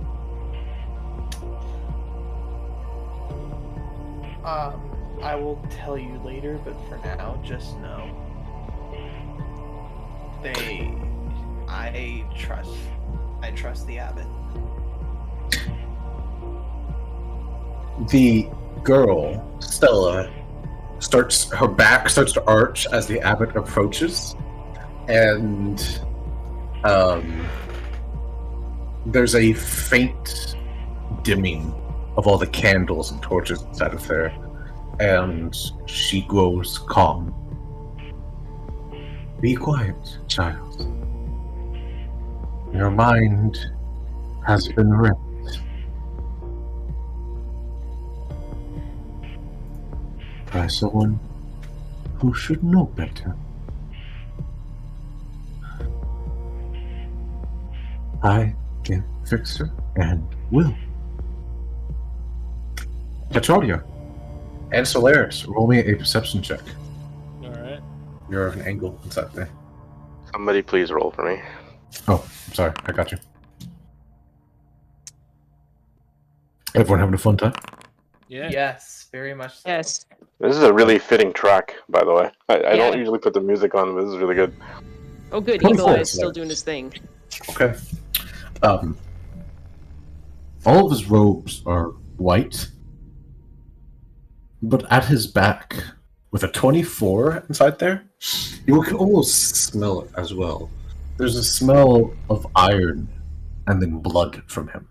I will tell you later, but for now, just know I trust the abbot. The girl, Stella, her back starts to arch as the abbot approaches, and there's a faint dimming of all the candles and torches inside of there, and she grows calm. Be quiet, child. Your mind has been ripped. By someone who should know better. I can fix her and will. Petrolia and Solaris, roll me a perception check. Alright. You're at an angle inside there. Somebody please roll for me. Oh, I'm sorry, I got you. Everyone having a fun time? Yeah. Yes, very much so. Yes. This is a really fitting track, by the way. I Yeah. don't usually put the music on, but this is really good. Oh, good. 24 Eagle Eye is is still there. doing his thing. Okay. All of his robes are white, but at his back, with a 24 inside there, you can almost smell it as well. There's a smell of iron and then blood from him.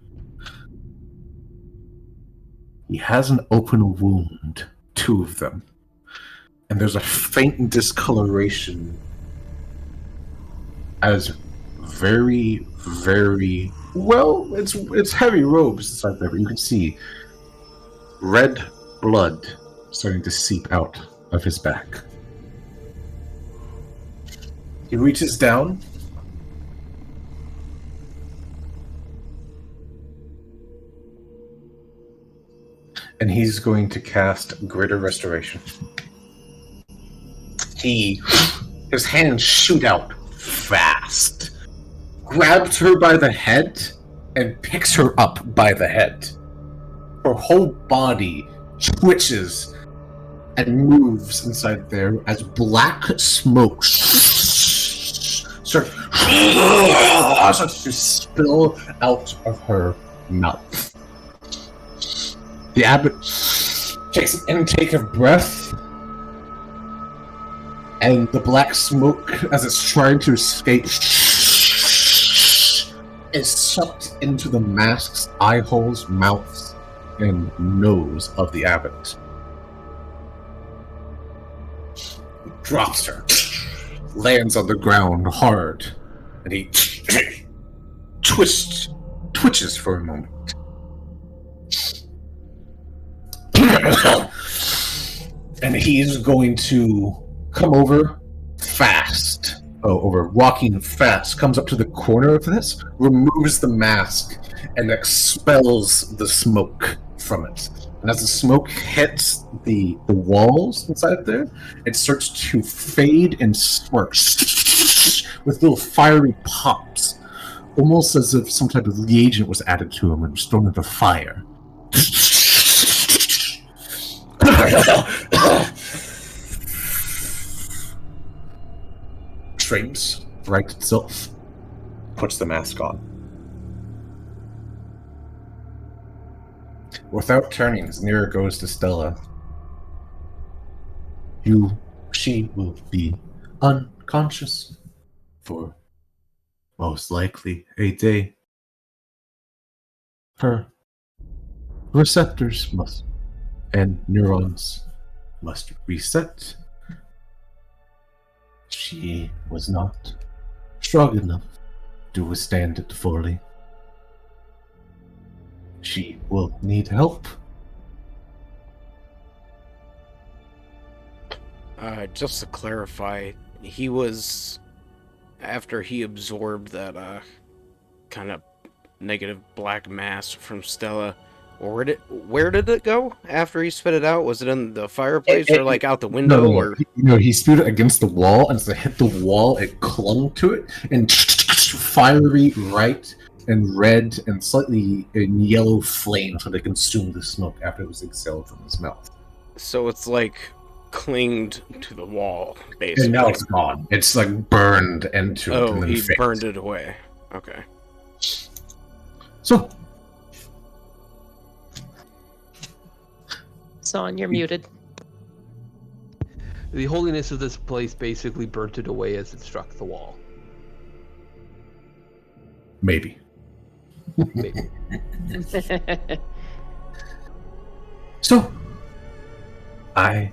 He has an open wound, 2 of them, and there's a faint discoloration as very, very Well, it's heavy robes inside there, but you can see red blood starting to seep out of his back. He reaches down. And he's going to cast Greater Restoration. His hands shoot out fast, grabs her by the head, and picks her up by the head. Her whole body twitches and moves inside there as black smoke starts to spill out of her mouth. The abbot takes an intake of breath, and the black smoke, as it's trying to escape, is sucked into the mask's eye holes, mouths, and nose of the abbot. Drops her, lands on the ground hard, and he twitches for a moment. And he's going to come over fast. Walking fast, comes up to the corner of this, removes the mask, and expels the smoke from it. And as the smoke hits the walls inside there, it starts to fade and spark with little fiery pops, almost as if some type of reagent was added to him and was thrown into fire. Straightens, right itself, puts the mask on. Without turning, Nira goes to Stella. She will be unconscious for most likely a day. Her receptors and neurons must reset. She was not strong enough to withstand it fully. She will need help. Just to clarify, he was, after he absorbed that kind of negative black mass from Stella, where did it go after he spit it out? Was it in the fireplace or like out the window? No, he spewed it against the wall, and as it hit the wall, it clung to it, and fiery right and red and slightly in yellow flames when they consumed the smoke after it was exhaled from his mouth. So it's like clinged to the wall, basically. And now it's gone. It's like burned into it. Oh, he burned it away. Okay. So, Son, you're muted. The holiness of this place basically burnt it away as it struck the wall. maybe. Maybe. So, I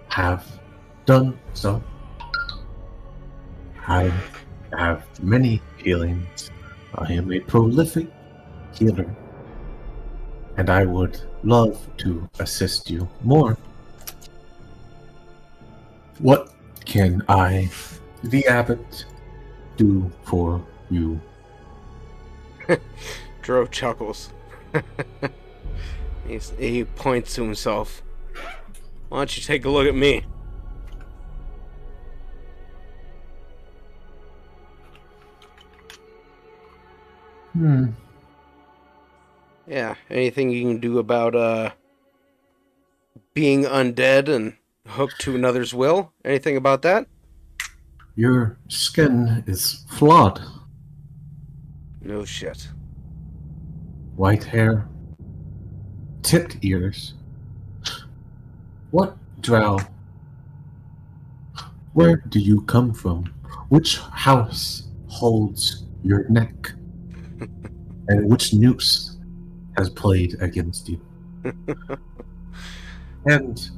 have done so. I have many healings. I am a prolific healer. And I would love to assist you more. What can I, the abbot, do for you? Dro chuckles. He points to himself. Why don't you take a look at me? Yeah, anything you can do about being undead and hooked to another's will? Anything about that? Your skin is flawed. No shit. White hair, tipped ears. What drow? Where do you come from? Which house holds your neck? And which noose has played against you? And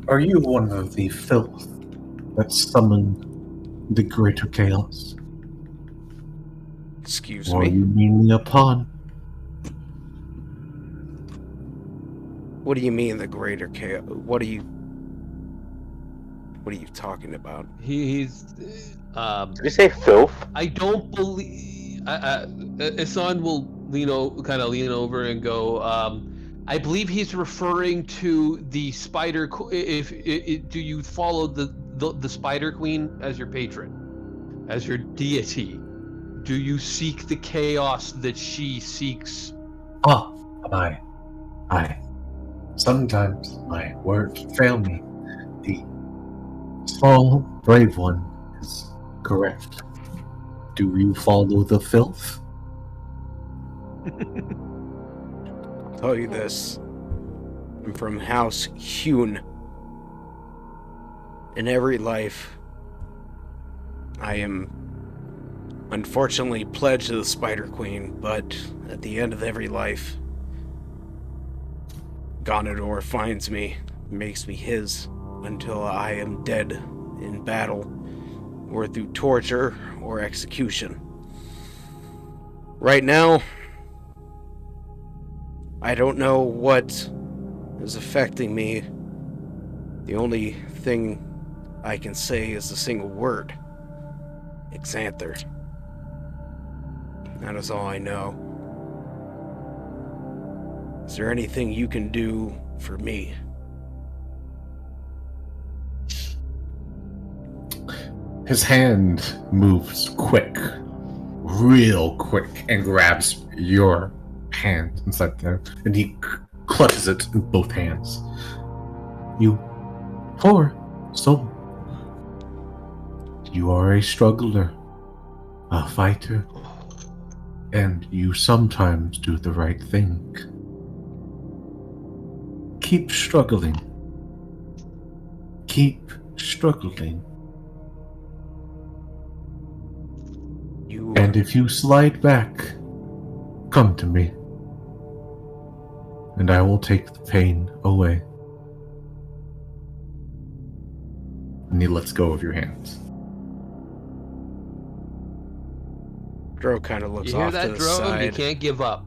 are you one of the filth that summoned the greater chaos? Excuse Or me. you mean a pawn? What do you mean the greater chaos? What are you talking about? He's Did you say filth? I don't believe. Isan will kind of lean over and go. I believe he's referring to the spider. Do you follow the spider queen as your patron, as your deity? Do you seek the chaos that she seeks? Ah, I. Sometimes my words fail me. The small, brave one is correct. Do you follow the filth? I'll tell you this. I'm from House Hune. In every life, I am unfortunately pledged to the Spider Queen, but at the end of every life, Ganador finds me, makes me his, until I am dead in battle, or through torture or execution. Right now, I don't know what is affecting me. The only thing I can say is a single word. Xanther. That is all I know. Is there anything you can do for me? His hand moves quick, real quick, and grabs your hand inside there, and he clutches it in both hands. You poor soul. You are a struggler, a fighter, and you sometimes do the right thing. Keep struggling. Keep struggling. And if you slide back, come to me, and I will take the pain away. And he lets go of your hands. Dro kind of looks You hear off that, to the Dro? side. You can't give up.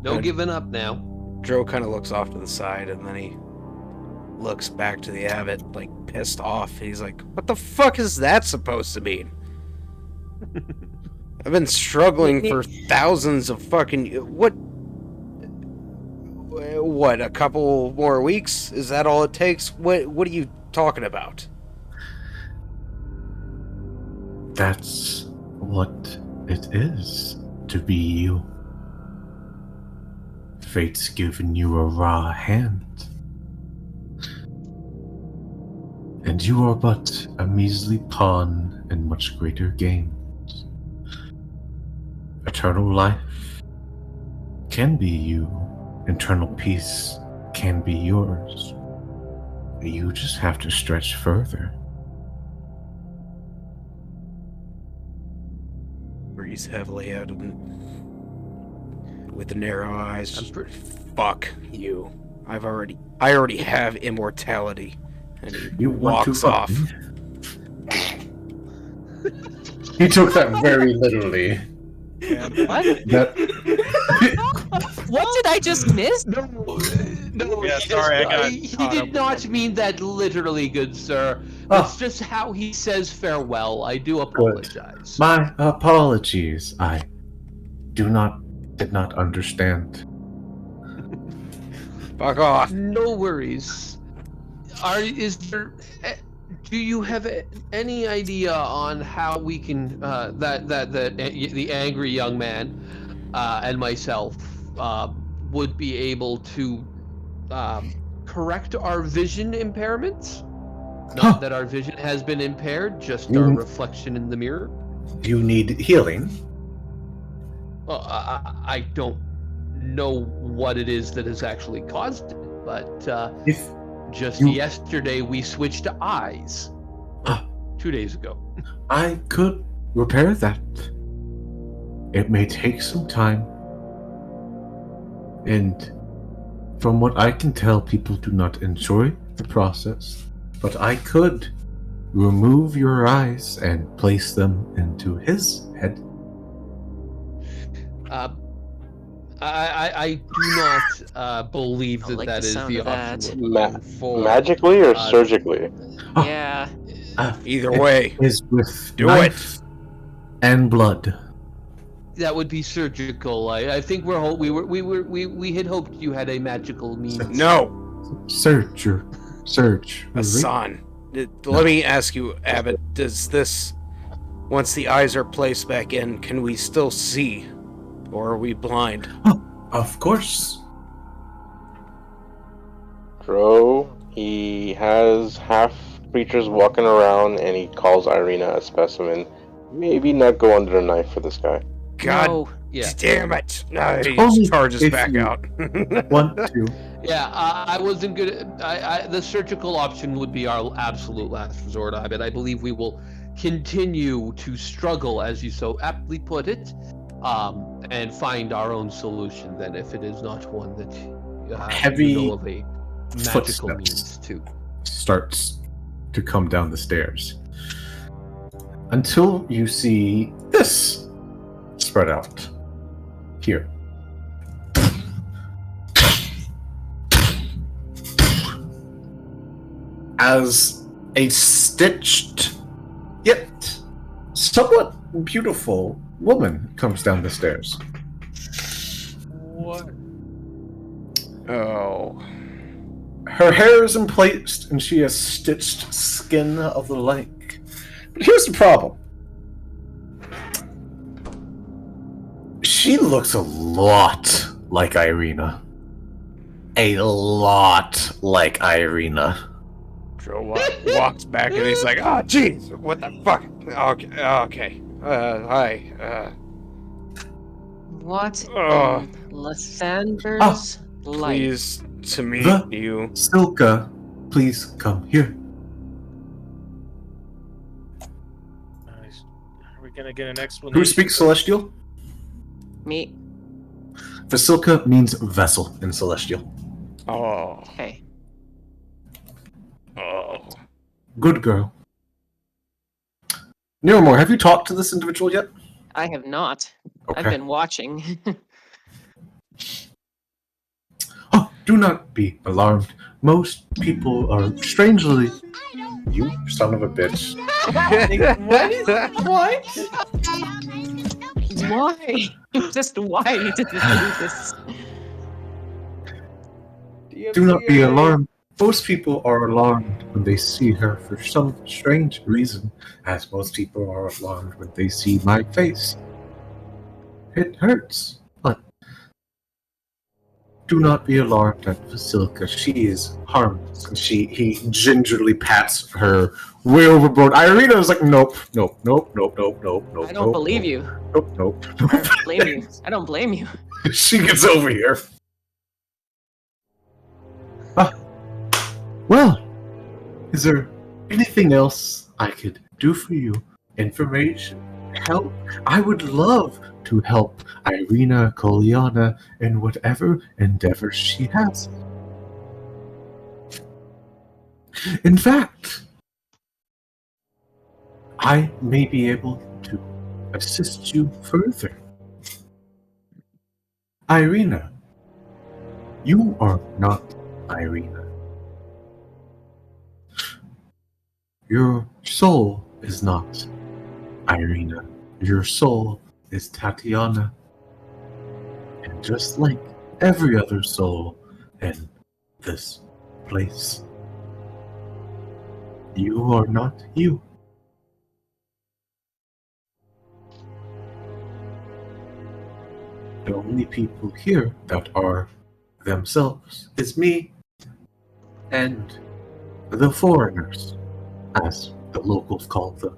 No giving up now. Dro kind of looks off to the side, and then he looks back to the abbot, like, pissed off. He's like, what the fuck is that supposed to mean? I've been struggling for thousands of fucking... What, a couple more weeks? Is that all it takes? What are you talking about? That's what it is to be you. Fate's given you a raw hand. And you are but a measly pawn in much greater games. Eternal life can be you. Eternal peace can be yours. You just have to stretch further. Breathes heavily out with the narrow eyes. Fuck you. I already have immortality. And he walks off. He took that very literally. What? What did I just miss? No, Yeah, sorry, he did not mean that literally, good sir. That's just how he says farewell. I do apologize. My apologies. I did not understand. Fuck off. No worries. Do you have any idea on how we can the angry young man and myself would be able to correct our vision impairments? Not that our vision has been impaired, just our reflection in the mirror. You need healing. Well, I don't know what it is that has actually caused it, but yesterday we switched to eyes. 2 days ago. I could repair that. It may take some time. And from what I can tell, people do not enjoy the process. But I could remove your eyes and place them into his head. I do not believe I that like that the is sound the of option that. we're Ma- looking for. magically or Uh, surgically? Oh. Yeah. Either way, Is with do knife and blood. That would be surgical. I think we had hoped you had a magical means. no, Surge. Hassan. Let me ask you, Abbott. Does this, once the eyes are placed back in, can we still see, or are we blind? Oh, of course. Dro, he has half creatures walking around, and he calls Irina a specimen. Maybe not go under a knife for this guy. God No. Yeah. damn it! He Only charges if back you out. Want to? Yeah, I wasn't good. The surgical option would be our absolute last resort. I believe we will continue to struggle, as you so aptly put it, and find our own solution. Then, if it is not one that Heavy you know of a magical footsteps. means to. Starts to come down the stairs until you see this spread out here. As a stitched yet somewhat beautiful woman comes down the stairs. What? Oh. Her hair is emplaced and she has stitched skin of the like. But here's the problem. She looks a lot like Irina. A lot like Irina. Joe walks back and he's like, "Oh, jeez, what the fuck?" Okay. Hi. What Oh. in Lathander's life? Pleased to meet The- you. Silka, please come here. Nice. Are we gonna get an explanation? Who speaks Celestial? Me. Vasilka means vessel in Celestial. Oh. Okay. Oh. Good girl. Nearmore, have you talked to this individual yet? I have not. Okay. I've been watching. Oh, do not be alarmed. Most people are strangely... You son of a bitch. What? Why? Just why did you do this? Do not be alarmed. Most people are alarmed when they see her for some strange reason, as most people are alarmed when they see my face. It hurts, but do not be alarmed at Vasilka. She is harmless. And he gingerly pats her way overboard. Irina is like, nope. I don't believe you. Nope. I don't blame you. I don't blame you. She gets over here. Well, is there anything else I could do for you? Information? Help? I would love to help Irina Koliana in whatever endeavor she has. In fact, I may be able to assist you further. Irina, you are not Irina. Your soul is not Irina. Your soul is Tatiana. And just like every other soul in this place, you are not you. The only people here that are themselves is me and the foreigners, as the locals call them.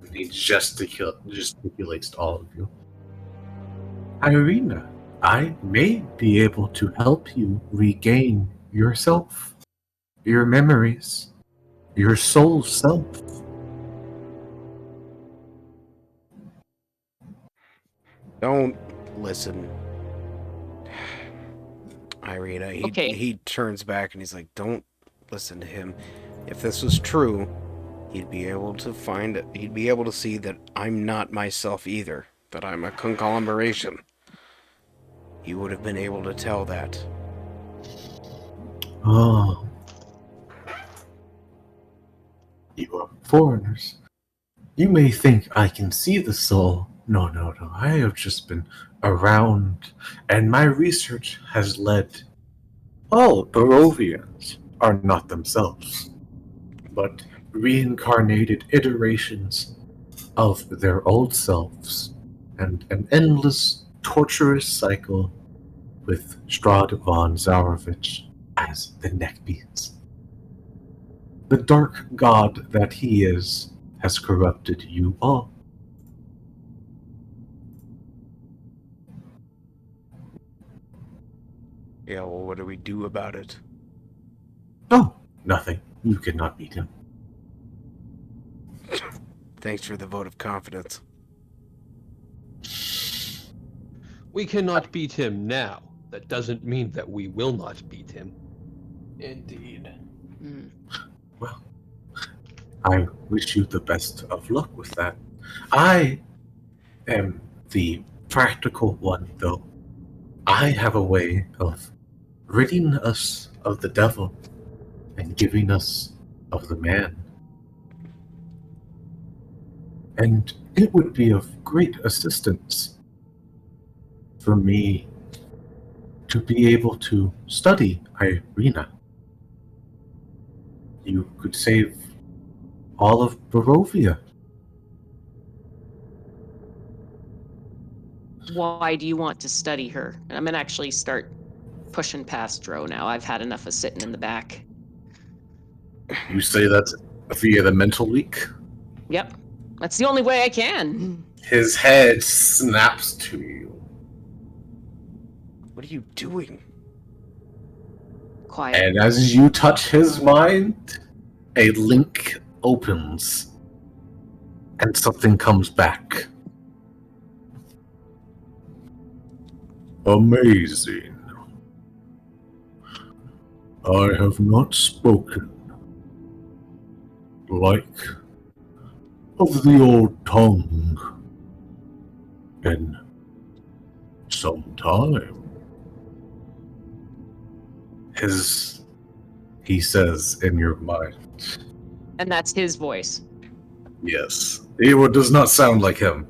And he gesticulates to all of you. Irina, I may be able to help you regain yourself, your memories, your soul self. Don't listen. Irina, Okay. he turns back and he's like, "Don't listen to him. If this was true, he'd be able to see that I'm not myself either. that I'm a conglomeration. You would have been able to tell that. Oh. You are foreigners. You may think I can see the soul. No, no, no. I have just been around, and my research has led. All Barovians are not themselves, but reincarnated iterations of their old selves, and an endless, torturous cycle with Strahd von Zarovich as the neckbeards. The dark god that he is has corrupted you all. Yeah, well, what do we do about it? Oh, nothing. You cannot beat him. Thanks for the vote of confidence. We cannot beat him now. That doesn't mean that we will not beat him. Indeed. Hmm. Well, I wish you the best of luck with that. I am the practical one, though. I have a way of ridding us of the devil and giving us of the man. And it would be of great assistance for me to be able to study Irina. You could save all of Barovia. Why do you want to study her? And I'm gonna actually start pushing past Dro now. I've had enough of sitting in the back. You say that's via the mental leak? Yep. That's the only way I can. His head snaps to you. What are you doing? Quiet. And as you touch his mind, a link opens. And something comes back. Amazing. I have not spoken like of the old tongue in some time. He says in your mind. And that's his voice. Yes. It does not sound like him.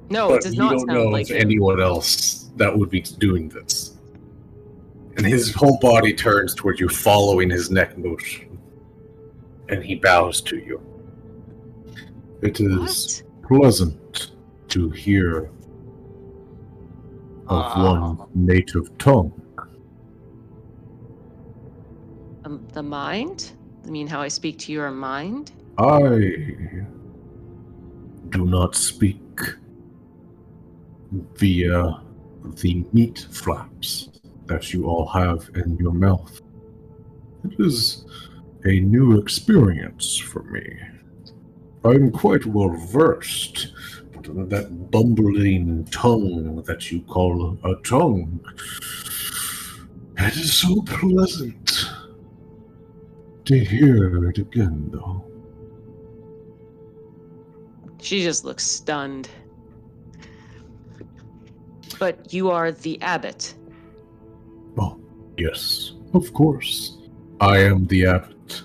No, But it does you not don't sound know like of him. anyone else that would be doing this. And his whole body turns toward you, following his neck motion. And he bows to you. It is pleasant to hear of one native tongue. The mind? I mean, how I speak to your mind? I do not speak via the meat flaps that you all have in your mouth. It is a new experience for me. I'm quite well versed, but that bumbling tongue that you call a tongue, it is so pleasant to hear it again, though. She just looks stunned. But you are the abbot. Oh, yes, of course. I am the abbot.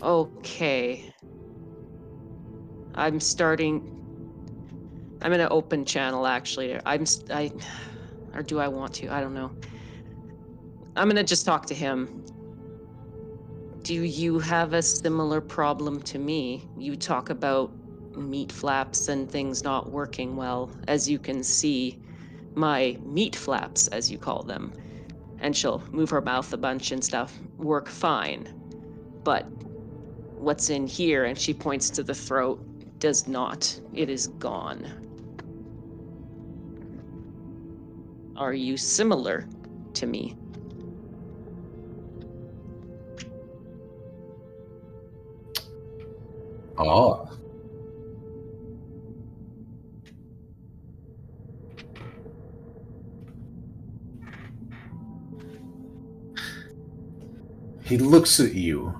Okay. I'm gonna open channel actually. Or do I want to? I don't know. I'm gonna just talk to him. Do you have a similar problem to me? You talk about meat flaps and things not working well. As you can see, my meat flaps, as you call them, and she'll move her mouth a bunch and stuff, work fine. But what's in here, and she points to the throat, does not. It is gone. Are you similar to me? Ah. He looks at you,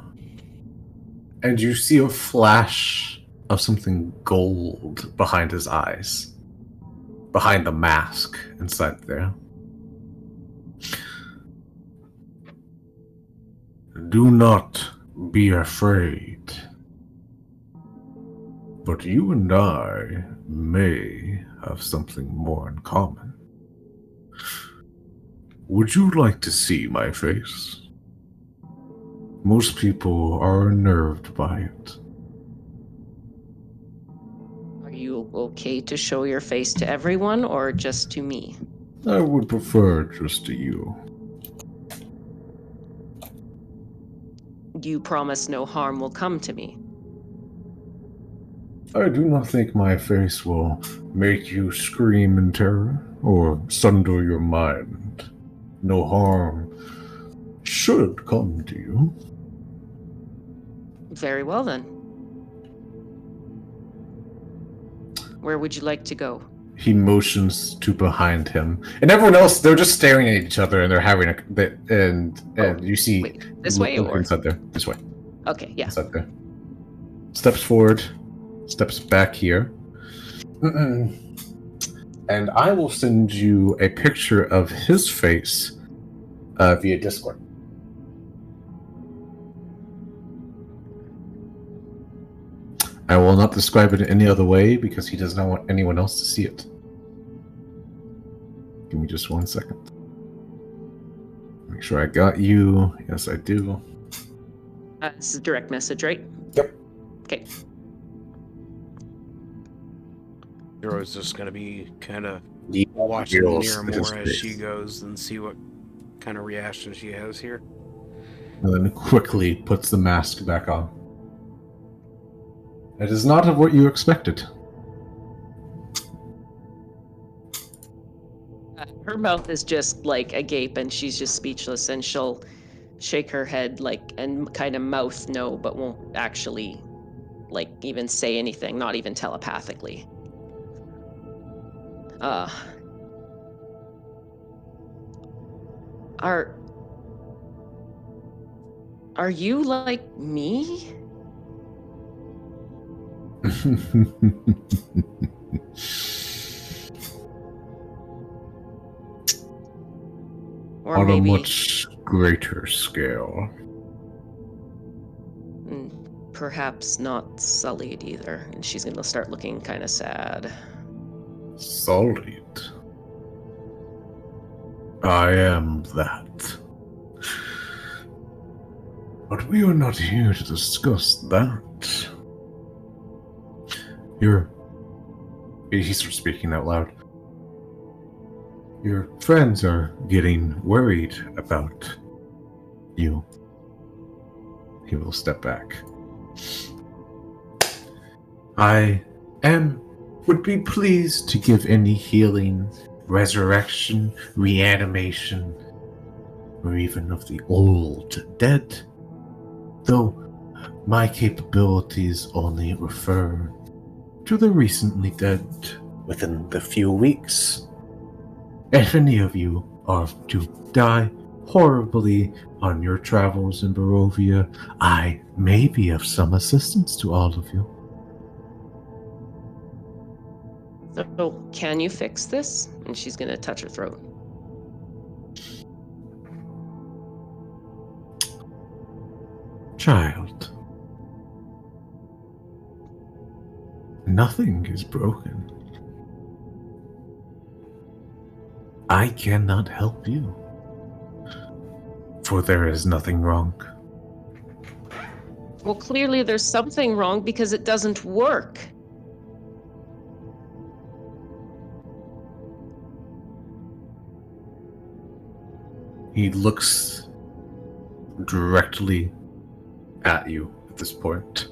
and you see a flash of something gold behind his eyes, behind the mask inside there. Do not be afraid. But you and I may have something more in common. Would you like to see my face? Most people are unnerved by it. Are you okay to show your face to everyone or just to me? I would prefer just to you. You promise no harm will come to me. I do not think my face will make you scream in terror or sunder your mind. No harm should come to you. Very well then. Where would you like to go? He motions to behind him, and everyone else, they're just staring at each other, and they're having and you see Wait, this way or inside there. This way. Okay, yeah. Inside there. Steps forward, steps back here. And I will send you a picture of his face via Discord. I will not describe it in any other way because he does not want anyone else to see it. Give me just 1 second. Make sure I got you. Yes, I do. This is a direct message, right? Yep. Okay. Hero's just gonna be kind of The watching girls near in his more as she face. goes and see what kind of reaction she has here. And then quickly puts the mask back on. It is not of what you expected. Her mouth is just like agape and she's just speechless, and she'll shake her head like and kind of mouth no, but won't actually like even say anything, not even telepathically. Are you like me? Or On maybe a much greater scale. perhaps not sullied either, and she's gonna start looking kind of sad. Sullied. I am that. But we are not here to discuss that. He starts speaking out loud. Your friends are getting worried about you. He will step back. Would be pleased to give any healing, resurrection, reanimation, or even of the old dead, though my capabilities only refer to the recently dead within the few weeks. If any of you are to die horribly on your travels in Barovia, I may be of some assistance to all of you. So, can you fix this? And she's gonna touch her throat. Child, nothing is broken. I cannot help you, for there is nothing wrong. Well, clearly there's something wrong because it doesn't work. He looks directly at you at this point.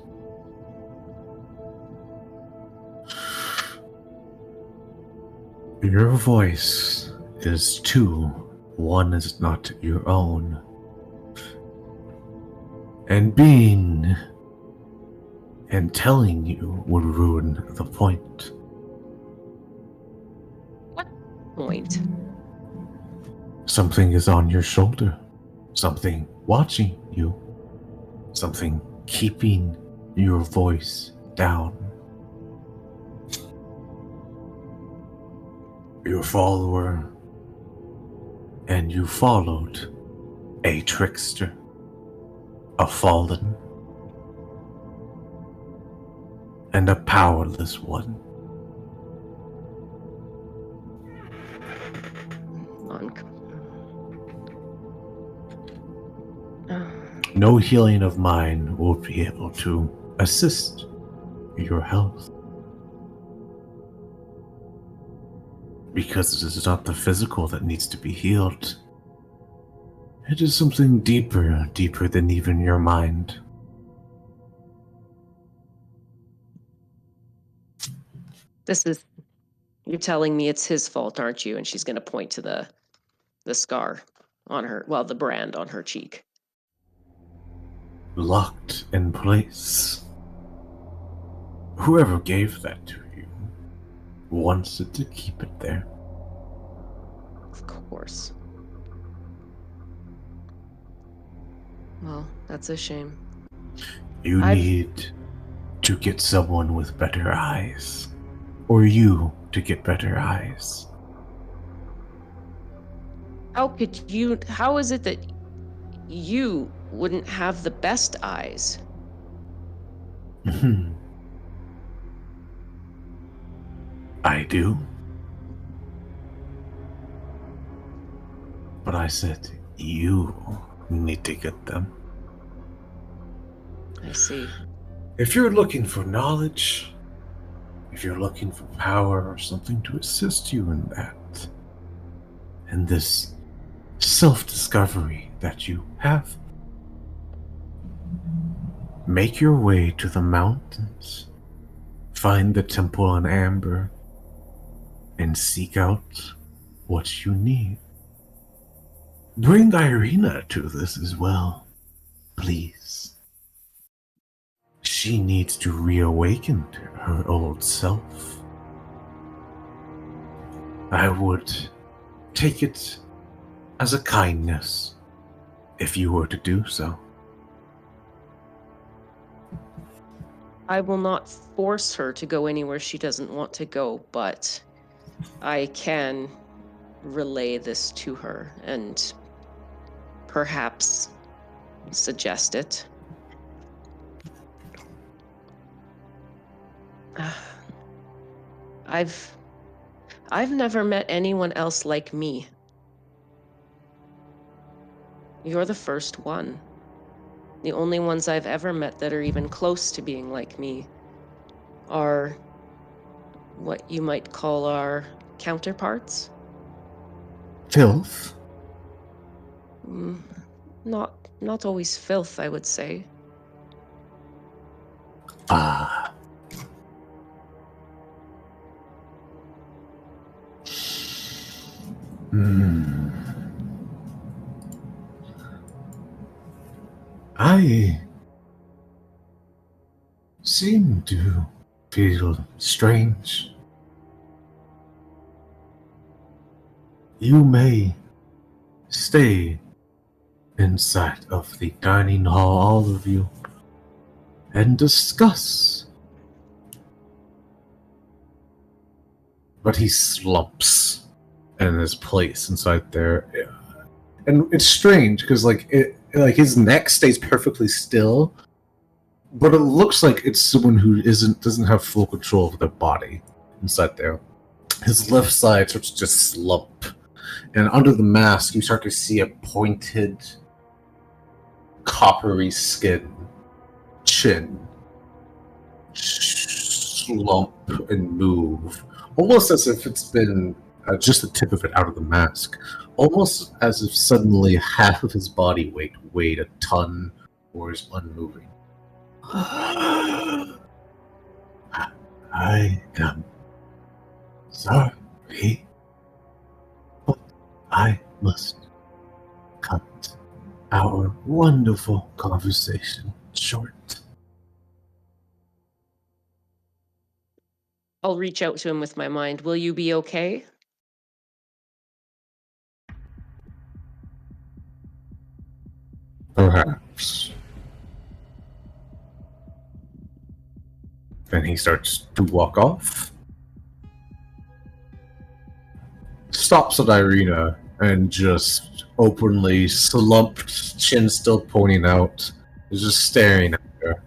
Your voice is two. One is not your own. And being and telling you would ruin the point. What point? Something is on your shoulder. Something watching you. Something keeping your voice down. Your follower, and you followed a trickster, a fallen, and a powerless one. No healing of mine will be able to assist your health. Because it is not the physical that needs to be healed. It is something deeper, deeper than even your mind. You're telling me it's his fault, aren't you? And she's going to point to the scar on her, well, the brand on her cheek. Locked in place. Whoever gave that to you wanted to keep it there. Of course. Well, that's a shame. You need to get someone with better eyes. Or you to get better eyes. How is it that you wouldn't have the best eyes? I do. But I said you need to get them. I see. If you're looking for knowledge, if you're looking for power or something to assist you in that, in this self-discovery that you have, make your way to the mountains, find the temple in Amber, and seek out what you need. Bring Irina to this as well, please. She needs to reawaken to her old self. I would take it as a kindness if you were to do so. I will not force her to go anywhere she doesn't want to go, but I can relay this to her and perhaps suggest it. I've never met anyone else like me. You're the first one. The only ones I've ever met that are even close to being like me are what you might call our counterparts. Filth? Not always filth, I would say. Ah. I seem to feel strange. You may stay inside of the dining hall, all of you, and discuss. But he slumps in his place inside there. And it's strange because like his neck stays perfectly still, but it looks like it's someone who doesn't have full control of their body inside there. His left side starts to just slump, and under the mask you start to see a pointed, coppery skin, chin slump and move, almost as if it's been just the tip of it out of the mask. Almost as if suddenly half of his body weight weighed a ton or is unmoving. I am sorry, but I must cut our wonderful conversation short. I'll reach out to him with my mind. Will you be okay? Perhaps. starts to walk off. Stops at Irina and just openly slumped, chin still pointing out, is just staring at her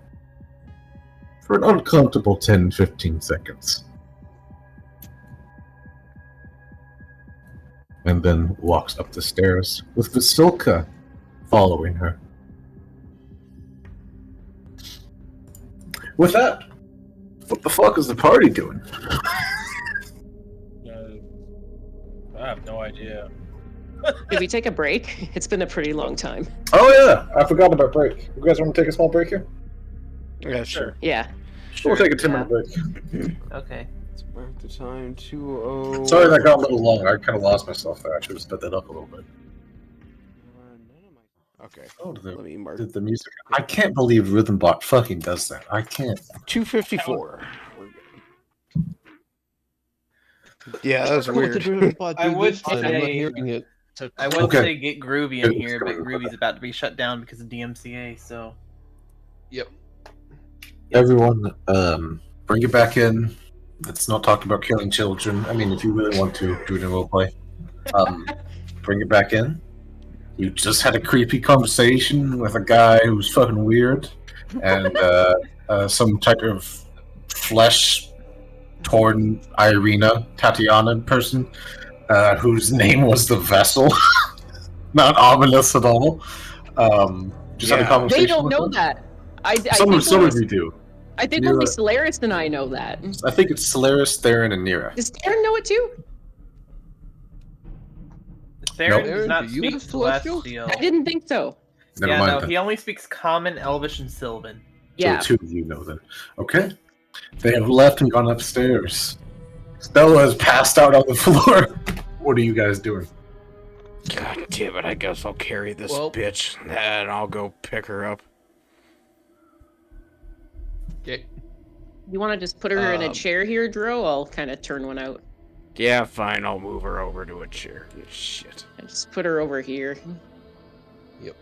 for an uncomfortable 10-15 seconds. And then walks up the stairs with Vasilka following her. With that, what the fuck is the party doing? I have no idea. Did we take a break? It's been a pretty long time. Oh yeah, I forgot about break. You guys want to take a small break here? Yeah, sure. Yeah. We'll take a 10-minute break. Okay. It's about the time 2:00. Sorry that got a little long. I kind of lost myself there. I should have sped that up a little bit. Okay. Oh, Let me mark. the music. I can't believe Rhythmbot fucking does that. I can't. 2:54. Yeah, that was I don't know what to weird. do with the I would this time. I'm not say- hearing it. I would Okay. say get Groovy in here, but Groovy's about to be shut down because of DMCA, so... Yep. Everyone, bring it back in. Let's not talk about killing children. I mean, if you really want to, do it in roleplay. Bring it back in. You just had a creepy conversation with a guy who's fucking weird, and some type of flesh-torn Irina, Tatiana person, whose name was the Vessel. Not ominous at all. Just had a Yeah. conversation They don't with know him. that. I Some think of only, you do. I think You're- only Solaris and I know that. I think it's Solaris, Theron, and Nira. Does Darren know it too? Theron Nope. does not Do you speak have Celestial? Celestial. I didn't think so. Never Yeah, mind no, then. he only speaks Common, Elvish, and Sylvan. Yeah. So the two of you know then. Okay. They have left and gone upstairs. Stella has passed out on the floor. What are you guys doing? God damn it! I guess I'll carry this Well- bitch, and I'll go pick her up. Okay. You want to just put her in a Um, chair here, Dro? I'll kind of turn one out. Yeah, fine. I'll move her over to a chair. Shit. I just put her over here. Yep.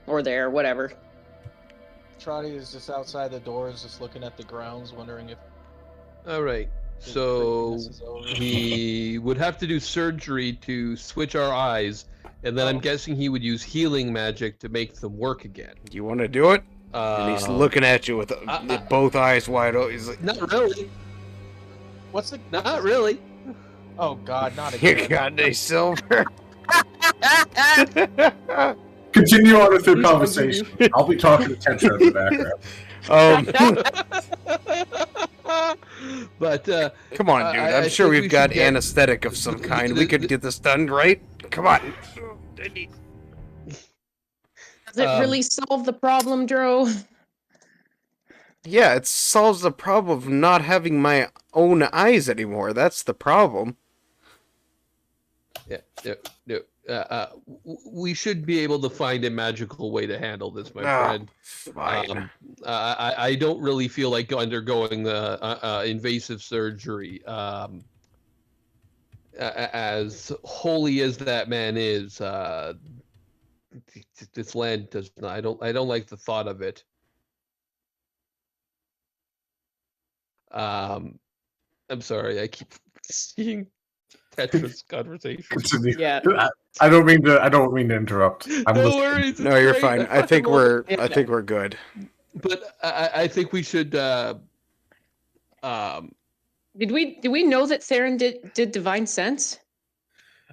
Or there, whatever. Trotty is just outside the doors, just looking at the grounds, wondering if All right. his So freakiness is over. he would have to do surgery to switch our eyes, and then I'm guessing he would use healing magic to make them work again. You want to do it? And he's looking at you with both eyes wide open. He's like, Not really. What's the? Not really. Oh God, not "You again. got any silver?" Continue on with your conversation. I'll be talking to Tetra in the background. But Come on, dude. I I'm sure think we've we got should get- anesthetic of some kind. We could get this done, right? Come on. Does it really solve the problem, Dro? Yeah, it solves the problem of not having my own eyes anymore. That's the problem. we should be able to find a magical way to handle this, my Ah, friend. fine. I don't really feel like undergoing invasive surgery. As holy as that man is, this land does not. I don't like the thought of it. I'm sorry. I keep seeing Tetra's conversation. Continue. Yeah. I don't mean to interrupt. I'm No listening. worries. it's No, you're great. fine. I think love it. we're good. But I think we should. Did we know that Theron did divine sense?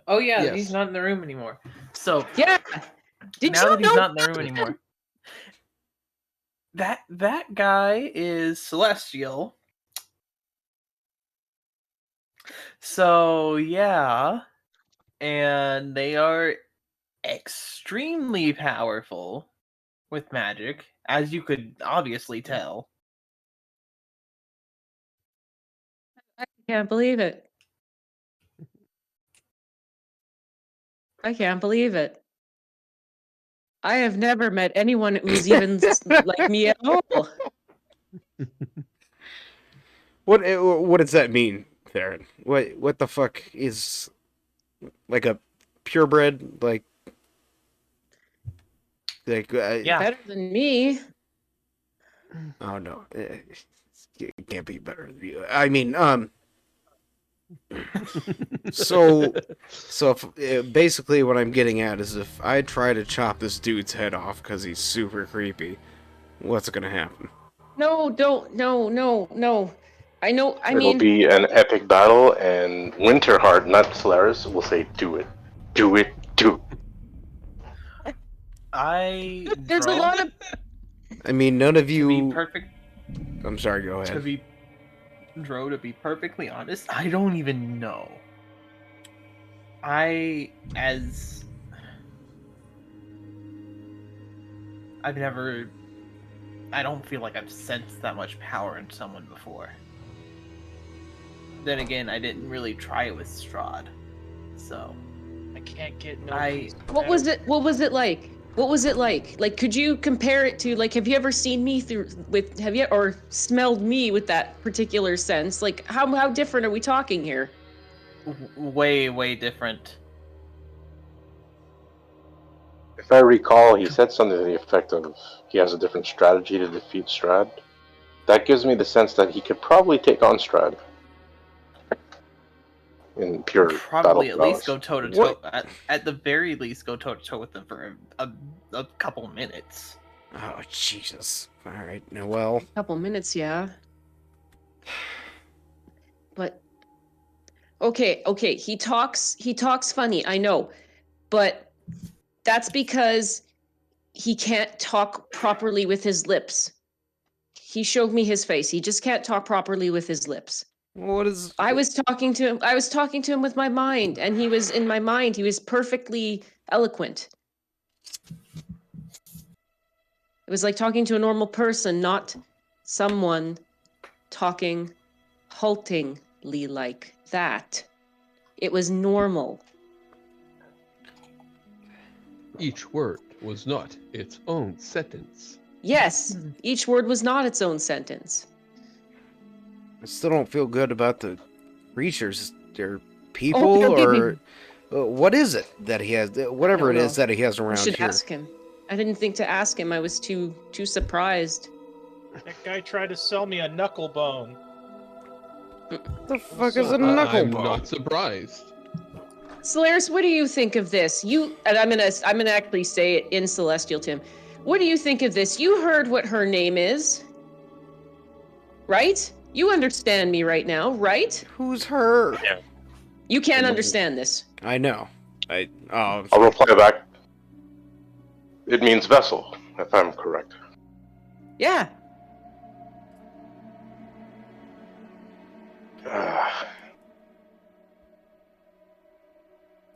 Oh yeah, Yes. he's not in the room anymore. So Yeah. Did now you that he's know not in the room anymore, that guy is celestial. So yeah, and they are extremely powerful with magic, as you could obviously tell. I can't believe it. I can't believe it. I have never met anyone who's even like me at all. What does that mean, Theron? What the fuck is like a purebred like Yeah. Better than me. Oh no. It can't be better. I mean, so if, basically what I'm getting at is if I try to chop this dude's head off because he's super creepy, what's gonna happen? No, don't. No. I know. I It'll mean, be an epic battle, and Winterheart, not Solaris, will say, "Do it, do it, do it." there's a lot of. I mean, none of To be you. perfect, I'm sorry. Go ahead. to be perfectly honest, I don't even know. I've never. I don't feel like I've sensed that much power in someone before. Then again, I didn't really try it with Strahd, so I can't get no. What was it? What was it like? What was it like? Like, could you compare it to, like, have you ever seen me or smelled me with that particular sense? Like, how different are we talking here? way different. If I recall, he said something to the effect of he has a different strategy to defeat Strahd. That gives me the sense that he could probably take on Strahd in pure Probably battle at least go prowess. toe to toe. At the very least, go toe to toe with them for a couple minutes. Oh Jesus! All right. Now, well, Couple minutes, yeah. But okay. He talks funny, I know. But that's because he can't talk properly with his lips. He showed me his face. He just can't talk properly with his lips. what is? I was talking to him with my mind, and he was in my mind. He was perfectly eloquent. It was like talking to a normal person, not someone talking haltingly like that. It was normal. Each word was not its own sentence. Yes, each word was not its own sentence. I still don't feel good about the creatures. They're people, or what is it that he has? Whatever it is that he has I around should here. ask him. I didn't think to ask him. I was too surprised. That guy tried to sell me a knuckle bone. The fuck is a knuckle I'm bone? not surprised. Solaris, what do you think of this? And I'm gonna actually say it in Celestial, Tim. What do you think of this? You heard what her name is, right? You understand me right now, right? Who's her? Yeah. You can't understand this. I know. I'll reply back. It means vessel, if I'm correct. Yeah.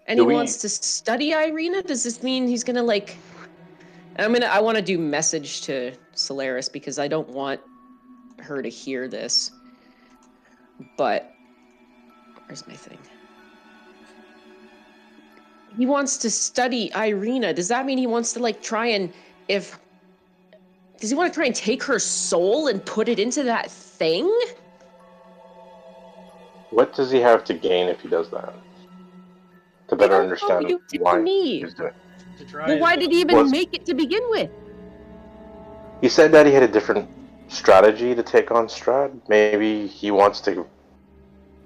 And Do he we- wants to study Irina? Does this mean he's gonna like... I want to do message to Solaris because I don't want her to hear this. But where's my thing? He wants to study Irina. Does that mean he wants to like try and does he want to try and take her soul and put it into that thing? What does he have to gain if he does that? To better understand You tell why me. he's doing it. To try Well, why and- did he even Was- make it to begin with? He said that he had a different strategy to take on Strahd. Maybe he wants to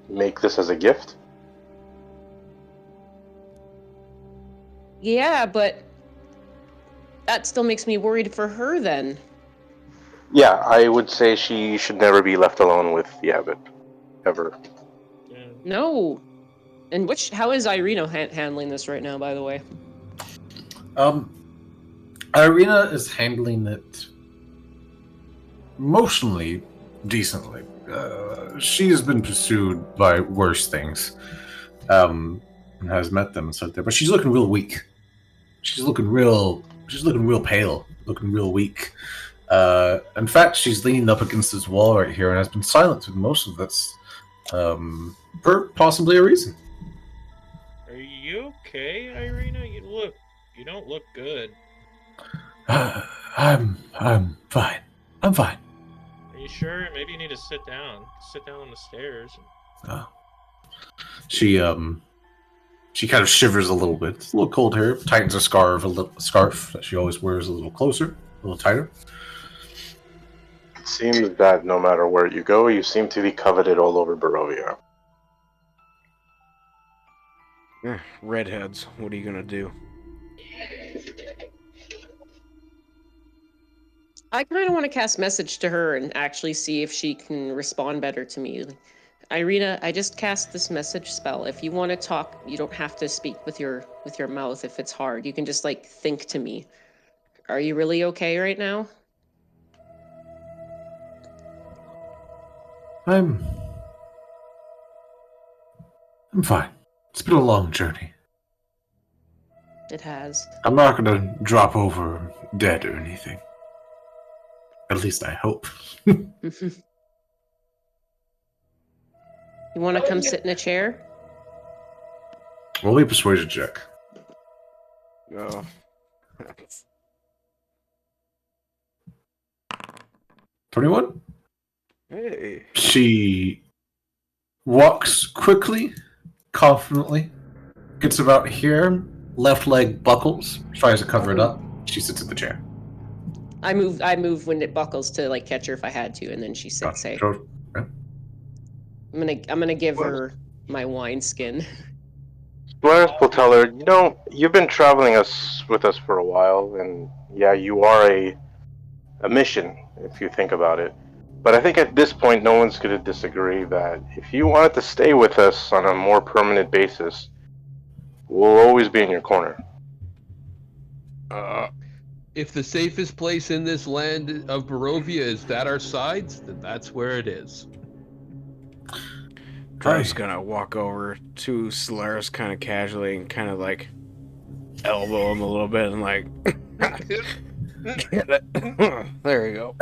make this as a gift. Yeah, but that still makes me worried for her then. Yeah, I would say she should never be left alone with the abbot. Ever. Yeah. No. And how is Irina handling this right now, by the way? Irina is handling it emotionally decently. She has been pursued by worse things, and has met them and said there. But she's looking real weak. She's looking real pale, looking real weak. In fact, she's leaning up against this wall right here and has been silent through most of this, for possibly a reason. Are you okay, Irina? You don't look good. I'm fine. I'm fine. Are you sure? Maybe you need to sit down. Sit down on the stairs. Oh. She kind of shivers a little bit. It's a little cold here. Tightens her scarf that she always wears a little closer, a little tighter. It seems that no matter where you go, you seem to be coveted all over Barovia. Redheads, what are you gonna do? I kind of want to cast message to her and actually see if she can respond better to me. Irina, I just cast this message spell. If you want to talk, you don't have to speak with your mouth if it's hard. You can just like think to me. Are you really okay right now? I'm fine. It's been a long journey. It has. I'm not gonna drop over dead or anything. At least I hope. You want to come sit in a chair? Roll me a persuasion check. Oh. 21? Hey. She walks quickly, confidently, gets about here, left leg buckles, tries to cover it up. She sits in the chair. I move when it buckles to like catch her if I had to, and then she sits. Say, Yeah. I'm gonna give her my wine skin. Solaris will tell her, you know, you've been traveling with us for a while, and yeah, you are a mission, if you think about it. But I think at this point, no one's going to disagree that if you wanted to stay with us on a more permanent basis, we'll always be in your corner. If the safest place in this land of Barovia is at our sides, then that's where it is. Drew's gonna walk over to Solaris kind of casually and kind of like elbow him a little bit and like get it. There you go.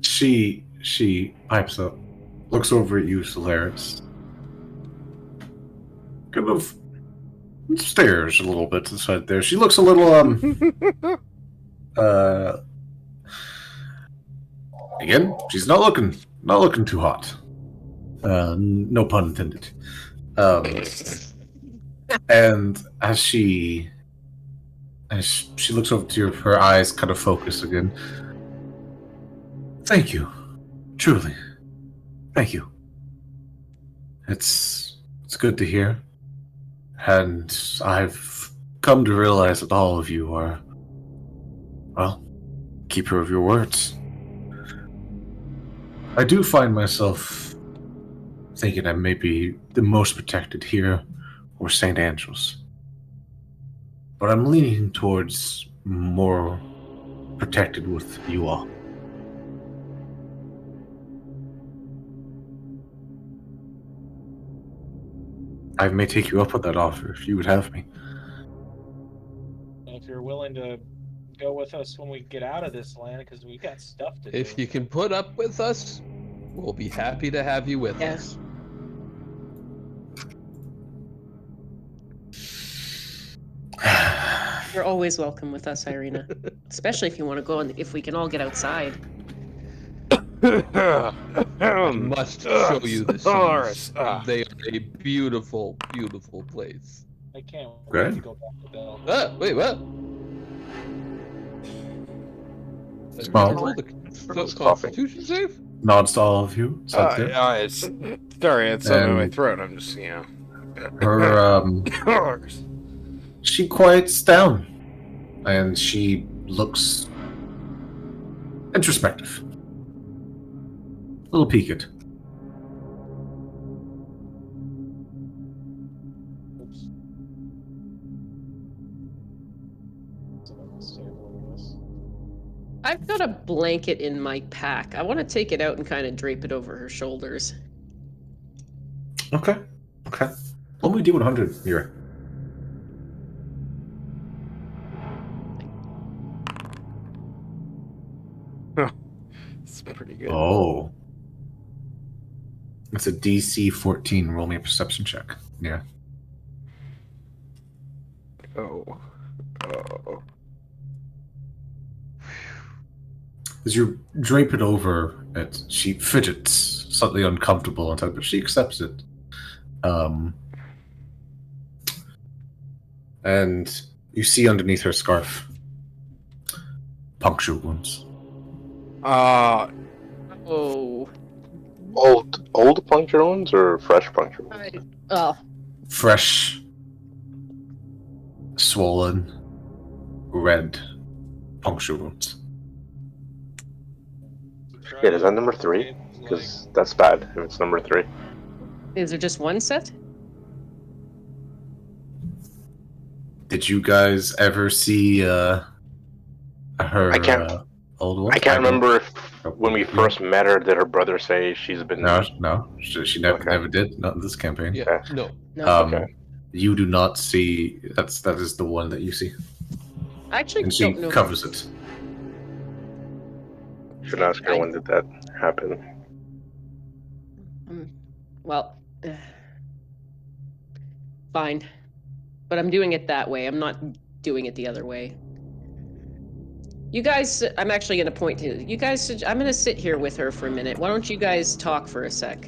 She pipes up, looks over at you, Solaris. Kind of stares a little bit to the side there. She looks a little again, she's not looking too hot. No pun intended. And as she looks over to you, her eyes kind of focus again. Thank you, truly. Thank you. It's good to hear, and I've come to realize that all of you are, well, keeper of your words. I do find myself thinking I may be the most protected here or St. Andrews. But I'm leaning towards more protected with you all. I may take you up on that offer if you would have me. If you're willing to go with us when we get out of this land, because we got stuff to do. If you can put up with us, we'll be happy to have you with Yes. us. You're always welcome with us, Irina. Especially if you want to go and if we can all get outside. I must show you the Solaris. seas. They are a beautiful, beautiful place. I can't Great. wait to go back to Bell. Wait, what? Small. Roll the Constitution save? Nods to all of you. It's sorry, it's something in my throat. I'm just, Her she quiets down, and she looks introspective, a little peaked. Oops. I've got a blanket in my pack. I want to take it out and kind of drape it over her shoulders. Okay. Let me do 100 here. it's pretty good. Oh. It's a DC 14. Roll me a perception check. Yeah. Oh. As you drape it over it, she fidgets, slightly uncomfortable on it, but she accepts it. And you see underneath her scarf puncture wounds. Oh. Old puncture wounds or fresh puncture wounds? Oh. Fresh, swollen, red puncture wounds. Yeah, is that number 3? Because that's bad if it's number 3. Is there just one set? Did you guys ever see her old one? I can't remember if when we first met her, did her brother say she's been... No. She never did. Not in this campaign. Yeah, Okay. no. Okay. You do not see... That is the one that you see. I actually And she don't know. covers it. Should ask her when did that happen. Well, fine. But I'm doing it that way. I'm not doing it the other way. You guys, I'm actually going to point to you guys. I'm going to sit here with her for a minute. Why don't you guys talk for a sec?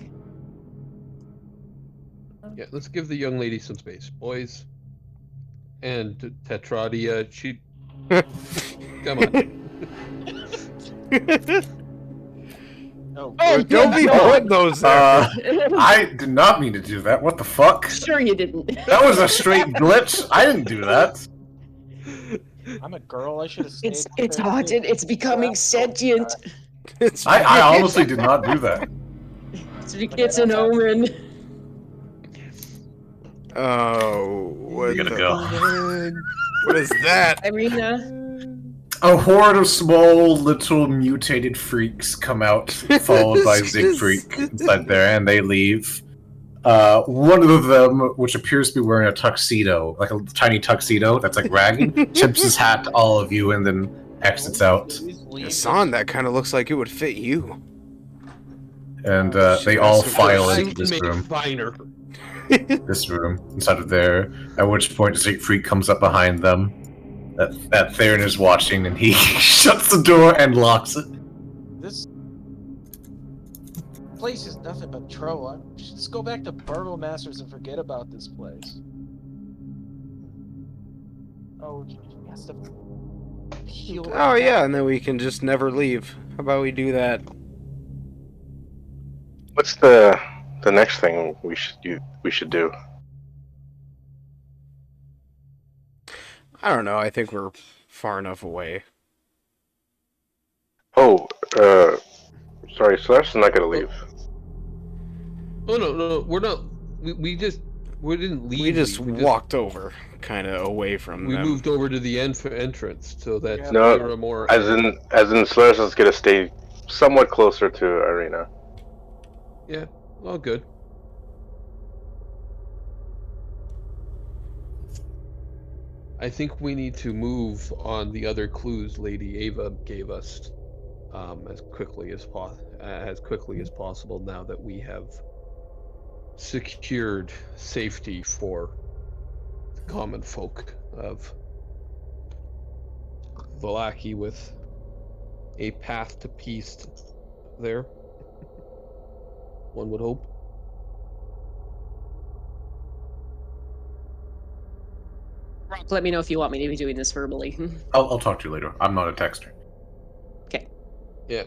Yeah, let's give the young lady some space, boys. And Tetradia, she... Come on. Oh, Don't be putting those there. I did not mean to do that. What the fuck? Sure you didn't. That was a straight glitch. I didn't do that. I'm a girl. I should have stayed. It's haunted. It's becoming sentient. I honestly did not do that. It's an omen. Oh, what You're gonna go. What is that? Irina. A horde of small, little, mutated freaks come out, followed by Siegfried inside there, and they leave. One of them, which appears to be wearing a tuxedo, like a tiny tuxedo that's like ragging, tips his hat to all of you and then exits out. Hassan, that kind of looks like it would fit you. And they all file I into can this make room. finer. This room, inside of there, at which point Siegfried comes up behind them. That Theron is watching, and he shuts the door and locks it. This place is nothing but trouble. We should just go back to Burgomasters and forget about this place. Oh, he has to heal. Oh yeah, and then we can just never leave. How about we do that? What's the next thing we should do? I don't know. I think we're far enough away. Oh, sorry, Celeste's not gonna leave. Oh no, we're not. We didn't leave. We just walked over, kind of away from We them. moved over to the entrance so that No, we were more. As in Celeste is gonna stay somewhat closer to Irina. Yeah, all good. I think we need to move on the other clues Lady Ava gave us as quickly as possible now that we have secured safety for the common folk of Vallaki with a path to peace there. One would hope. Rock, let me know if you want me to be doing this verbally. I'll talk to you later. I'm not a texter. Okay. Yeah.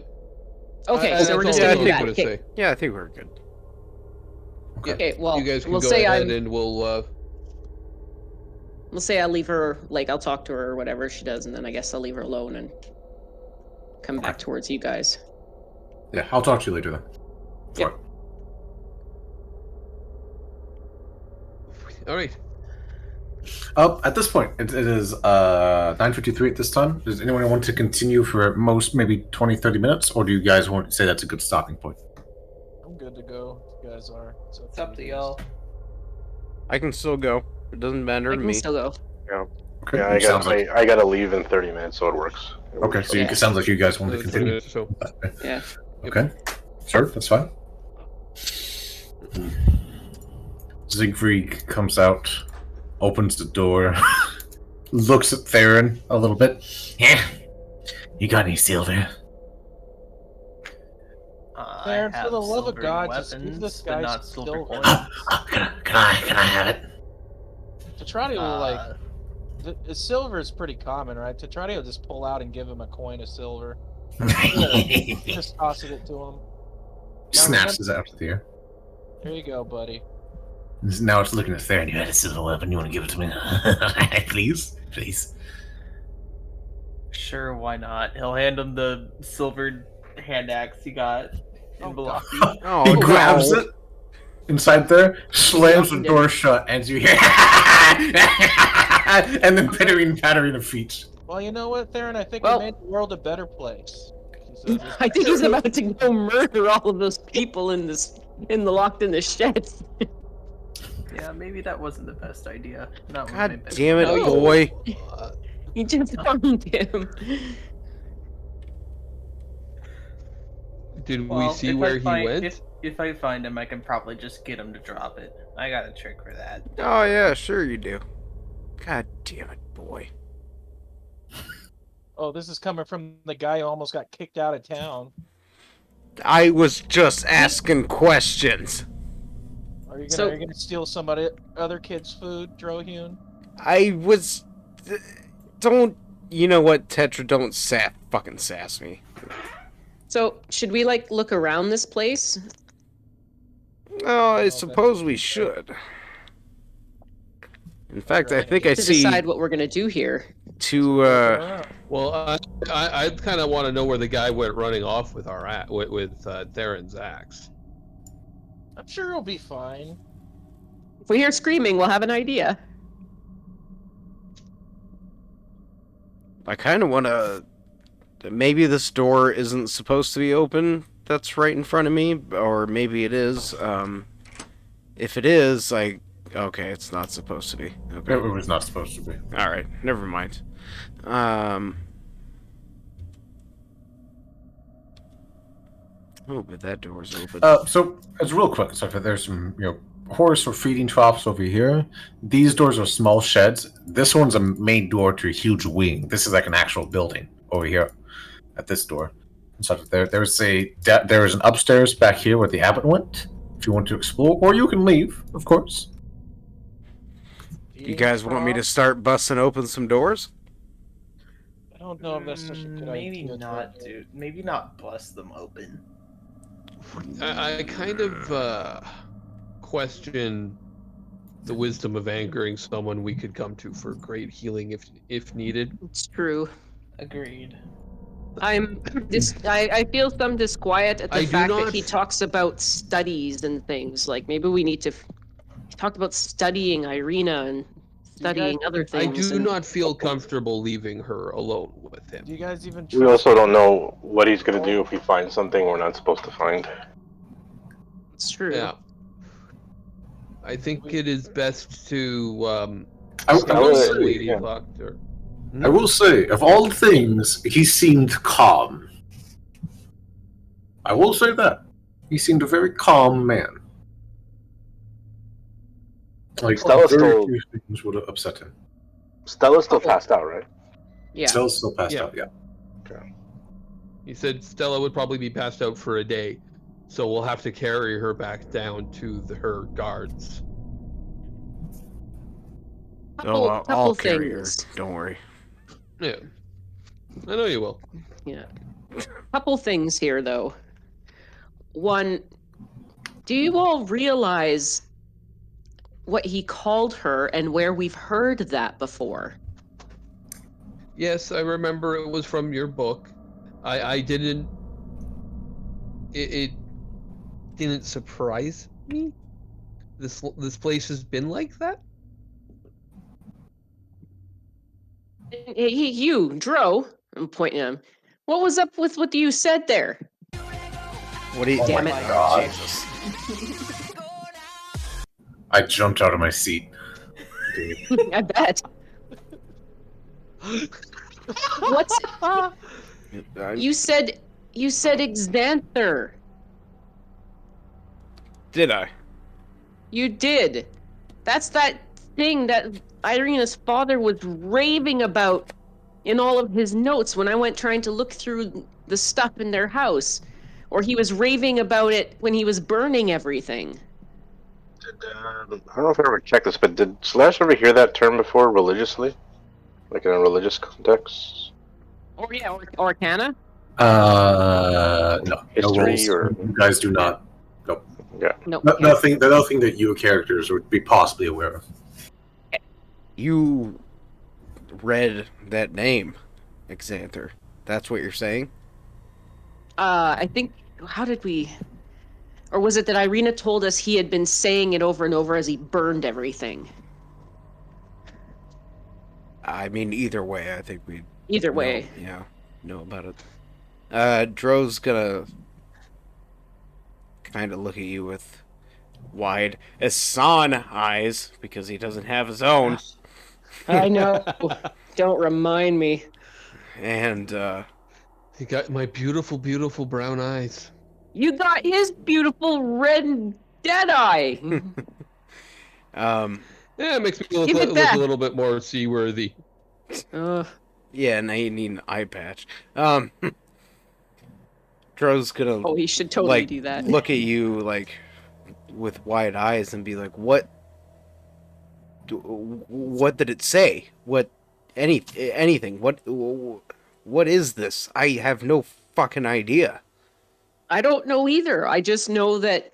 Okay, so we're just all gonna do I that. think Okay. Yeah, I think we're good. Okay, well, You guys can we'll go say ahead I'm. and we'll We'll say I'll leave her. Like, I'll talk to her or whatever she does, and then I guess I'll leave her alone and come back towards you guys. Yeah, I'll talk to you later then. Yep. all right. At this point, it is 9:53 at this time. Does anyone want to continue for at most maybe 20-30 minutes, or do you guys want to say that's a good stopping point? I'm good to go. If you guys are. It's up to y'all. I can still go. It doesn't matter I to can me. still go. Okay, Yeah, sounds like, I gotta leave in 30 minutes, so it works. okay, so Yeah. it sounds like you guys want to 30 continue. minutes or so. Yeah. Okay, sure, that's fine. Siegfried comes out, opens the door, looks at Theron a little bit. Yeah, you got any silver? Theron, I for the have love of silver God, just give weapons, this but guy not some silver silver. coins. Can I have it? Tetradio will like. The silver is pretty common, right? Tetradio will just pull out and give him a coin of silver. Just tossing it to him. Snatches it out of the air. There you go, buddy. Now it's looking at Theron. You had a silver weapon. You want to give it to me? Please? Please. Sure, why not? He'll hand him the silvered hand axe he got in Velocity. Oh, He grabs no. it inside there, slams the door shut, and you hear and then pattering of feet. Well, you know what, Theron? I think Well- we made the world a better place. I think he's about to go murder all of those people in the locked in the shed. Yeah, maybe that wasn't the best idea. Not one of my God best damn it, ideas. boy. He just harmed him. Did Well, we see if I where find- he went? If I find him, I can probably just get him to drop it. I got a trick for that. Oh, yeah, sure you do. God damn it, boy. Oh, this is coming from the guy who almost got kicked out of town. I was just asking questions. Are you So- gonna steal somebody other kid's food, Drohun? I was... Don't... You know what, Tetra? Don't fucking sass me. So should we like look around this place? Oh, I suppose we should. In fact, I think I To see decide what we're gonna do here. two, Well, I kind of want to know where the guy went running off with with Theron's axe. I'm sure he'll be fine. If we hear screaming, we'll have an idea. I kind of want to... Maybe this door isn't supposed to be open that's right in front of me, or maybe it is. If it is, okay, it's not supposed to be. Okay. It was not supposed to be. Alright, never mind. Oh, but that door's open. So it's real quick. So there's some, horse or feeding troughs over here. These doors are small sheds. This one's a main door to a huge wing. This is like an actual building over here at this door. So there's an upstairs back here where the abbot went. If you want to explore, or you can leave, of course. You guys want me to start busting open some doors? I don't know if that's such a good Maybe idea. not, dude. Maybe not bust them open. I kind of question the wisdom of angering someone we could come to for great healing if needed. It's true. Agreed. I feel some disquiet at the I do fact that not- he talks about studies and things. Like maybe we need to. He talked about studying Irina and studying other I things. do and- not feel comfortable leaving her alone with him. Do you guys even We also don't know what he's gonna do if he finds something we're not supposed to find. It's true. Yeah. I think it is best to I will stop say- the lady yeah. doctor. I will say, of all things, he seemed calm. I will say that. He seemed a very calm man. Like, Stella's very still- few things would have upset him. Stella's still passed out, right? Yeah. Stella's still passed Yeah. out, yeah. He said Stella would probably be passed out for a day, so we'll have to carry her back down to her guards. Oh, I'll couple carry her. things. Don't worry. Yeah. I know you will. Yeah. Couple things here, though. One, do you all realize what he called her and where we've heard that before? Yes, I remember it was from your book. I didn't. It didn't surprise me. This place has been like that. You, Dro, I'm pointing at him. What was up with what you said there? What do you... Oh Damn my it. God. I jumped out of my seat. Dude. I bet. What's you said? You said Exanther. Did I? You did. That's that thing that Irina's father was raving about in all of his notes when I went trying to look through the stuff in their house. Or he was raving about it when he was burning everything. I don't know if I ever checked this, but did Slash ever hear that term before religiously? Like in a religious context? Or yeah, or Arcana? No. No History rolls. or- You guys do not. Nope. Yeah. Nope. Nothing that you characters would be possibly aware of. You read that name, Xanther. That's what you're saying? I think, how did we, or was it that Irina told us he had been saying it over and over as he burned everything? I mean, either way, I think we Either way. know about it. Dro's gonna kind of look at you with wide Asan eyes because he doesn't have his own. I know. Don't remind me. And He got my beautiful, beautiful brown eyes. You got his beautiful red dead eye. Yeah, it makes me look, Give it look back. a little bit more seaworthy. yeah, now you need an eye patch. Dro's gonna Oh, he should totally like do that. look at you like with wide eyes and be like, "What did it say? Anything? What is this? I have no fucking idea." I don't know either. I just know that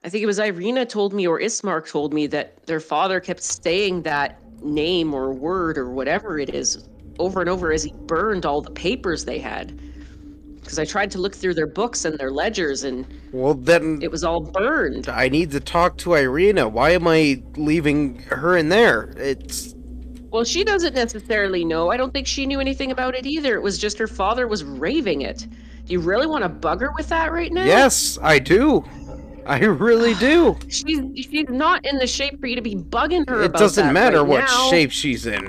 I think it was Irina told me or Ismark told me that their father kept saying that name or word or whatever it is over and over as he burned all the papers they had. Because I tried to look through their books and their ledgers and Well, then it was all burned. I need to talk to Irina. Why am I leaving her in there? It's Well, she doesn't necessarily know. I don't think she knew anything about it either. It was just her father was raving it. Do you really want to bug her with that right now? Yes, I do. I really do. She's not in the shape for you to be bugging her It about doesn't that matter right what now. shape she's in.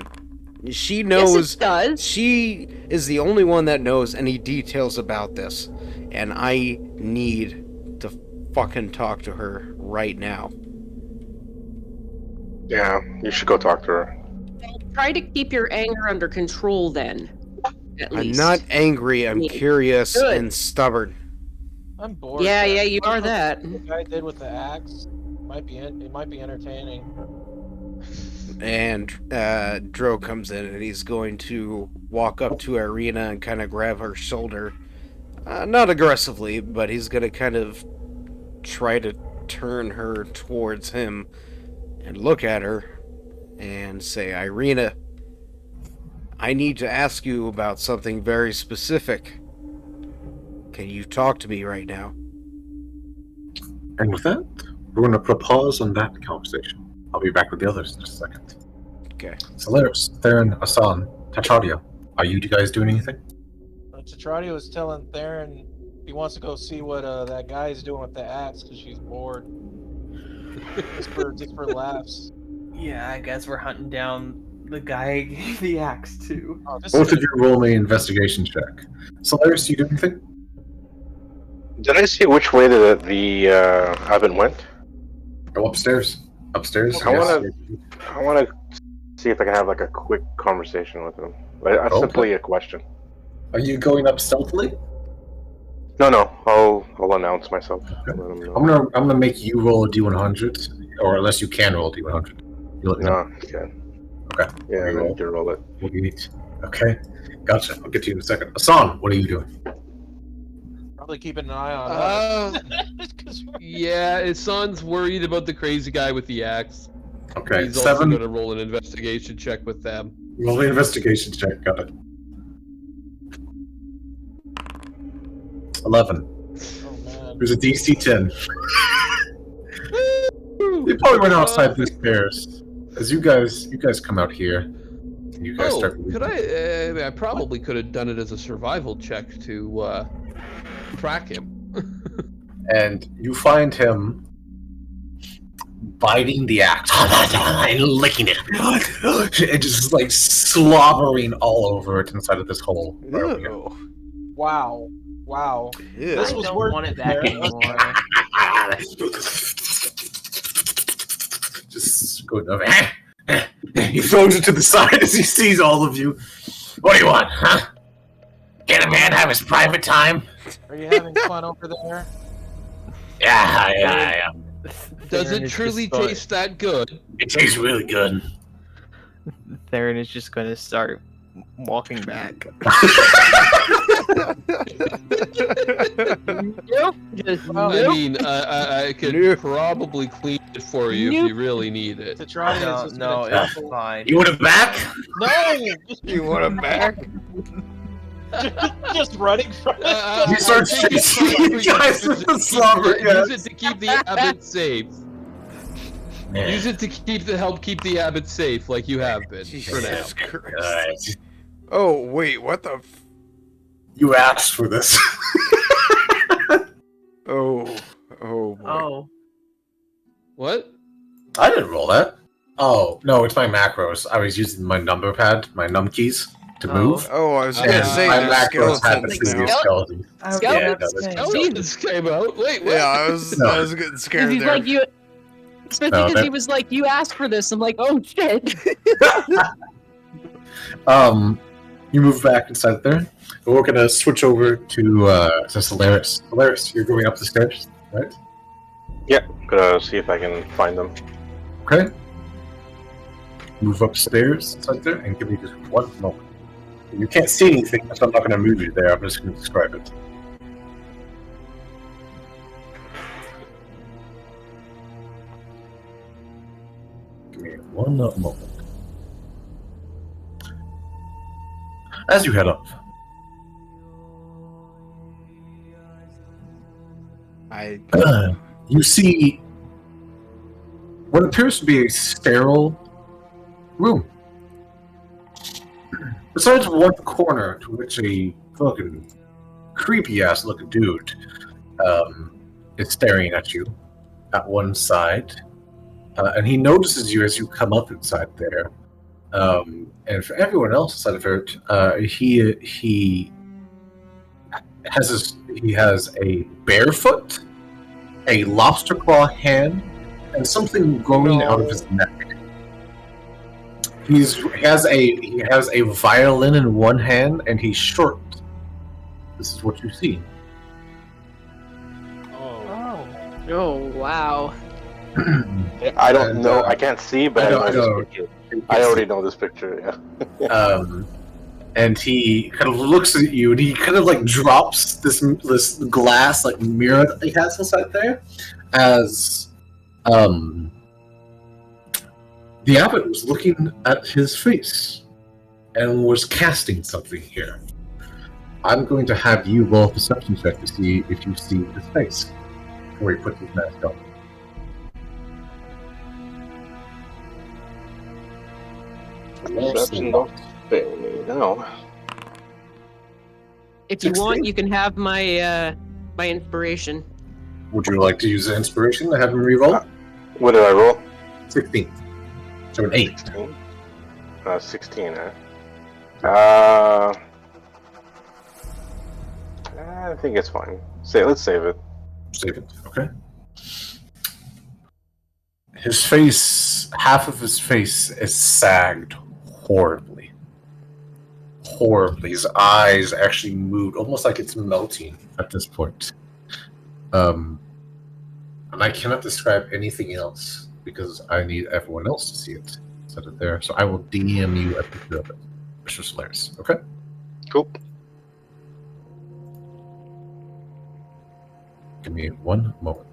She knows. Yes, it does. She is the only one that knows any details about this, and I need to fucking talk to her right now. Yeah, you should go talk to her. Try to keep your anger under control then. At I'm least. not angry. I'm Yeah. curious Good. and stubborn. I'm bored. Yeah, but yeah, you are what that. The guy did with the axe it might be entertaining. And Dro comes in and he's going to walk up to Irina and kind of grab her shoulder. Not aggressively, but he's going to kind of try to turn her towards him and look at her and say, Irina, I need to ask you about something very specific. Can you talk to me right now? And with that, we're going to put a pause on that conversation. I'll be back with the others in just a second. Okay. Solaris, Theron, Asan, Tachadia, are you guys doing anything? Tetradio was telling Theron he wants to go see what that guy's doing with the axe because she's bored. just for laughs. Yeah, I guess we're hunting down the guy I gave the axe to. Oh, this Both is of you roll me an investigation check. Solaris, you do anything? Did I see which way the oven went? Go upstairs. Upstairs? I yes. want to see if I can have like a quick conversation with him. Okay. Simply a question. Are you going up stealthily? No. I'll announce myself. Okay. Let him know. I'm gonna make you roll a d100, or unless you can roll a d100. You let me know. No, okay. Okay. Yeah, I Roll. need to roll it. What do you need? Okay. Gotcha. I'll get to you in a second. Asan, what are you doing? probably keeping an eye on us. 'Cause we're- Yeah, his son's worried about the crazy guy with the axe. Okay. He's also 7. going to roll an investigation check with them. Roll the investigation check. Got it. 11. Oh man. There's a DC 10. You probably went outside the stairs. As you guys come out here. You guys Oh, start. could I? I probably could have done it as a survival check to track him. And you find him biting the axe and licking it, and just like slobbering all over it inside of this hole. Ew. Wow. Wow. Ew. This I was don't worth want it it, back man. anymore. Just going over. He throws it to the side as he sees all of you. What do you want, huh? Can a man have his private time? Are you having fun over there? Yeah. Does Theron it is truly just taste that good? It tastes really good. Theron is just going to start walking back. Nope. Just I nope. mean, I could Nope. probably clean it for you if you really need it. Tetrati is No, just no, gonna it's tackle- fine. You want it back? No, You want it back? just running from it. I He starts think it's chasing fine you for to guys use with it the to keep slobber Use gas. it to keep the abbot safe. Yeah. Use it to help keep the abbot safe, like you have been for now. Jesus Christ. Alright. Oh, wait, what the You asked for this. Oh boy. Oh, What? I didn't roll that. Oh, no, it's my macros. I was using my number pad, my num keys, to move. Oh, I was And gonna say my the macros had the skeletons previous now. skeleton. okay. Skeleton? Yeah, no, that's Skeleton? This came out. Wait, what? Yeah, I was getting scared He's there. like you, especially No, because he that- was like, "You asked for this." I'm like, "Oh shit!" You move back inside there. And we're gonna switch over to Solaris. Solaris, you're going up the stairs, right? Yeah, gonna see if I can find them. Okay. Move upstairs inside there and give me just one moment. You can't see anything, so I'm not gonna move you there. I'm just gonna describe it. Give me one moment. As you head up, you see what appears to be a sterile room. Besides one corner to which a fucking creepy ass looking dude is staring at you at one side. And he notices you as you come up inside there. And for everyone else inside of it, he has a barefoot, a lobster claw hand, and something growing out of his neck. He has a violin in one hand, and he's short. This is what you see. Oh, Oh wow. I don't And, know. I can't see, but I know this picture. I already know this picture. Yeah. And he kind of looks at you, and he kind of like drops this glass like mirror that he has inside there, as the abbot was looking at his face and was casting something here. I'm going to have you roll a perception check to see if you see his face before he puts his mask on. Perception don't fail me. No. If you 16. want, you can have my my inspiration. Would you like to use the inspiration to have him re-roll? What did I roll? 16. So an 8. 16, huh? I think it's fine. Let's save it. Save it. Okay. His face, half of his face is sagged horribly. Horribly. His eyes actually moved, almost like it's melting at this point. And I cannot describe anything else because I need everyone else to see it. Set it there. So I will DM you a picture of it, Mr. Solaris. Okay? Cool. Give me one moment.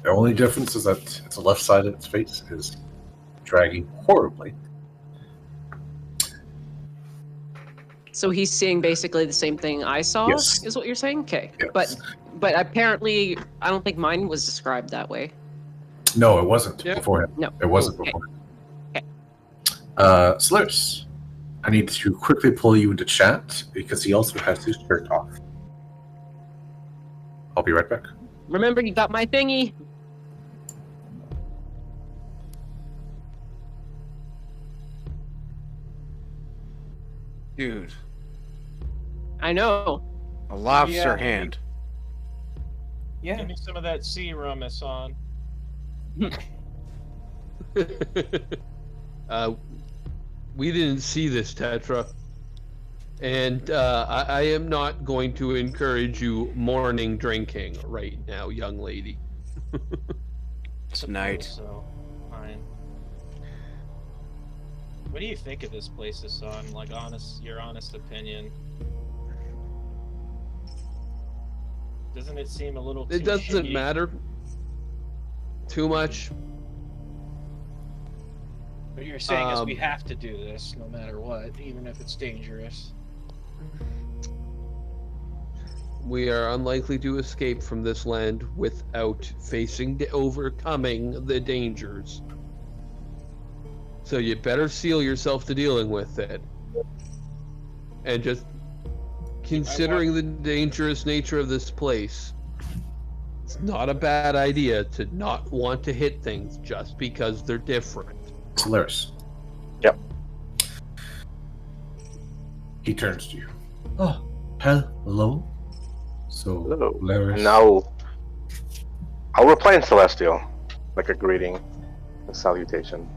The only difference is that its left side of its face is dragging horribly. So he's seeing basically the same thing I saw. Yes. Is what you're saying? Okay. Yes. But apparently, I don't think mine was described that way. No, it wasn't Yeah. beforehand. No. It wasn't Okay. beforehand. Solaris, I need to quickly pull you into chat because he also has his shirt off. I'll be right back. Remember, you got my thingy. Dude, I know. a lobster Yeah. hand. Yeah. give me some of that sea rum, Hassan. We didn't see this, Tetra. And I am not going to encourage you morning drinking right now, young lady. Tonight. So, fine. What do you think of this place, Hassan? Like, your honest opinion. Doesn't it seem a little too It doesn't shady? matter too much. What you're saying is we have to do this no matter what, even if it's dangerous. We are unlikely to escape from this land without overcoming the dangers. So you better seal yourself to dealing with it. And just considering the dangerous nature of this place, it's not a bad idea to not want to hit things just because they're different. Solaris. Yep. He turns to you. Oh, hello. So, Hello. Laris. And I'll reply in Celestial, like a greeting, a salutation.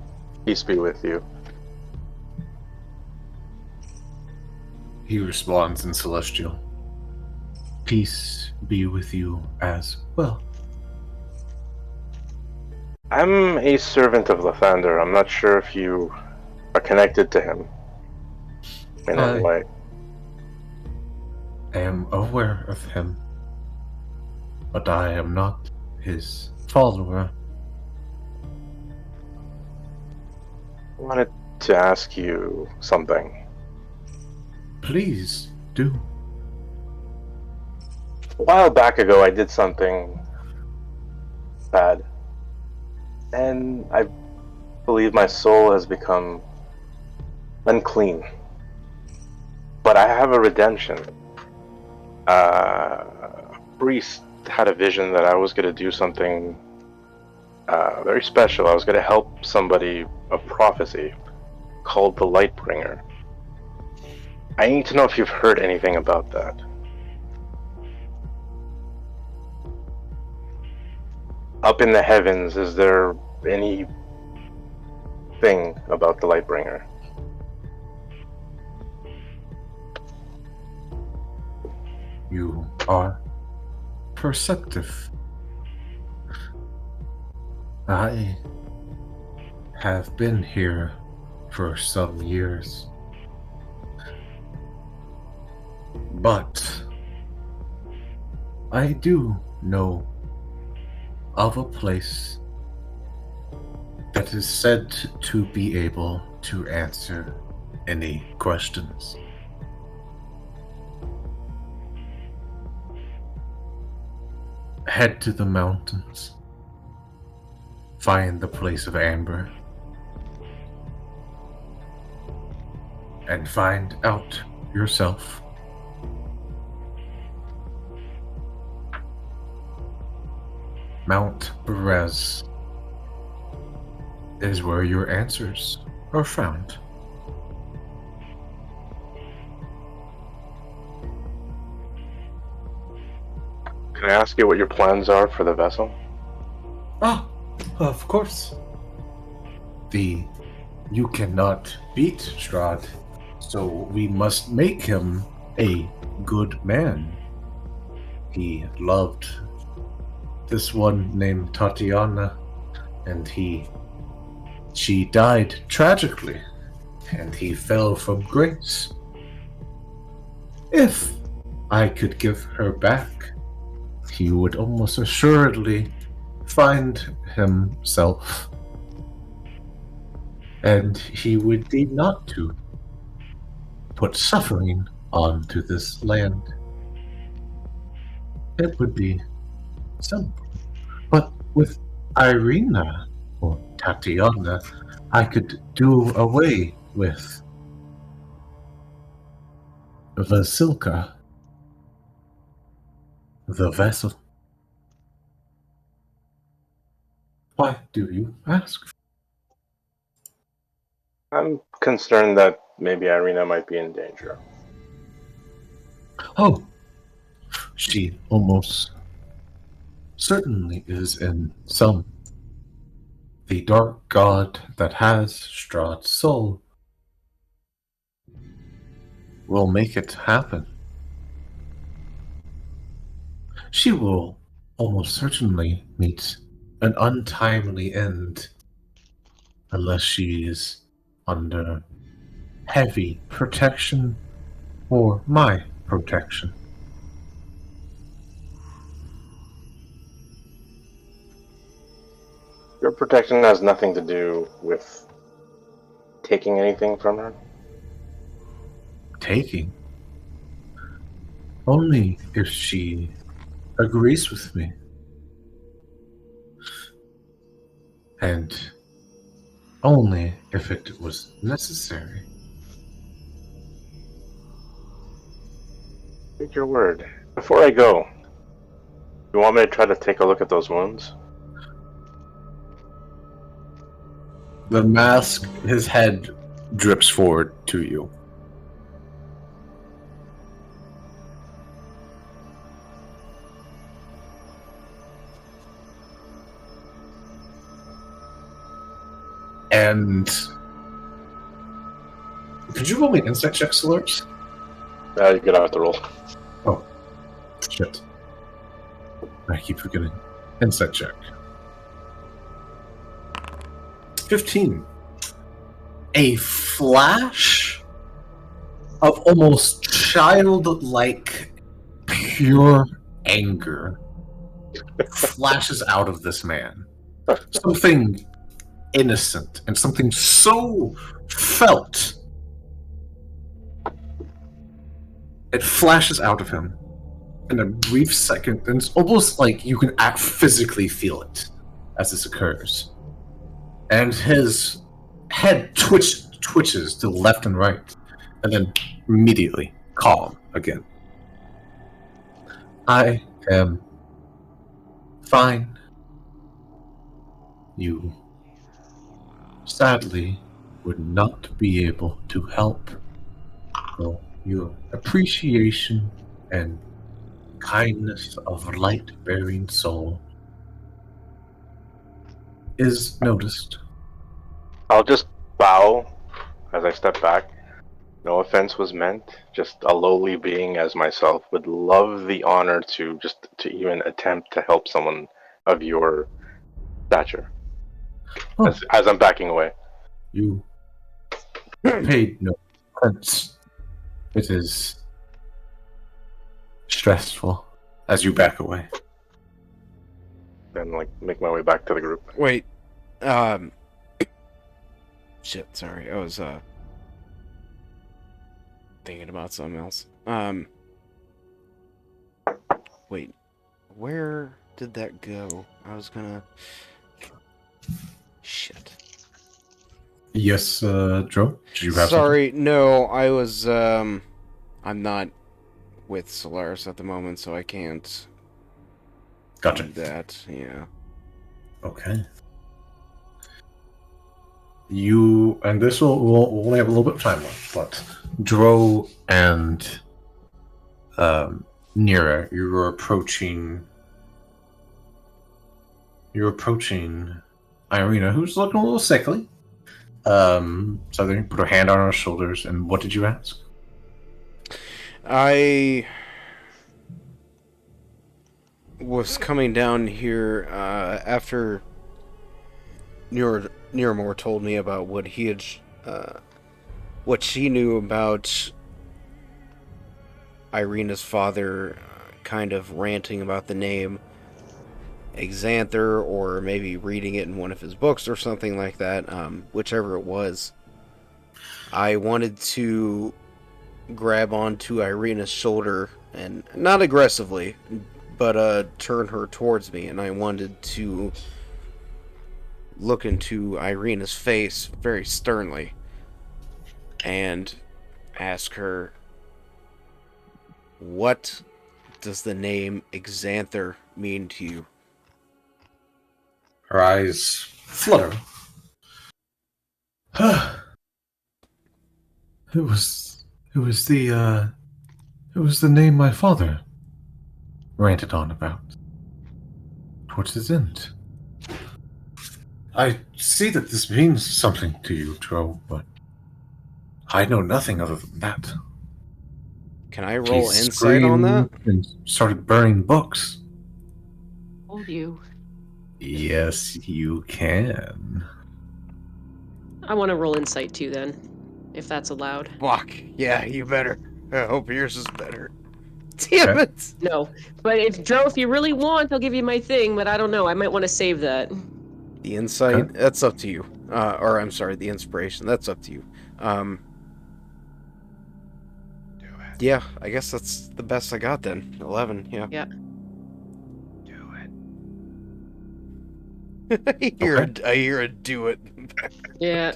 Peace be with you. He responds in Celestial. Peace be with you as well. I'm a servant of Lathander. I'm not sure if you are connected to him in any way. I am aware of him, but I am not his follower. I wanted to ask you something. Please do. A while back ago, I did something bad, and I believe my soul has become unclean. But I have a redemption. A priest had a vision that I was going to do something very special. I was going to help somebody of prophecy called the Lightbringer. I need to know if you've heard anything about that. Up in the heavens, is there any thing about the Lightbringer? You are perceptive. I have been here for some years. But I do know of a place that is said to be able to answer any questions. Head to the mountains. Find the place of Amber. And find out yourself. Mount Perez is where your answers are found. Can I ask you what your plans are for the vessel? Ah, of course. You cannot beat Strahd, so we must make him a good man. He loved this one named Tatiana, and she died tragically, and he fell from grace. If I could give her back, he would almost assuredly find himself, and he would need not to put suffering onto this land. It would be simple. But with Irina or Tatiana, I could do away with Vasilka, the vessel. Why do you ask? I'm concerned that maybe Irina might be in danger. Oh, she almost certainly is in some. The dark god that has Strahd's soul will make it happen. She will almost certainly meet an untimely end unless she is under heavy protection or my protection. Your protection has nothing to do with taking anything from her. Taking? Only if she agrees with me. And only if it was necessary. Take your word. Before I go, you want me to try to take a look at those wounds? The mask, his head drips forward to you. And could you roll me an insight check, Solars? You're gonna have to roll. Oh, shit. I keep forgetting. Insight check. 15. A flash of almost childlike, pure anger flashes out of this man. Something innocent and something so felt. It flashes out of him in a brief second, and it's almost like you can physically feel it as this occurs. And his head twitches to the left and right, and then immediately calm again. I am fine. You sadly would not be able to help, though your appreciation and kindness of light-bearing soul is noticed. I'll just bow as I step back. No offense was meant. Just a lowly being as myself would love the honor to even attempt to help someone of your stature. Oh. As I'm backing away. You paid no offense. It is stressful as you back away. Then, make my way back to the group. Wait, shit, sorry, I was, thinking about something else. Wait, where did that go? I was gonna... Shit. Yes, Dro? Did you have Sorry, no, I was, I'm not with Solaris at the moment, so I can't Gotcha. do that, yeah. Okay. You, and this we'll only have a little bit of time left, but Dro and Nira, you're approaching Irina, who's looking a little sickly. So they put her hand on her shoulders, and what did you ask? I was coming down here after Niramore told me about what he had, what she knew about Irina's father, kind of ranting about the name Exanther, or maybe reading it in one of his books or something like that, whichever it was. I wanted to grab onto Irina's shoulder, and not aggressively, but turn her towards me, and I wanted to look into Irina's face very sternly and ask her, what does the name Exanther mean to you? Her eyes flutter. It was the name my father ranted on about towards his end. I see that this means something to you, Dro, but I know nothing other than that. Can I roll He insight on that? and started burning books. Told you. Yes, you can. I want to roll insight too, then, if that's allowed. Fuck. Yeah, you better. I hope yours is better. Damn Okay. it. No, but if you really want, I'll give you my thing. But I don't know. I might want to save that. The insight, Okay. that's up to you. Or I'm sorry, the inspiration, that's up to you. Yeah, I guess that's the best I got then. 11, yeah. Yeah. Do it. I hear a do it. Yeah.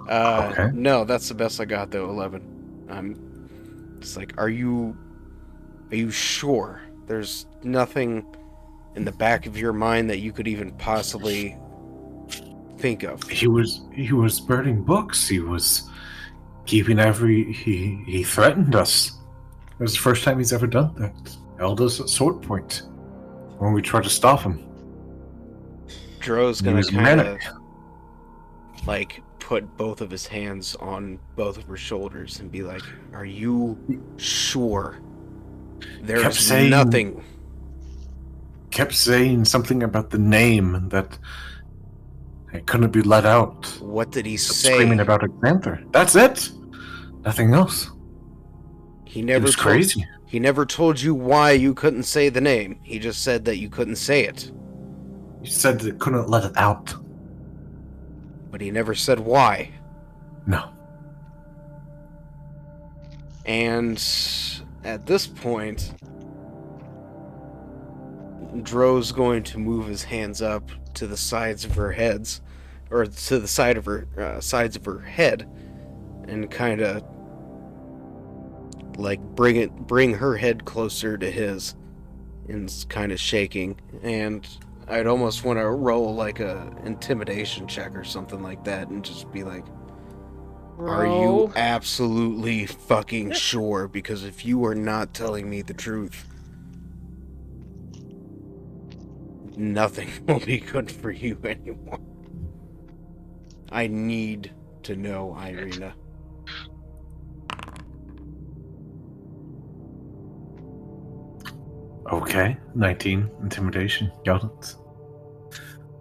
Okay. No, that's the best I got though, 11. It's like, are you sure? There's nothing in the back of your mind that you could even possibly think of. He was burning books. He was keeping he threatened us. It was the first time he's ever done that. Held us at sword point when we tried to stop him. Dro's He gonna was kind of manic. like put both of his hands on both of her shoulders and be like, "Are you sure? There's saying- nothing." Kept saying something about the name that it couldn't be let out. What did he Kept say? Screaming about a panther. That's it. Nothing else. He It never was told, crazy. He never told you why you couldn't say the name. He just said that you couldn't say it. He said that it couldn't let it out. But he never said why. No. And at this point, Dro's going to move his hands up to the sides of her heads, or to the side of her sides of her head, and kind of like bring her head closer to his, and kind of shaking. And I'd almost want to roll like a intimidation check or something like that, and just be like, "Are you Bro. absolutely fucking sure? Because if you are not telling me the truth, nothing will be good for you anymore. I need to know, Irina." Okay. 19 intimidation. Got it.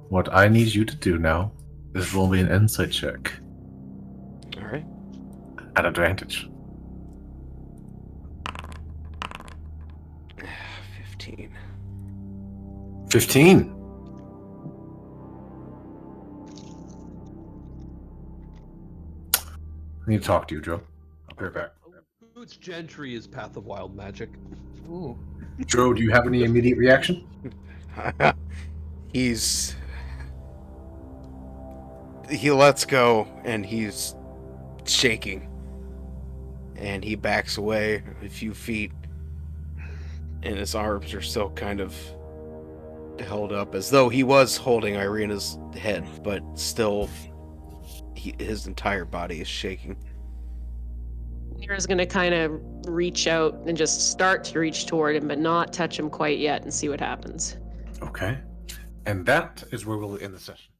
What I need you to do now is roll me an insight check All right. at advantage. 15. 15. I need to talk to you, Joe. I'll be right back. Boots Gentry is Path of Wild Magic. Ooh. Joe, do you have any immediate reaction? He lets go and he's shaking. And he backs away a few feet. And his arms are still kind of held up as though he was holding Irina's head, but still his entire body is shaking. Mira's gonna kind of reach out and just start to reach toward him, but not touch him quite yet, and see what happens. Okay. And that is where we'll end the session.